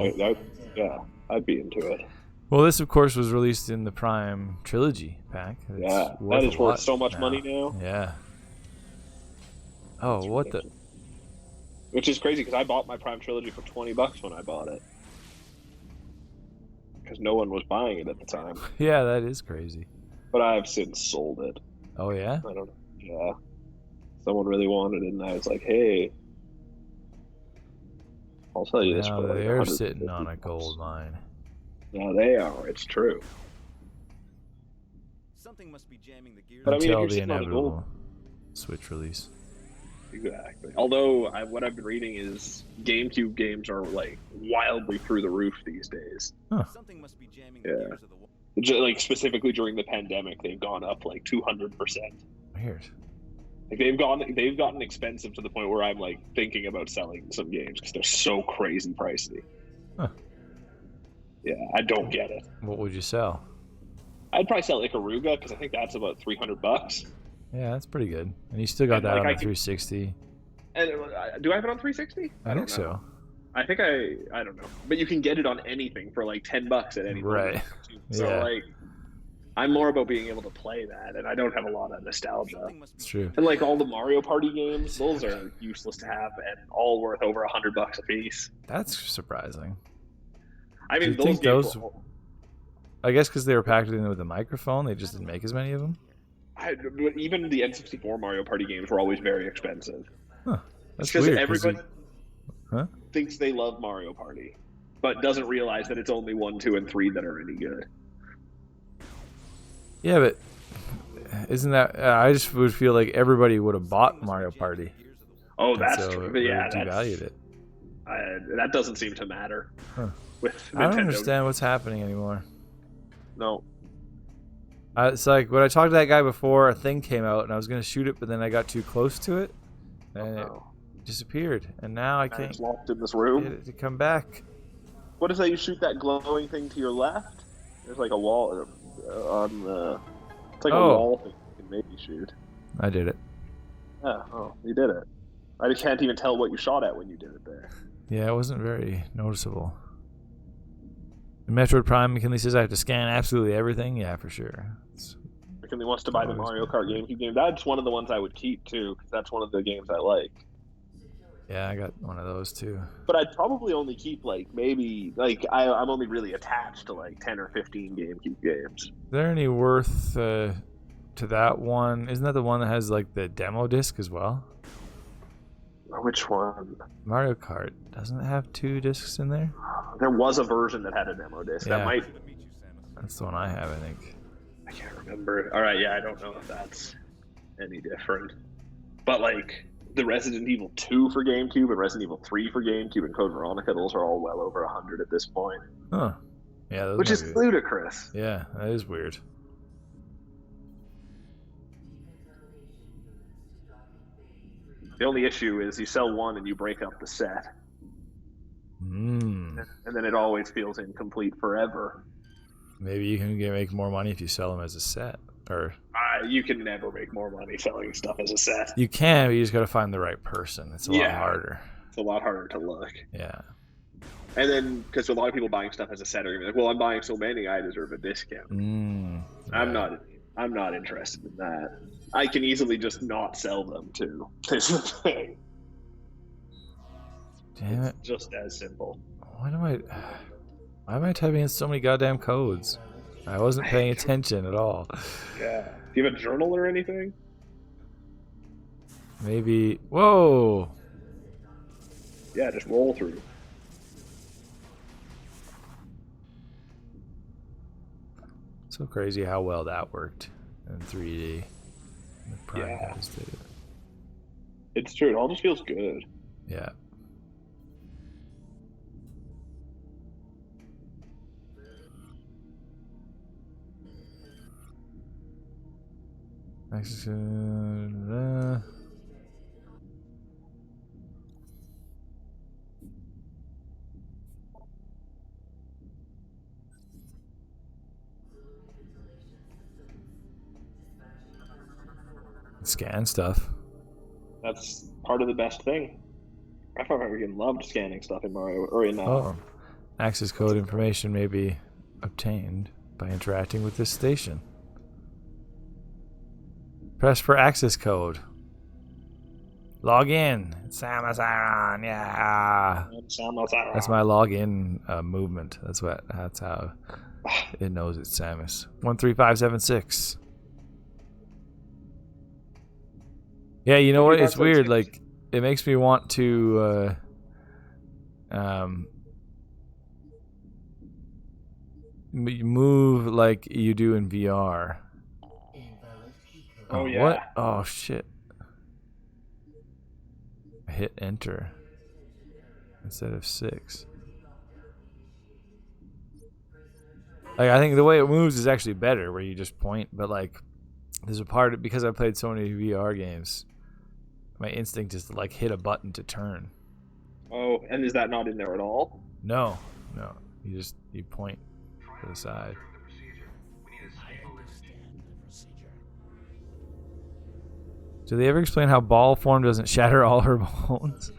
I'd be into it. Well, this of course was released in the Prime Trilogy pack. That is worth so much money now. Yeah. Oh, what the? Which is crazy because I bought my Prime Trilogy for $20 when I bought it. Because no one was buying it at the time. Yeah, that is crazy. But I've since sold it. Oh yeah? I don't know. Yeah. Someone really wanted it, and I was like, hey. I'll tell you this. Now they're sitting on a gold mine. Yeah, they are. It's true. Something must be jamming the gears. But I mean, Until if the you're sitting on a gold... inevitable Switch release. Exactly. Although what I've been reading is GameCube games are like wildly through the roof these days. Huh. Something must be jamming the gears of the Like specifically during the pandemic, they've gone up like 200%. Weird. Like they've gotten expensive to the point where I'm like thinking about selling some games because they're so crazy pricey. Huh. Yeah, I don't get it. What would you sell? I'd probably sell Ikaruga because I think that's about $300. Yeah, that's pretty good. And you still got And, that like, on the I can- 360. And do I have it on 360? I think so. I think I don't know, but you can get it on anything for like $10 at any Right. moment. So Yeah. like, I'm more about being able to play that, and I don't have a lot of nostalgia. It's true. And like all the Mario Party games, those are useless to have and all worth over $100 a piece. That's surprising. I Do mean, you those think games. those- I guess because they were packaged in with a microphone, they just didn't make as many of them. Even the N64 Mario Party games were always very expensive. Huh. That's Because weird. 'cause everybody Huh? thinks they love Mario Party, but doesn't realize that it's only 1, 2, and 3 that are any good. Yeah, but isn't that? I just would feel like everybody would have bought Mario Party. Oh, and that's so true. it But yeah, really devalued it. that doesn't seem to matter Huh. with Nintendo. I don't understand what's happening anymore. No. It's like when I talked to that guy before, a thing came out and I was gonna shoot it, but then I got too close to it, and it disappeared. And now I can't It's locked in this get room. it to come back. What is that? You shoot that glowing thing to your left. There's like a wall on the. It's like a Oh. wall thing you can maybe shoot. I did it. Yeah. Oh, you did it. I just can't even tell what you shot at when you did it there. Yeah, it wasn't very noticeable. In Metroid Prime, McKinley says I have to scan absolutely everything. Yeah, for sure. McKinley wants to buy the Mario Kart GameCube game. That's one of the ones I would keep too, because that's one of the games I like. Yeah, I got one of those too. But I'd probably only keep like maybe like I'm only really attached to like 10 or 15 GameCube games. Is there any worth to that one? Isn't that the one that has like the demo disc as well? Which one? Mario Kart doesn't it have 2 discs in there? There was a version that had a demo disc. Yeah. That might. That's the one I have, I think. I can't remember. All right, yeah, I don't know if that's any different. But like the Resident Evil 2 for GameCube and Resident Evil 3 for GameCube and Code Veronica, those are all well over 100 at this point. Huh. Yeah, those Which might is be- ludicrous. Yeah, that is weird. The only issue is you sell one and you break up the set, Hmm. and then it always feels incomplete forever. Maybe you can make more money if you sell them as a set, or You can never make more money selling stuff as a set. you can. But you just got to find the right person. It's a lot harder. It's a lot harder to look. Yeah. And then, because a lot of people buying stuff as a set are gonna be like, "Well, I'm buying so many, I deserve a discount." Mm, I'm yeah. not interested in that. I can easily just not sell them too. Is the thing. Damn it! It's just as simple. Why am I typing in so many goddamn codes? I wasn't paying attention at all. Yeah. Do you have a journal or anything? Maybe. Whoa! Yeah, just roll through. So crazy how well that worked in 3D. The Prime Yeah. guys did it. It's true. It all just feels good. Yeah. Scan stuff. That's part of the best thing. I fucking loved scanning stuff in Mario or in. Oh. Access code information may be obtained by interacting with this station. Press for access code. Log in. It's Samus Aran. Yeah. That's my login movement. That's how it knows it's Samus. 13576. Yeah, you know what? It's weird. Like, it makes me want to move like you do in VR. Oh, yeah. What? Oh shit! I hit enter instead of 6. Like, I think the way it moves is actually better, where you just point. But like, there's a part because I played so many VR games. my instinct is to like hit a button to turn. Oh, and is that not in there at all? No. You point to the side. Do they ever explain how ball form doesn't shatter all her bones?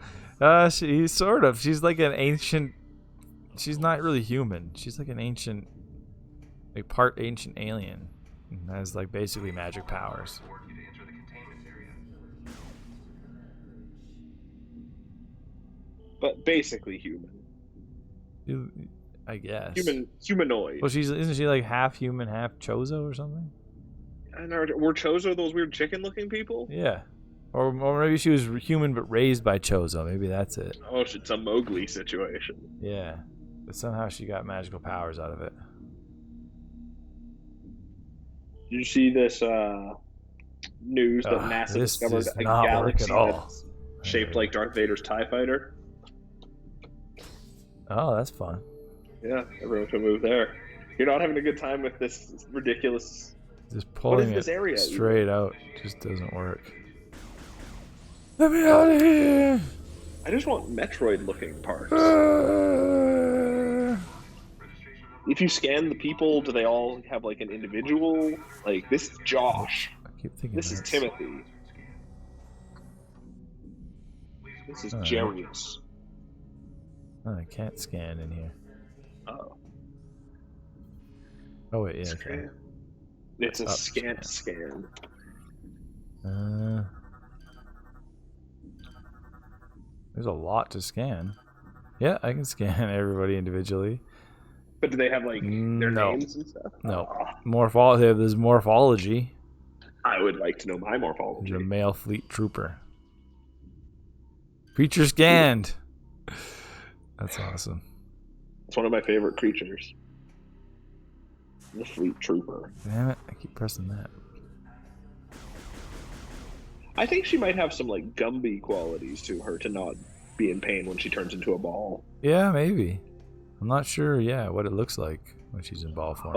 She's sort of. She's like an ancient. She's not really human. She's like an ancient, like part ancient alien, and has like basically magic powers. But basically human. I guess. Humanoid. Well, isn't she like half human, half Chozo or something? And were Chozo those weird chicken-looking people? Yeah. Or maybe she was human but raised by Chozo. Maybe that's it. Oh, it's a Mowgli situation. Yeah. But somehow she got magical powers out of it. Did you see this news that NASA discovered a galaxy that's shaped like Darth Vader's TIE fighter? Oh, that's fun. Yeah, everyone can move there. You're not having a good time with this ridiculous... Just pulling this it area straight out just doesn't work. Let me out of here! I just want Metroid-looking parts. If you scan the people, do they all have like an individual? Like, this is Josh. I keep thinking This is Timothy. This is Jarius. Oh, I can't scan in here. Oh. Oh wait, yeah. Okay. It's a scan. There's a lot to scan. Yeah, I can scan everybody individually. But do they have like their names and stuff? No. There's morphology. I would like to know my morphology. There's a male fleet trooper. Creature scanned. That's awesome. It's one of my favorite creatures. The fleet trooper. Damn it, I keep pressing that. I think she might have some like Gumby qualities to her to not be in pain when she turns into a ball. Yeah, maybe. I'm not sure, what it looks like when she's in ball form.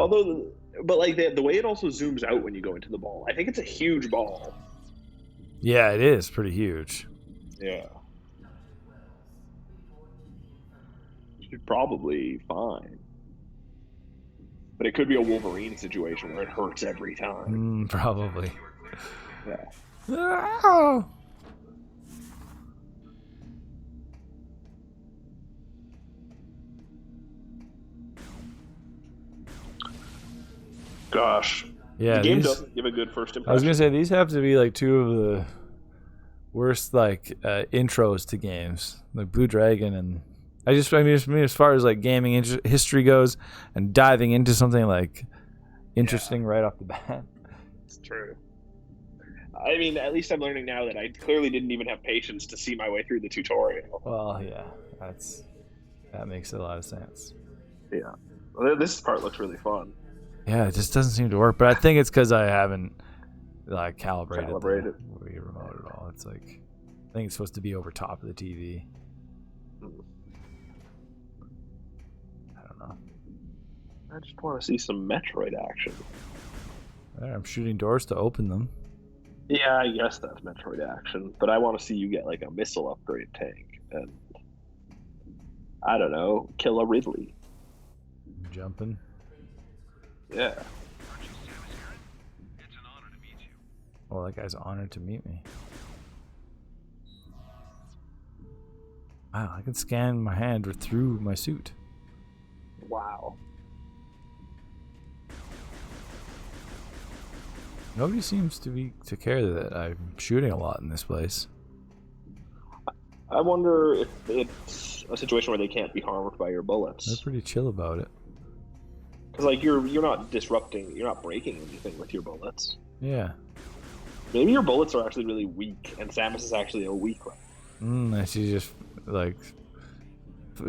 But like the way it also zooms out when you go into the ball, I think it's a huge ball. Yeah, it is pretty huge. Yeah. She's probably fine. But it could be a Wolverine situation where it hurts every time. Probably. Yeah. Oh. Gosh. Yeah, the game doesn't give a good first impression. I was gonna say these have to be like two of the worst like intros to games, like Blue Dragon, and I mean as far as like gaming history goes, and diving into something like interesting right off the bat. It's true. I mean, at least I'm learning now that I clearly didn't even have patience to see my way through the tutorial. Well, yeah, that makes a lot of sense. Yeah, well, this part looks really fun. Yeah, it just doesn't seem to work, but I think it's because I haven't like calibrated the Wii remote at all. It's like I think it's supposed to be over top of the TV. I don't know. I just want to see some Metroid action. There, I'm shooting doors to open them. Yeah, I guess that's Metroid action, but I want to see you get like a missile upgrade tank and I don't know, kill a Ridley. Jumping. Yeah. Oh, that guy's honored to meet me. Wow, I can scan my hand through my suit. Wow. Nobody seems to care that I'm shooting a lot in this place. I wonder if it's a situation where they can't be harmed by your bullets. They're pretty chill about it. Because like you're not disrupting, you're not breaking anything with your bullets. Yeah. Maybe your bullets are actually really weak, and Samus is actually a weak one. And she's just like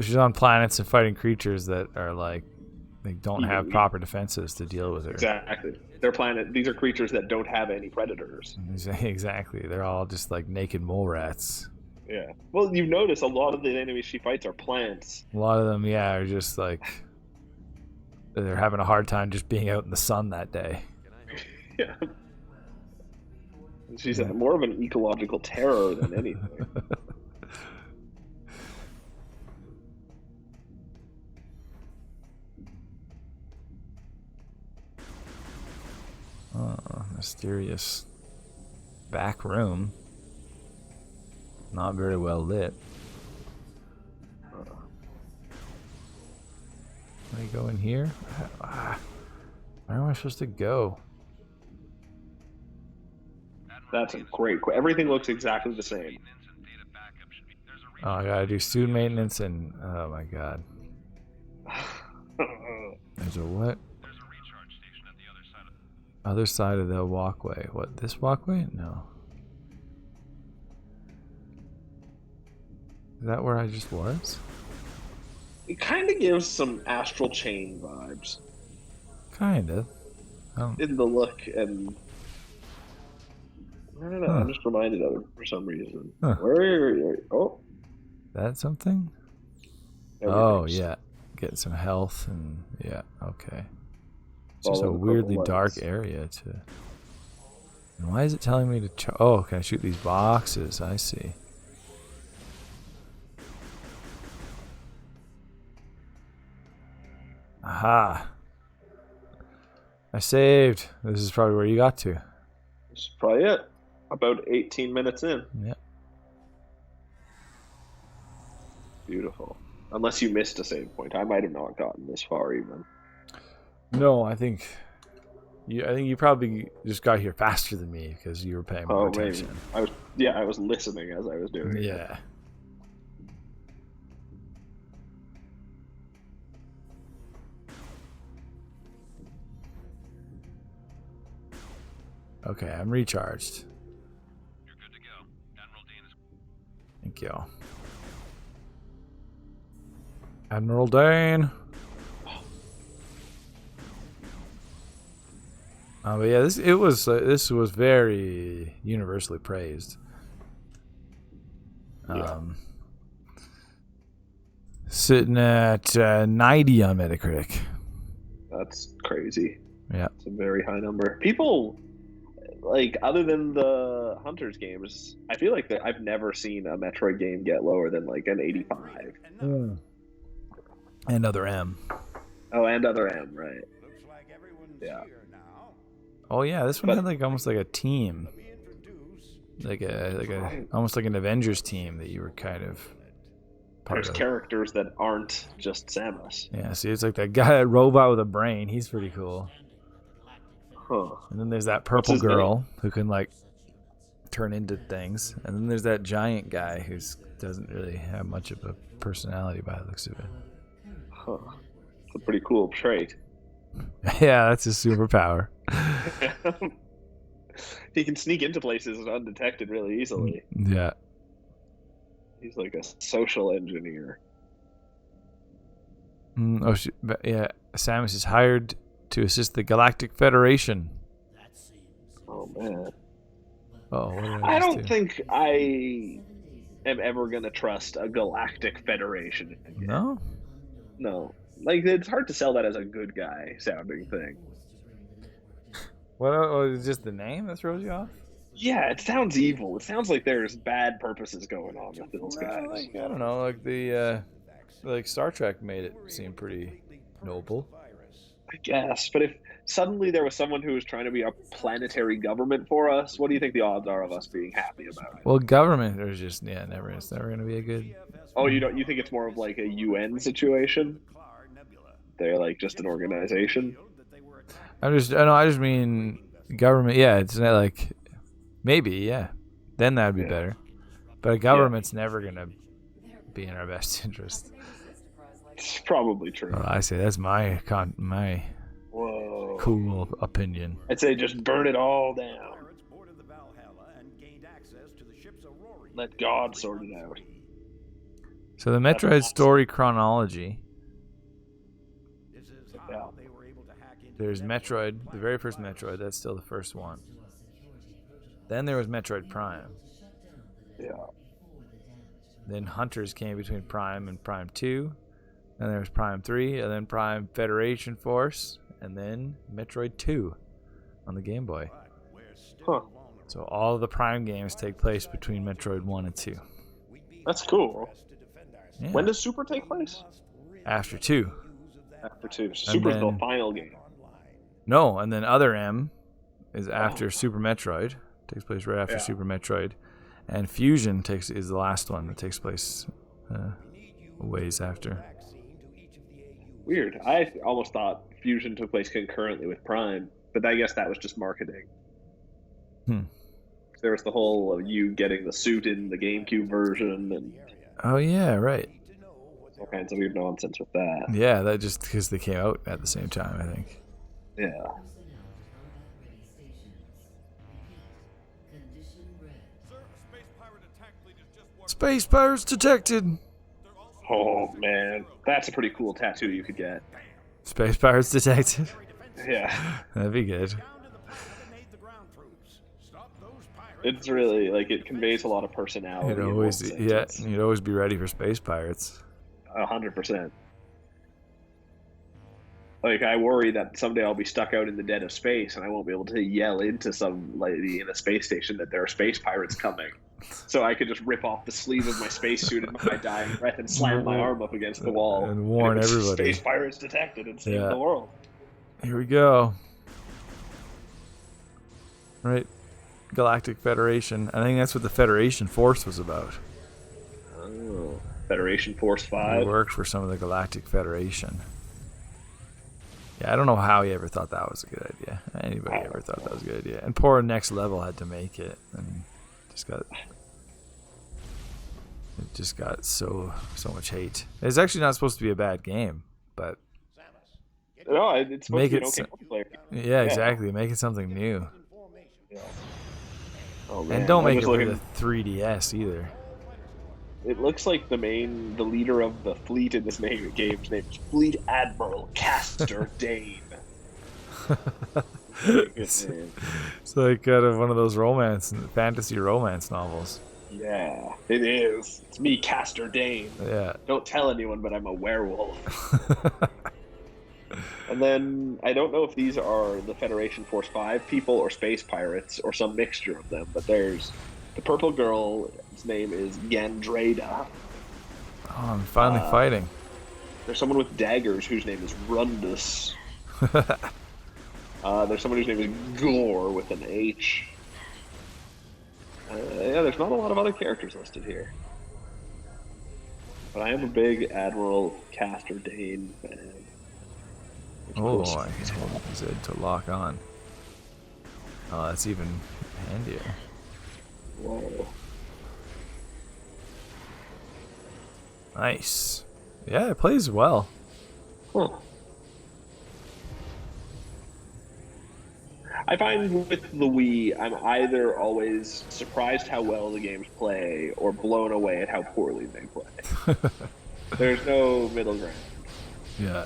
she's on planets and fighting creatures that are like they don't have proper defenses to deal with her. Exactly. These are creatures that don't have any predators. Exactly. They're all just like naked mole rats. Yeah. Well, you've noticed a lot of the enemies she fights are plants. A lot of them, are just like they're having a hard time just being out in the sun that day. Yeah. She's more of an ecological terror than anything. Oh, mysterious back room. Not very well lit. Can I go in here? Where am I supposed to go? That's a great question. Everything looks exactly the same. Oh, I gotta do student maintenance and oh my god. There's a what? There's a recharge station at the other side of the walkway. What, this walkway? No. Is that where I just was? It kind of gives some Astral Chain vibes. Kind of. In the look, and I don't know. I'm just reminded of it for some reason. Where are you? Oh, that something? Oh yeah, get some health and yeah. Okay. It's just a weirdly dark area to. And why is it telling me to? Oh, can I shoot these boxes? I see. Aha. I saved. This is probably where you got to. This is probably it. About 18 minutes in. Yeah. Beautiful. Unless you missed a save point. I might have not gotten this far even. No, I think you probably just got here faster than me because you were paying more attention. Maybe. I was listening as I was doing it. Yeah. Okay, I'm recharged. You're good to go. Admiral Dane is... Thank you. Admiral Dane. But yeah, this was very universally praised. Sitting at 90 on Metacritic. That's crazy. Yeah, it's a very high number. People, like, other than the Hunters games, I feel like I've never seen a Metroid game get lower than like an 85. And other M. Oh, and other M, right? Looks like everyone's Yeah. here now. Oh yeah, this one had like almost like a team, like a almost like an Avengers team that you were kind of part There's of. characters that aren't just Samus. Yeah, see, it's like that guy, that robot with a brain. He's pretty cool. Huh. And then there's that purple girl who can like turn into things, and then there's that giant guy who doesn't really have much of a personality by the looks of it. Huh. It's a pretty cool trait. Yeah, that's his superpower. He can sneak into places undetected really easily. Yeah. He's like a social engineer. Yeah. Samus is hired to assist the Galactic Federation. Oh man. Oh, what did I just don't do? think I am ever gonna trust a Galactic Federation again. No. No. Like, it's hard to sell that as a good guy sounding thing. What? Oh, is it just the name that throws you off? Yeah, it sounds evil. It sounds like there's bad purposes going on with those guys. Like, I don't know. Like like Star Trek made it seem pretty noble. I guess, but if suddenly there was someone who was trying to be a planetary government for us, what do you think the odds are of us being happy about it? Well, government is just it's never gonna be a good. Oh, you think it's more of like a UN situation? They're like just an organization. I just mean government. Yeah, it's not like maybe. Yeah, then that'd be better. But a government's never gonna be in our best interest. It's probably true. Well, I say that's my Whoa. cool opinion. I'd say just burn it all down. Let God sort it out. So the Metroid story chronology. Yeah. There's Metroid, the very first Metroid. That's still the first one. Then there was Metroid Prime. Yeah. Then Hunters came between Prime and Prime 2. Then there was Prime 3, and then Prime Federation Force, and then Metroid 2 on the Game Boy. Huh. So all of the Prime games take place between Metroid 1 and 2. That's cool. Yeah. When does Super take place? After 2. After 2. So Super's the then- final game. No, and then Other M is after Super Metroid. Takes place right after Yeah. Super Metroid. And Fusion is the last one that takes place a ways after. Weird. I almost thought Fusion took place concurrently with Prime, but I guess that was just marketing. There was the whole of you getting the suit in the GameCube version and Oh yeah, right. all kinds of weird nonsense with that. Yeah, that just because they came out at the same time, I think. Yeah. Space pirates detected. Oh man, that's a pretty cool tattoo you could get. Space pirates detected. Yeah. That'd be good. It's really like it conveys a lot of personality. You'd in always, one yeah, sentence. you'd always be ready for space pirates. 100%. Like I worry that someday I'll be stuck out in the dead of space and I won't be able to yell into some lady in a space station that there are space pirates coming. So I could just rip off the sleeve of my spacesuit in my dying breath and slam my arm up against the wall And warn it was everybody. Space pirates detected and save Yeah. the world. Here we go. Right. Galactic Federation. I think that's what the Federation Force was about. Oh, Federation Force He 5. worked for some of the Galactic Federation. Yeah, I don't know how he ever thought that was a good idea. Anybody ever thought that was a good idea. And poor Next Level had to make it and just got so much hate. It's actually not supposed to be a bad game, but No, it's supposed Make to be an it okay multiplayer. yeah, exactly. Make it something new. Oh, man. And don't I'm make it just for looking- the 3DS either. It looks like the leader of the fleet in this game's name is Fleet Admiral Castor Dane. It's like out of one of those fantasy romance novels. Yeah, it is. It's me, Castor Dane. Yeah. Don't tell anyone, but I'm a werewolf. And then I don't know if these are the Federation Force 5 people or space pirates or some mixture of them, but there's the purple girl's name is Gandrada. Oh, I'm finally fighting. There's someone with daggers whose name is Rundus. There's someone whose name is Gore with an H. Yeah, there's not a lot of other characters listed here. But I am a big Admiral Castor Dane fan. Oh, I can hold Z to lock on. Oh, that's even handier. Whoa. Nice. Yeah, it plays well. Huh. I find with the Wii, I'm either always surprised how well the games play or blown away at how poorly they play. There's no middle ground. Yeah.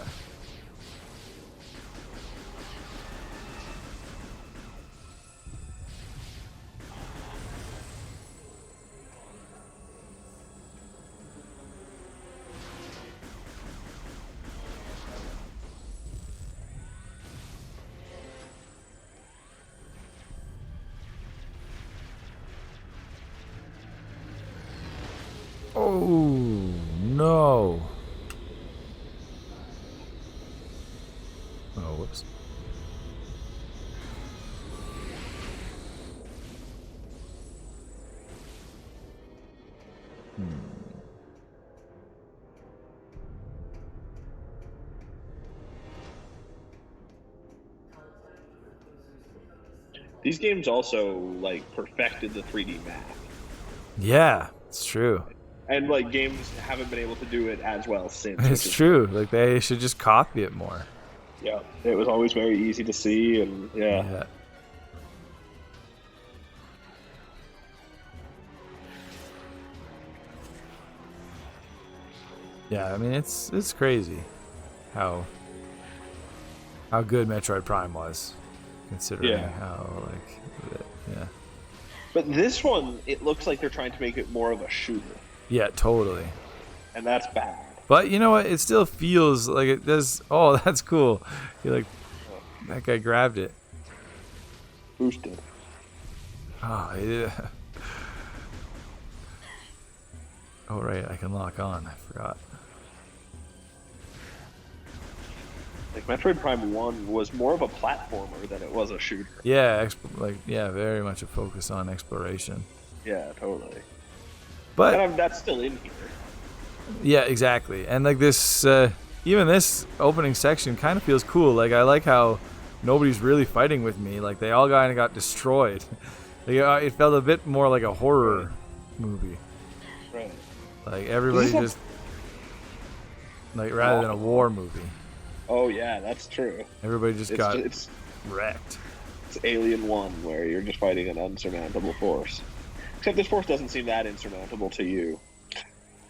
Oh, no. Oh, whoops. These games also like perfected the 3D map, Yeah, it's true. and like games haven't been able to do it as well since. which It's is- true. Like, they should just copy it more. Yeah, it was always very easy to see, and yeah. Yeah. Yeah, I mean, it's crazy how good Metroid Prime was, considering Yeah. how yeah. But this one, it looks like they're trying to make it more of a shooter, Yeah, totally. and that's bad. But you know what? It still feels like it does. Oh, that's cool. You're like, that guy grabbed it. Boosted. Oh, yeah. Oh, right, I can lock on. I forgot. Like Metroid Prime 1 was more of a platformer than it was a shooter. Yeah, very much a focus on exploration. Yeah, totally. But And that's still in here. yeah, exactly. And like this, even this opening section kind of feels cool. Like I like how nobody's really fighting with me. Like they all kind of got destroyed. Like, it felt a bit more like a horror movie. Right. Like everybody just like rather than a war movie. Oh yeah, that's true. Everybody just got it's wrecked. It's Alien 1, where you're just fighting an unsurmountable force. Except this force doesn't seem that insurmountable to you.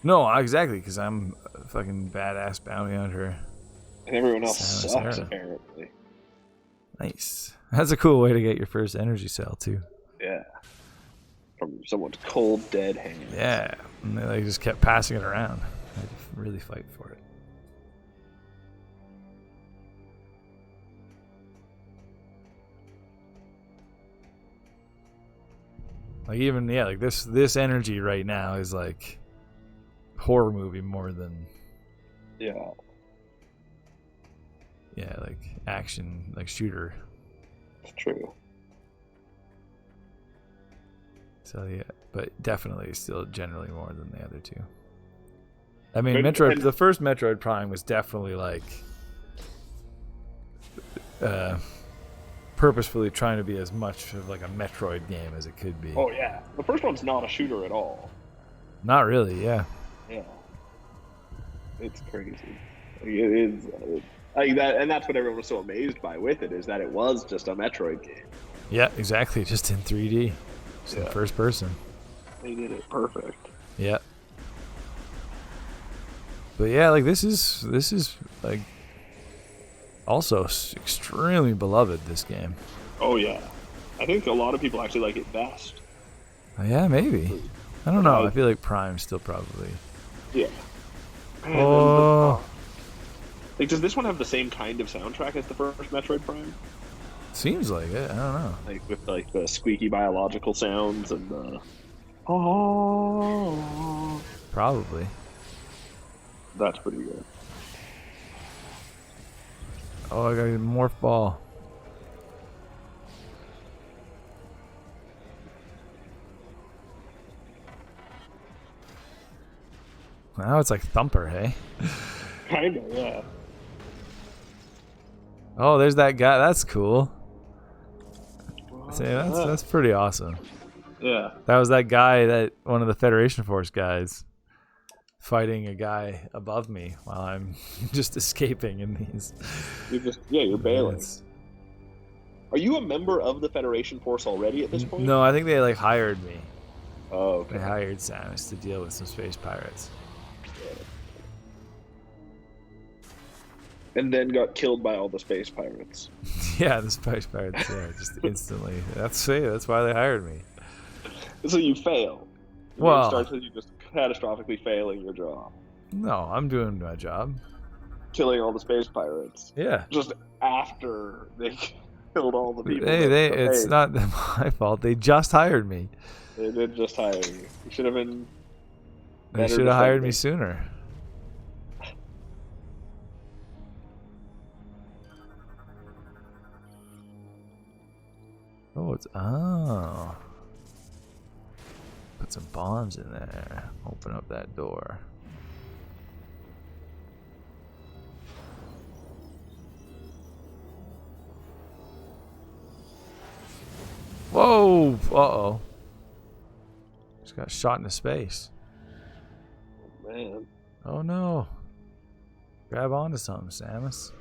No, exactly, because I'm a fucking badass bounty hunter. And everyone else Samus sucks, Aran. apparently. Nice. That's a cool way to get your first energy cell too. Yeah. From someone's cold, dead hand. Yeah, and they like, just kept passing it around. I had to really fight for it. Like even like this energy right now is like horror movie more than Yeah. like action, like shooter. It's true. So yeah, but definitely still generally more than the other two. I mean, But- Metroid, and- the first Metroid Prime was definitely like purposefully trying to be as much of like a Metroid game as it could be. Oh yeah. The first one's not a shooter at all. Not really, yeah. Yeah. It's crazy. Like, it is. Like that, and that's what everyone was so amazed by with it, is that it was just a Metroid game. Yeah, exactly. Just in 3D. Just in Yeah. first person. They did it perfect. Yeah. But yeah, like this is like also extremely beloved, this game. Oh yeah. I think a lot of people actually like it best. Yeah, maybe. I don't know. I feel like Prime still probably. Yeah. Man, Oh, like, does this one have the same kind of soundtrack as the first Metroid Prime? seems like it. I don't know. Like with like the squeaky biological sounds and the oh, Probably. that's pretty good. Oh, I got a morph ball. Now it's like Thumper, hey? Kinda, yeah. Oh, there's that guy. That's cool. See, that's pretty awesome. Yeah. That was that guy, that one of the Federation Force guys, fighting a guy above me while I'm just escaping in these. You're bailing. It's- Are you a member of the Federation Force already at this point? No, I think they like hired me. Oh, They okay. hired Samus to deal with some space pirates. And then got killed by all the space pirates. Yeah, the space pirates. Yeah, just instantly. That's why they hired me. So you fail. The Well- game starts with you just catastrophically failing your job, No, I'm doing my job. killing all the space pirates. Yeah. Just after they killed all the people. Hey, that- it's hey, not my fault. They just hired me. They did just hire you. You should have been. They better should have hired me defending. sooner. Oh. Put some bombs in there. Open up that door. Whoa! Uh-oh. Just got shot into space. Man. Oh no. Grab onto something, Samus.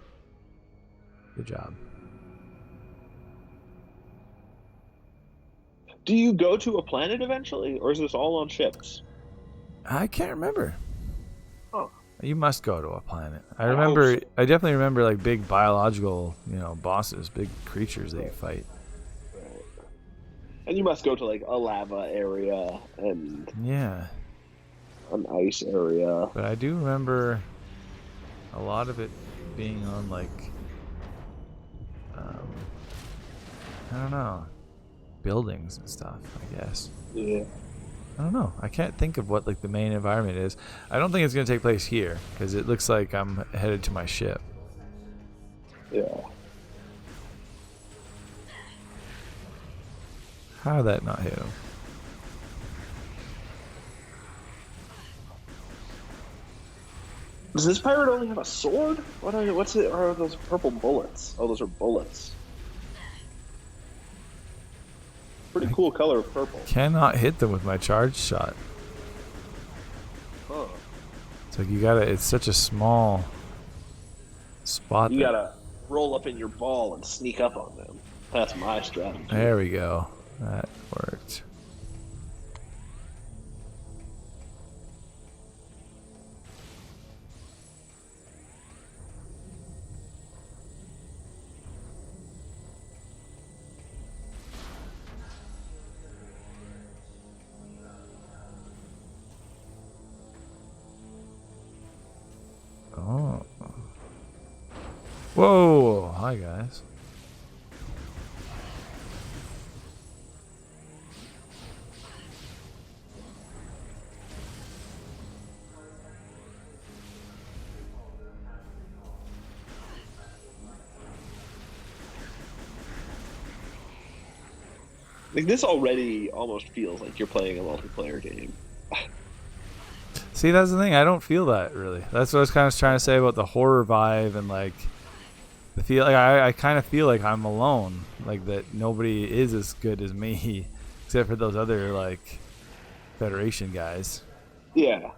Good job. Do you go to a planet eventually, or is this all on ships? I can't remember. Oh. You must go to a planet. I I hope remember. so. I definitely remember like big biological, bosses, big creatures that you fight. And you must go to like a lava area and Yeah, an ice area. but I do remember a lot of it being on like, I don't know, buildings and stuff, I guess. Yeah. I don't know. I can't think of what like the main environment is. I don't think it's gonna take place here because it looks like I'm headed to my ship. Yeah. How did that not hit him? Does this pirate only have a sword? What's it? Are those purple bullets? Oh, those are bullets. Pretty cool color of purple. Cannot hit them with my charge shot. Huh. It's like you gotta. It's such a small spot. You there. gotta roll up in your ball and sneak up on them. That's my strategy. There we go. That worked. Oh. Whoa! Hi guys. Like this already almost feels like you're playing a multiplayer game. See, that's the thing. I don't feel that really. That's what I was kind of trying to say about the horror vibe and like the feel. Like I kind of feel like I'm alone. Like that nobody is as good as me, except for those other like Federation guys. Yeah,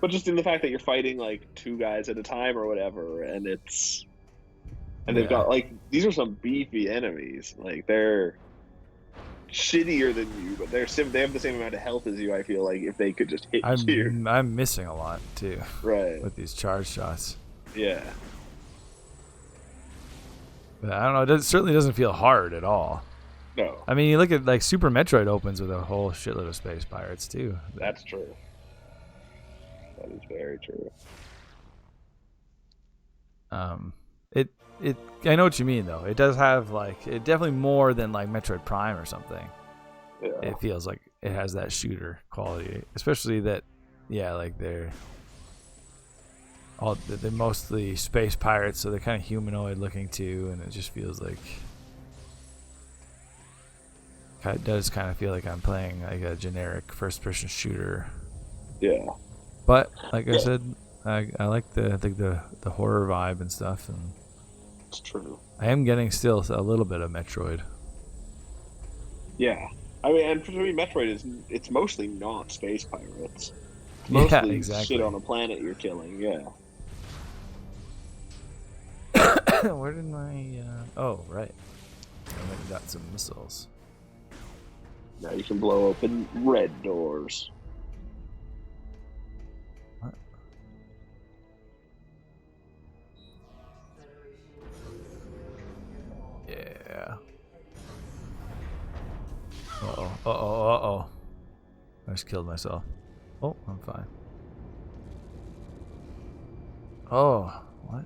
but just in the fact that you're fighting like two guys at a time or whatever, and they've got like these are some beefy enemies. Like they're shittier than you, but they have the same amount of health as you. I feel like if they could just hit you. I'm missing a lot too. Right. With these charge shots. Yeah. But I don't know. It certainly doesn't feel hard at all. No. I mean, you look at like Super Metroid opens with a whole shitload of space pirates too. That's true. That is very true. I know what you mean though. It does have like it definitely more than like Metroid Prime or something. Yeah. It feels like it has that shooter quality, especially that, yeah, like they're mostly space pirates, so they're kind of humanoid looking too, and it just feels like it does kind of feel like I'm playing like a generic first-person shooter. Yeah. But like I said, I like the horror vibe and stuff, and It's true. I am getting still a little bit of Metroid. Yeah. I mean, and for me, Metroid it's mostly not space pirates. It's mostly Yeah, exactly. shit on a planet you're killing, yeah. Where did my oh right, I went and got some missiles. Now you can blow open red doors. What? Yeah. Uh-oh. I just killed myself. Oh, I'm fine. Oh, what?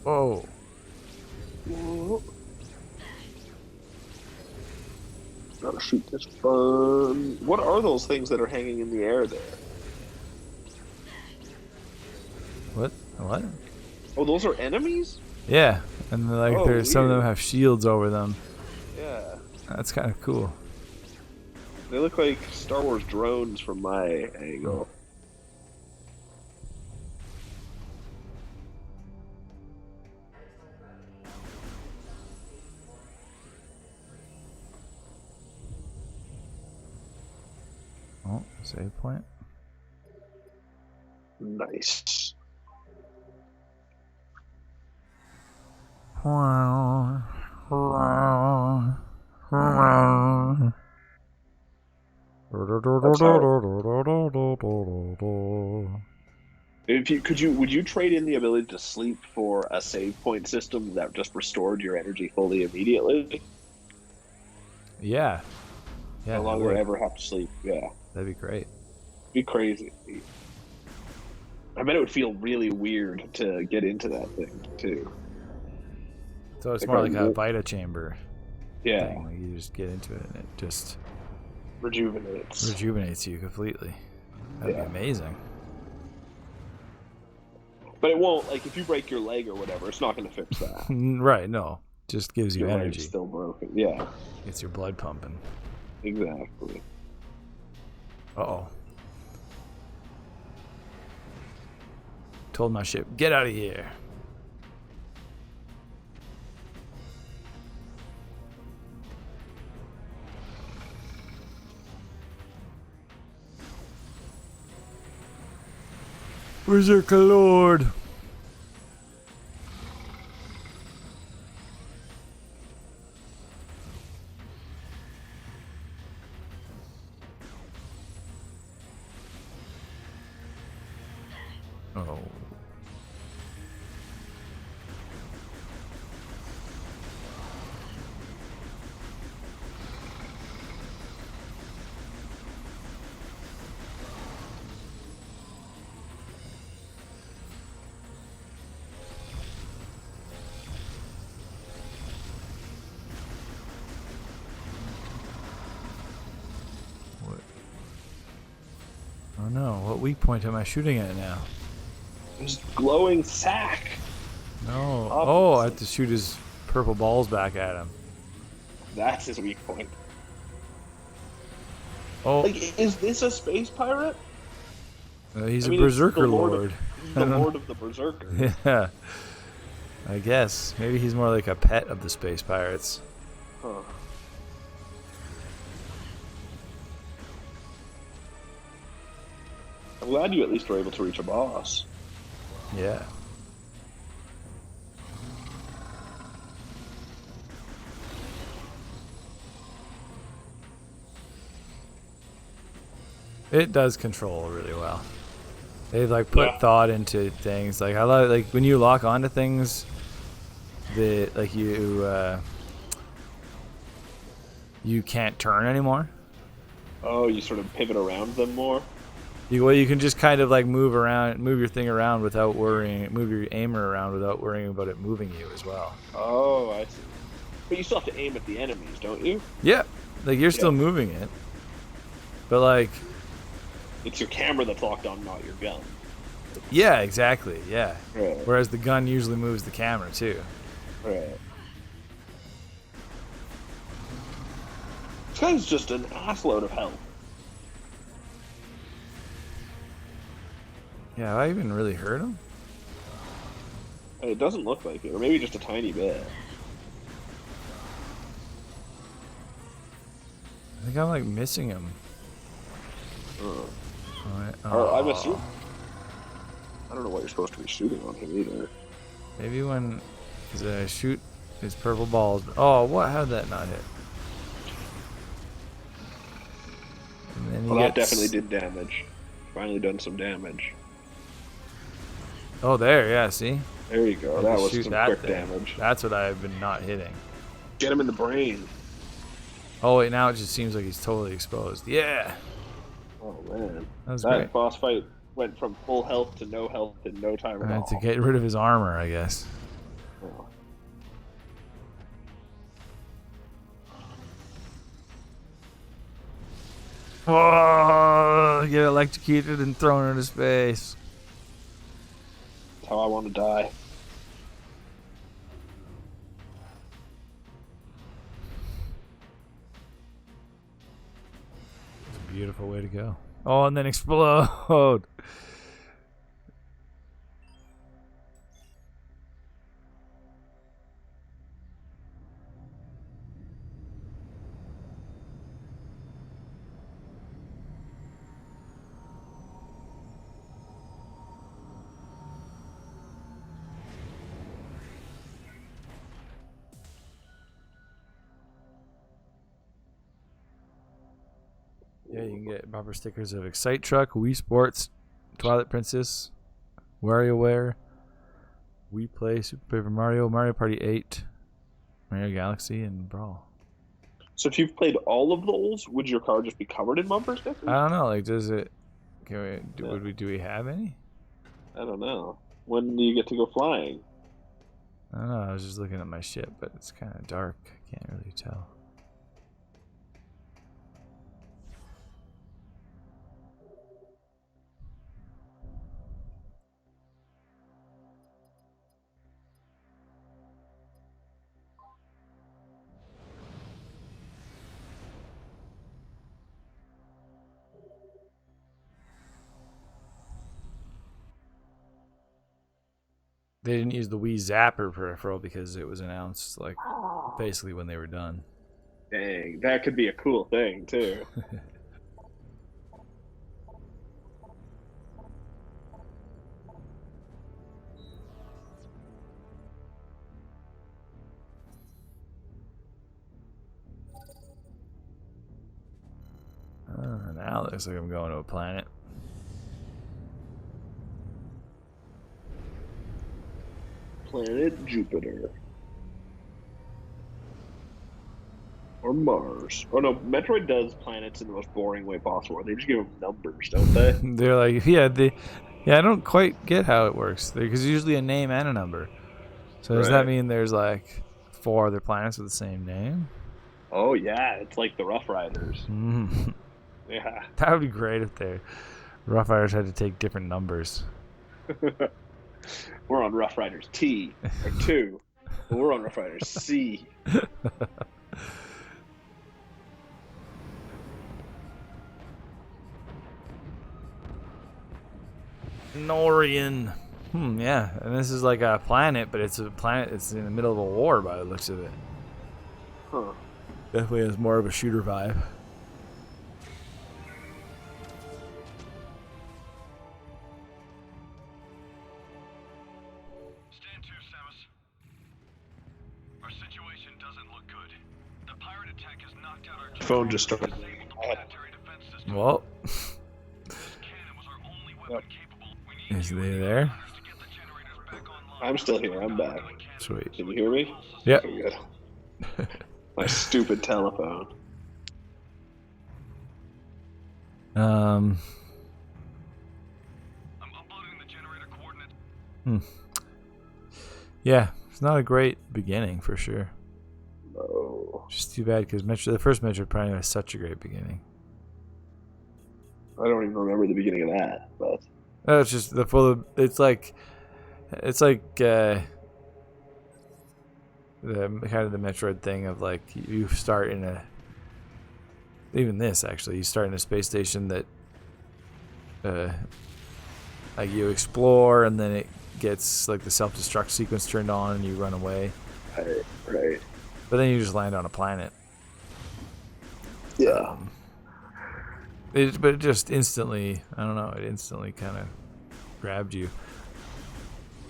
Oh. Whoa. Gotta shoot this fun. What are those things that are hanging in the air there? What? What? Oh, those are enemies? Yeah, and like Oh, there's some of them weird. have shields over them. Yeah. That's kind of cool. They look like Star Wars drones from my angle. Oh, save point. Nice. Would you trade in the ability to sleep for a save point system that just restored your energy fully immediately? Yeah. Yeah. No longer ever have to sleep. Yeah. That'd be great. Be crazy. I bet it would feel really weird to get into that thing too. So it's more like a Vita chamber thing. Like you just get into it and it just rejuvenates you completely. That'd be amazing. But it won't, like, if you break your leg or whatever, it's not going to fix that. Right, no. Just gives you your energy. Leg's still broken, yeah. Gets your blood pumping. Exactly. Uh-oh. Told my ship, get out of here. Berserker Lord. Oh. Oh no, what weak point am I shooting at now? This glowing sack. No. Oh, I have to shoot his purple balls back at him. That's his weak point. Oh. Like, is this a space pirate? He's a Berserker Lord. He's the Lord of the Berserker. Yeah. I guess. Maybe he's more like a pet of the space pirates. Huh. I'm glad you at least were able to reach a boss. Yeah. It does control really well. They've like put thought into things. Like I love like when you lock onto things that like you can't turn anymore. Oh, you sort of pivot around them more? You can just kind of like move your thing around without worrying, move your aimer around without worrying about it moving you as well. Oh, I see. But you still have to aim at the enemies, don't you? Yeah, like you're still moving it, but like it's your camera that's locked on, not your gun. Yeah, exactly. Yeah. Right. Whereas the gun usually moves the camera too. Right. This guy's just an assload of health. Yeah, have I even really hurt him? It doesn't look like it, or maybe just a tiny bit. I think I'm like missing him. I'm assuming. I don't know what you're supposed to be shooting on him either. Maybe when I shoot his purple balls. Oh, what? How did that not hit? And then Well, that definitely did damage. Finally done some damage. Oh, there, yeah, see? There you go. That was some quick damage. That's what I've been not hitting. Get him in the brain. Oh, wait, now it just seems like he's totally exposed. Yeah! Oh, man. That great. Boss fight went from full health to no health in no time at all. To get rid of his armor, I guess. Oh. Oh, get electrocuted and thrown into space. That's how I want to die. It's a beautiful way to go. Oh, and then explode. Yeah, you can get bumper stickers of Excite Truck, Wii Sports, Twilight Princess, WarioWare, Wii Play, Super Paper Mario, Mario Party 8, Mario Galaxy, and Brawl. So if you've played all of those, would your car just be covered in bumper stickers? I don't know. Like, does it? Do we have any? I don't know. When do you get to go flying? I don't know. I was just looking at my ship, but it's kind of dark. I can't really tell. They didn't use the Wii Zapper peripheral because it was announced like basically when they were done. Dang, that could be a cool thing too. Now it looks like I'm going to a planet. Planet Jupiter. Or Mars. Oh no, Metroid does planets in the most boring way possible. They just give them numbers, don't they? They're like, I don't quite get how it works. Because usually a name and a number. So does that mean there's like 4 other planets with the same name? Oh yeah, it's like the Rough Riders. Mm. Yeah. That would be great if the Rough Riders had to take different numbers. We're on Rough Riders T or 2. But we're on Rough Riders C. Norian. Yeah. And this is like a planet, but it's a planet that's in the middle of a war by the looks of it. Huh. Definitely has more of a shooter vibe. Stand to, Samus. Our situation doesn't look good. The pirate attack has knocked out our Phone just started. disabled the planetary defense system. Well, This cannon was our only weapon capable. We need is you they and the there? others to get the generators back online. I'm still here. I'm back. Sweet. Can you hear me? Yep. Okay, good. My stupid telephone. I'm uploading the generator coordinates. Yeah, it's not a great beginning for sure. No. Just too bad because the first Metroid Prime has such a great beginning. I don't even remember the beginning of that, but No, it's just it's like the kind of the Metroid thing of like you start in a you start in a space station that like you explore and then it gets like the self-destruct sequence turned on and you run away. right. But then you just land on a planet. Yeah. But it just instantly, I don't know, it instantly kind of grabbed you.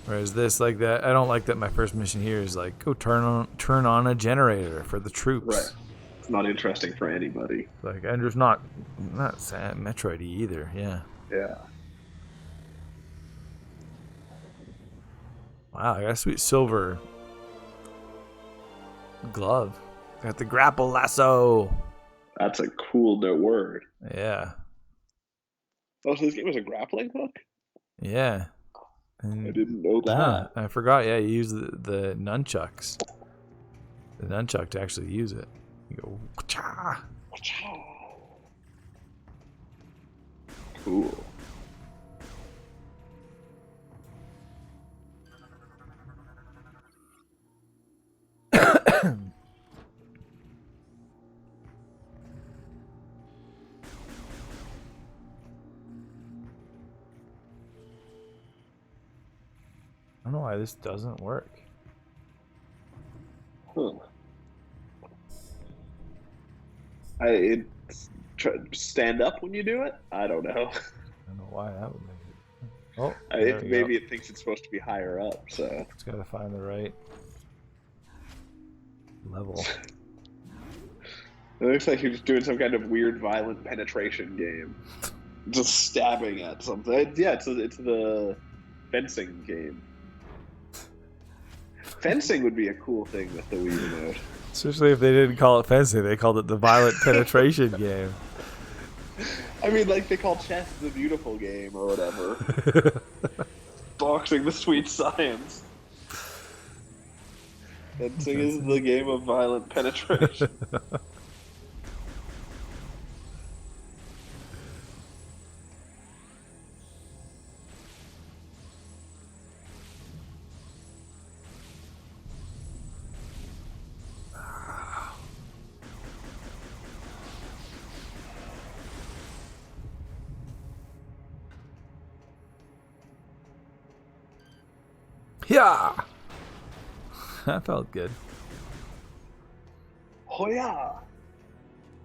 Whereas this, like that, I don't like that. My first mission here is like, go turn on a generator for the troops. Right. It's not interesting for anybody. Like, and there's not sad Metroid-y either. Yeah. Yeah. Wow, I got a sweet silver glove. Got the grapple lasso. That's a cool word. Yeah. Oh, so this game was a grappling hook? Yeah. And, I didn't know that. I forgot. Yeah, you use the nunchucks. The nunchuck to actually use it. You go, cha. Cool. I don't know why this doesn't work. Huh. Stand up when you do it? I don't know. I don't know why that would make it. Oh, Maybe it thinks it's supposed to be higher up, so. It's got to find the right level. It looks like you're just doing some kind of weird, violent penetration game. Just stabbing at something. Yeah, it's the fencing game. Fencing would be a cool thing with the Wii remote. Especially if they didn't call it fencing, they called it the violent penetration game. I mean, like they call chess the beautiful game or whatever. Boxing the sweet science. Fencing is the game of violent penetration. Yeah, that felt good. Oh yeah,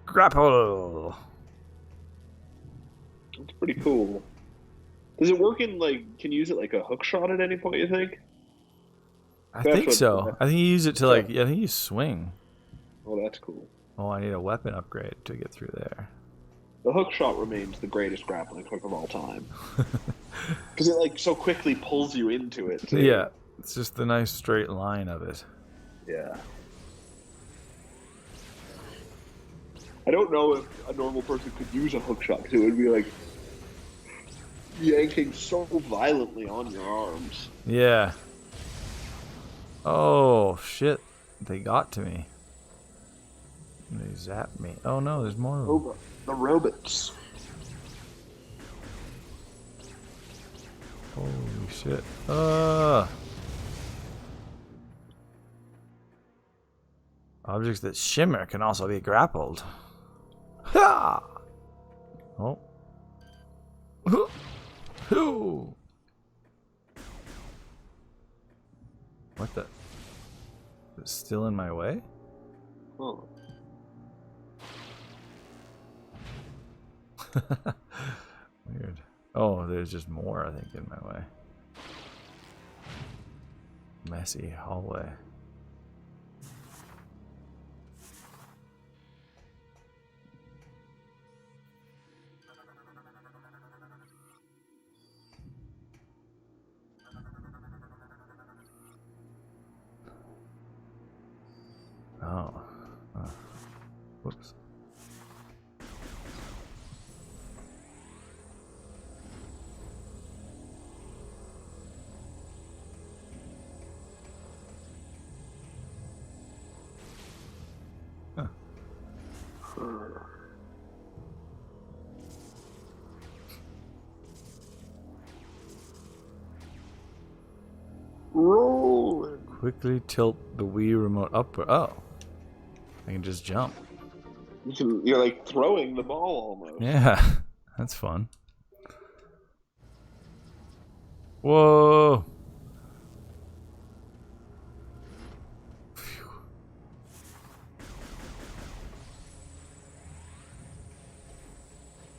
Grapple. it's pretty cool. Does it work in like? Can you use it like a hook shot at any point? You think? I think so. I think you use it to like. I think you swing. Oh, that's cool. Oh, I need a weapon upgrade to get through there. The hook shot remains the greatest grappling hook of all time. Because it like so quickly pulls you into it. Too. Yeah, it's just the nice straight line of it. Yeah. I don't know if a normal person could use a hook shot because it would be like yanking so violently on your arms. Yeah. Oh shit! They got to me. They zapped me. Oh no, there's more of them. The robots. Holy shit. Objects that shimmer can also be grappled. Ha! Oh. Hoo! What the? It's still in my way? Oh. Weird. Oh, there's just more, I think, in my way. Messy hallway. Oh. Whoops. Rolling. Quickly tilt the Wii remote upward. Oh. I can just jump. You're like throwing the ball almost. Yeah. That's fun. Whoa. Phew.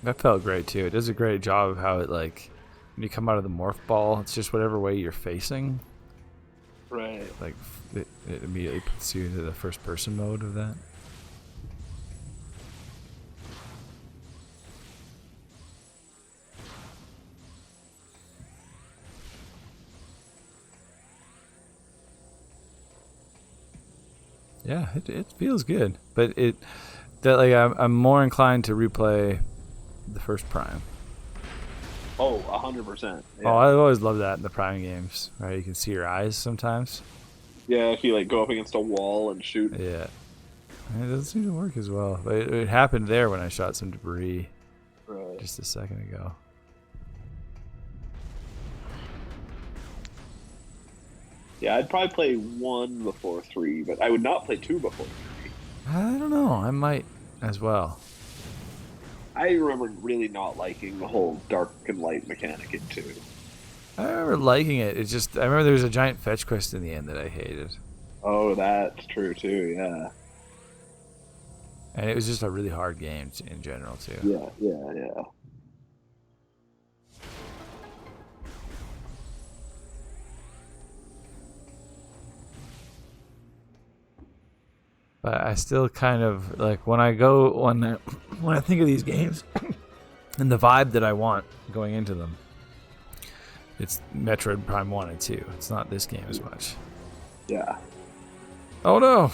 That felt great too. It does a great job of how it like when you come out of the morph ball, it's just whatever way you're facing. Right. Like it immediately puts you into the first person mode of that. Yeah, it feels good, but I'm more inclined to replay the first Prime. Oh, 100%. Yeah. Oh, I always love that in the Prime games, right? You can see your eyes sometimes. Yeah, if you like go up against a wall and shoot. Yeah, and it doesn't seem to work as well. But it happened there when I shot some debris Right. just a second ago. Yeah, I'd probably play 1 before 3, but I would not play 2 before 3. I don't know. I might as well. I remember really not liking the whole dark and light mechanic in 2. I remember liking it. It's just I remember there was a giant fetch quest in the end that I hated, Oh, that's true too, yeah. and it was just a really hard game in general too. Yeah. But I still kind of like when I think of these games and the vibe that I want going into them. It's Metroid Prime 1 and 2. It's not this game as much. Yeah. Oh no!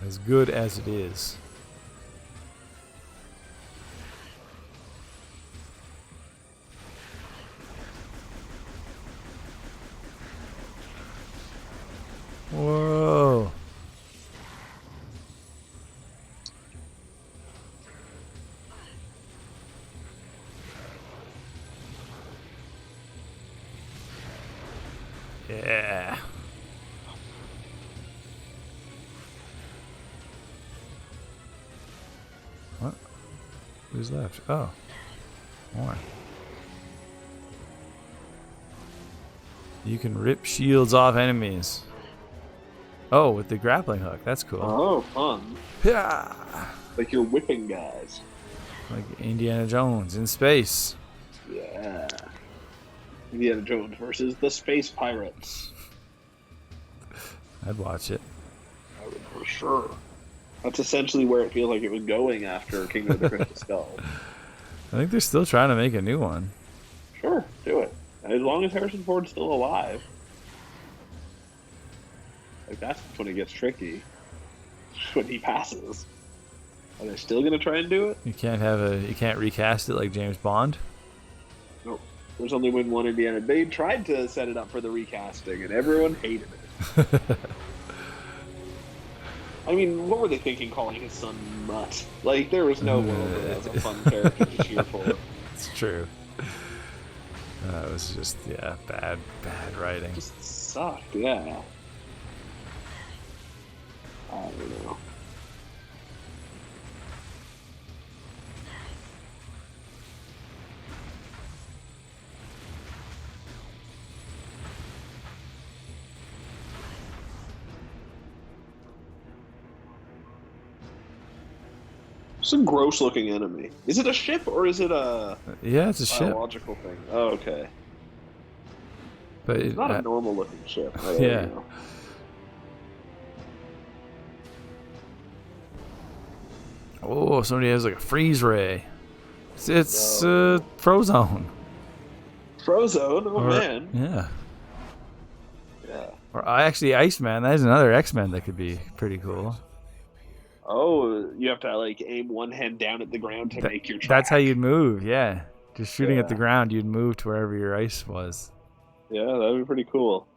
As good as it is. Whoa. Yeah. What? Who's left? Oh. More. You can rip shields off enemies. Oh, with the grappling hook. That's cool. Oh, fun. Yeah. Like you're whipping guys. Like Indiana Jones in space. Yeah. Indiana Jones versus the Space Pirates. I'd watch it. I would for sure. That's essentially where it feels like it was going after Kingdom of the Crystal Skull. I think they're still trying to make a new one. Sure, do it. As long as Harrison Ford's still alive. Like, that's when it gets tricky. When he passes. Are they still going to try and do it? You can't recast it like James Bond. Nope. There's only been one Indiana. They tried to set it up for the recasting, and everyone hated it. I mean, what were they thinking calling his son Mutt? Like, there was no world where that was a fun character to cheer for. It's true. It was just, bad writing. It just sucked, yeah. I don't know. It's a gross looking enemy. Is it a ship or is it a it's a ship. biological thing? Oh, okay. But It's not a normal looking ship. Yeah. Know. Oh, somebody has like a freeze ray. It's Frozone. Frozone? Oh, man. Yeah. Yeah. Or actually Iceman. That's another X-Men that could be pretty cool. Oh, you have to like aim one hand down at the ground to make your track. That's how you'd move, yeah. Just shooting at the ground, you'd move to wherever your ice was. Yeah, that would be pretty cool.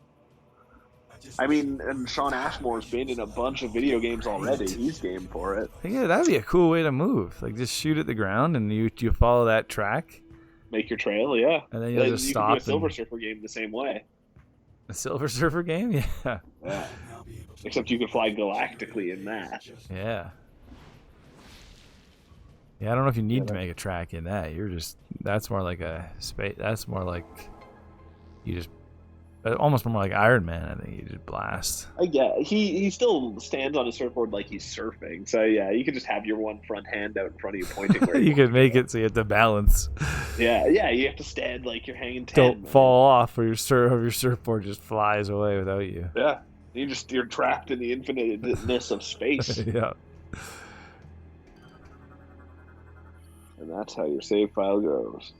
I mean, and Sean Ashmore's been in a bunch of video games already. He's game for it. Yeah, that'd be a cool way to move. Like, just shoot at the ground and you follow that track. Make your trail, yeah. And then you'll just stop. You can do a Silver Surfer game the same way. A Silver Surfer game? Yeah. Yeah. Except you can fly galactically in that. Yeah. Yeah, I don't know if you need to make a track in that. That's more like a space. That's more like you just almost more like Iron Man. I think you just blast. Yeah, he still stands on a surfboard like he's surfing. So yeah, you could just have your one front hand out in front of you pointing where you could make it so you have to balance. Yeah, you have to stand like you're hanging 10. Don't fall off, or your surfboard just flies away without you. Yeah, you're trapped in the infiniteness of space. Yeah. And that's how your save file goes.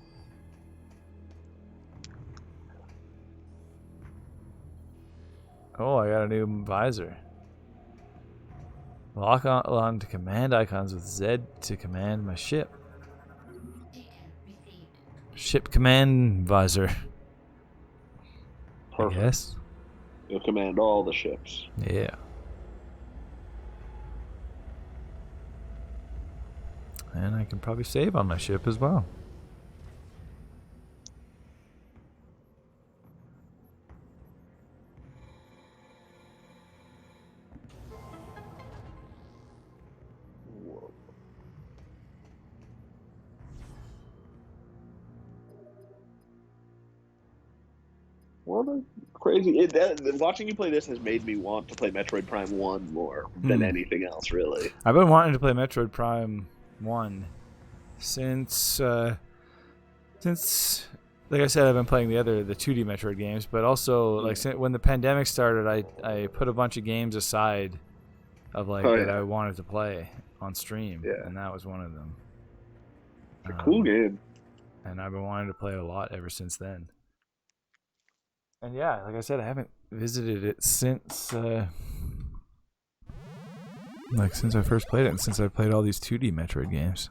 Oh, I got a new visor. Lock on to command icons with Z to command my ship. Ship command visor. Perfect. Yes. You'll command all the ships. Yeah. And I can probably save on my ship as well. Well, crazy. Watching you play this has made me want to play Metroid Prime 1 more than anything else, really. I've been wanting to play Metroid Prime 1 since Since, like I said, I've been playing the 2D Metroid games, but also like when the pandemic started, I put a bunch of games aside of like that I wanted to play on stream, and that was one of them. It's a cool game. And I've been wanting to play it a lot ever since then. And yeah, like I said, I haven't visited it since since I first played it, and since I played all these 2D Metroid games.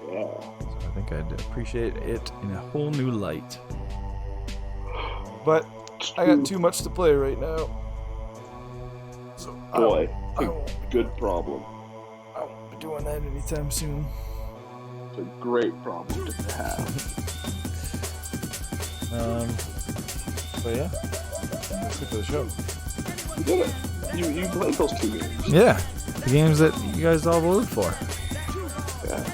Yeah. So I think I'd appreciate it in a whole new light. But I got too much to play right now. So Boy, good problem. I won't be doing that anytime soon. It's a great problem to have. But yeah, that's it for the show. You did it. You played those 2 games. Yeah, the games that you guys all voted for. Yeah.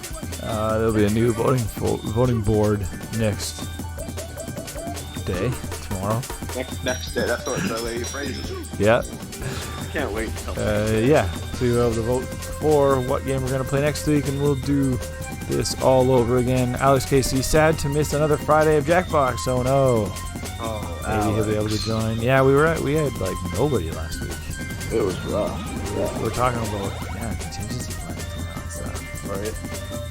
There'll be a new voting board next day, tomorrow. Next day. That's the way you phrase it. Yeah. Can't wait. Yeah. So you'll be able to vote for what game we're gonna play next week, and we'll do this all over again. Alex KC, sad to miss another Friday of Jackbox. Oh no. Oh, maybe he'll be able to join. Yeah, we had like nobody last week. It was rough. We're talking about contingency plans and stuff. Right.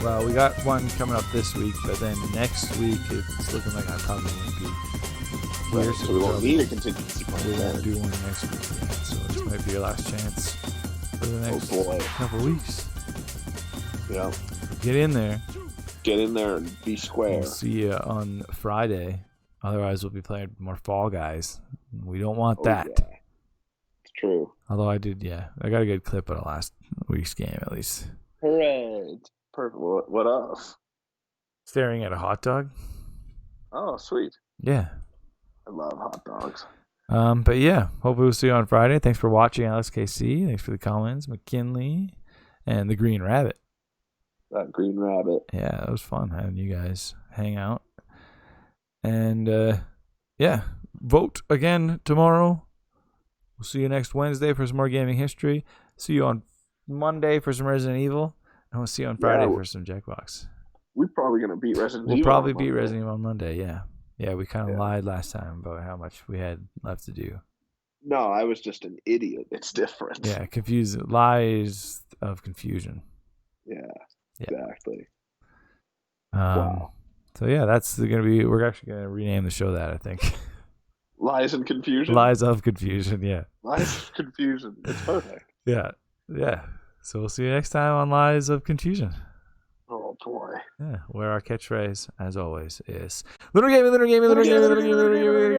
Well, we got one coming up this week, but then next week it's looking like I probably won't be here. So we won't need a contingency plan. We won't do one next week yet, so this might be your last chance for the next couple weeks. Yeah. Get in there. Get in there and be square. We'll see you on Friday. Otherwise, we'll be playing more Fall Guys. We don't want that. Yeah. It's true. Although I got a good clip of the last week's game at least. Hooray! Perfect. What else? Staring at a hot dog. Oh, sweet. Yeah. I love hot dogs. But yeah, hopefully we'll see you on Friday. Thanks for watching, Alex KC. Thanks for the comments, McKinley, and the Green Rabbit. That Green Rabbit. Yeah, it was fun having you guys hang out. And yeah, vote again tomorrow. We'll see you next Wednesday for some more gaming history. See you on Monday for some Resident Evil. And we'll see you on Friday for some Jackbox. We're probably going to beat Resident Evil. We'll probably beat Resident Evil on Monday, yeah. Yeah, we kind of lied last time about how much we had left to do. No, I was just an idiot. It's different. Yeah, lies of confusion. Yeah, exactly. Wow. So yeah, that's going to be, we're actually going to rename the show that, I think. Lies and confusion? Lies of confusion, yeah. Lies of confusion. It's perfect. Yeah. So we'll see you next time on Lies of Confusion. Oh boy. Yeah, where our catchphrase, as always, is Lunar Gaming, Lunar Gaming, Lunar Gaming, Lunar Gaming, Lunar Gaming.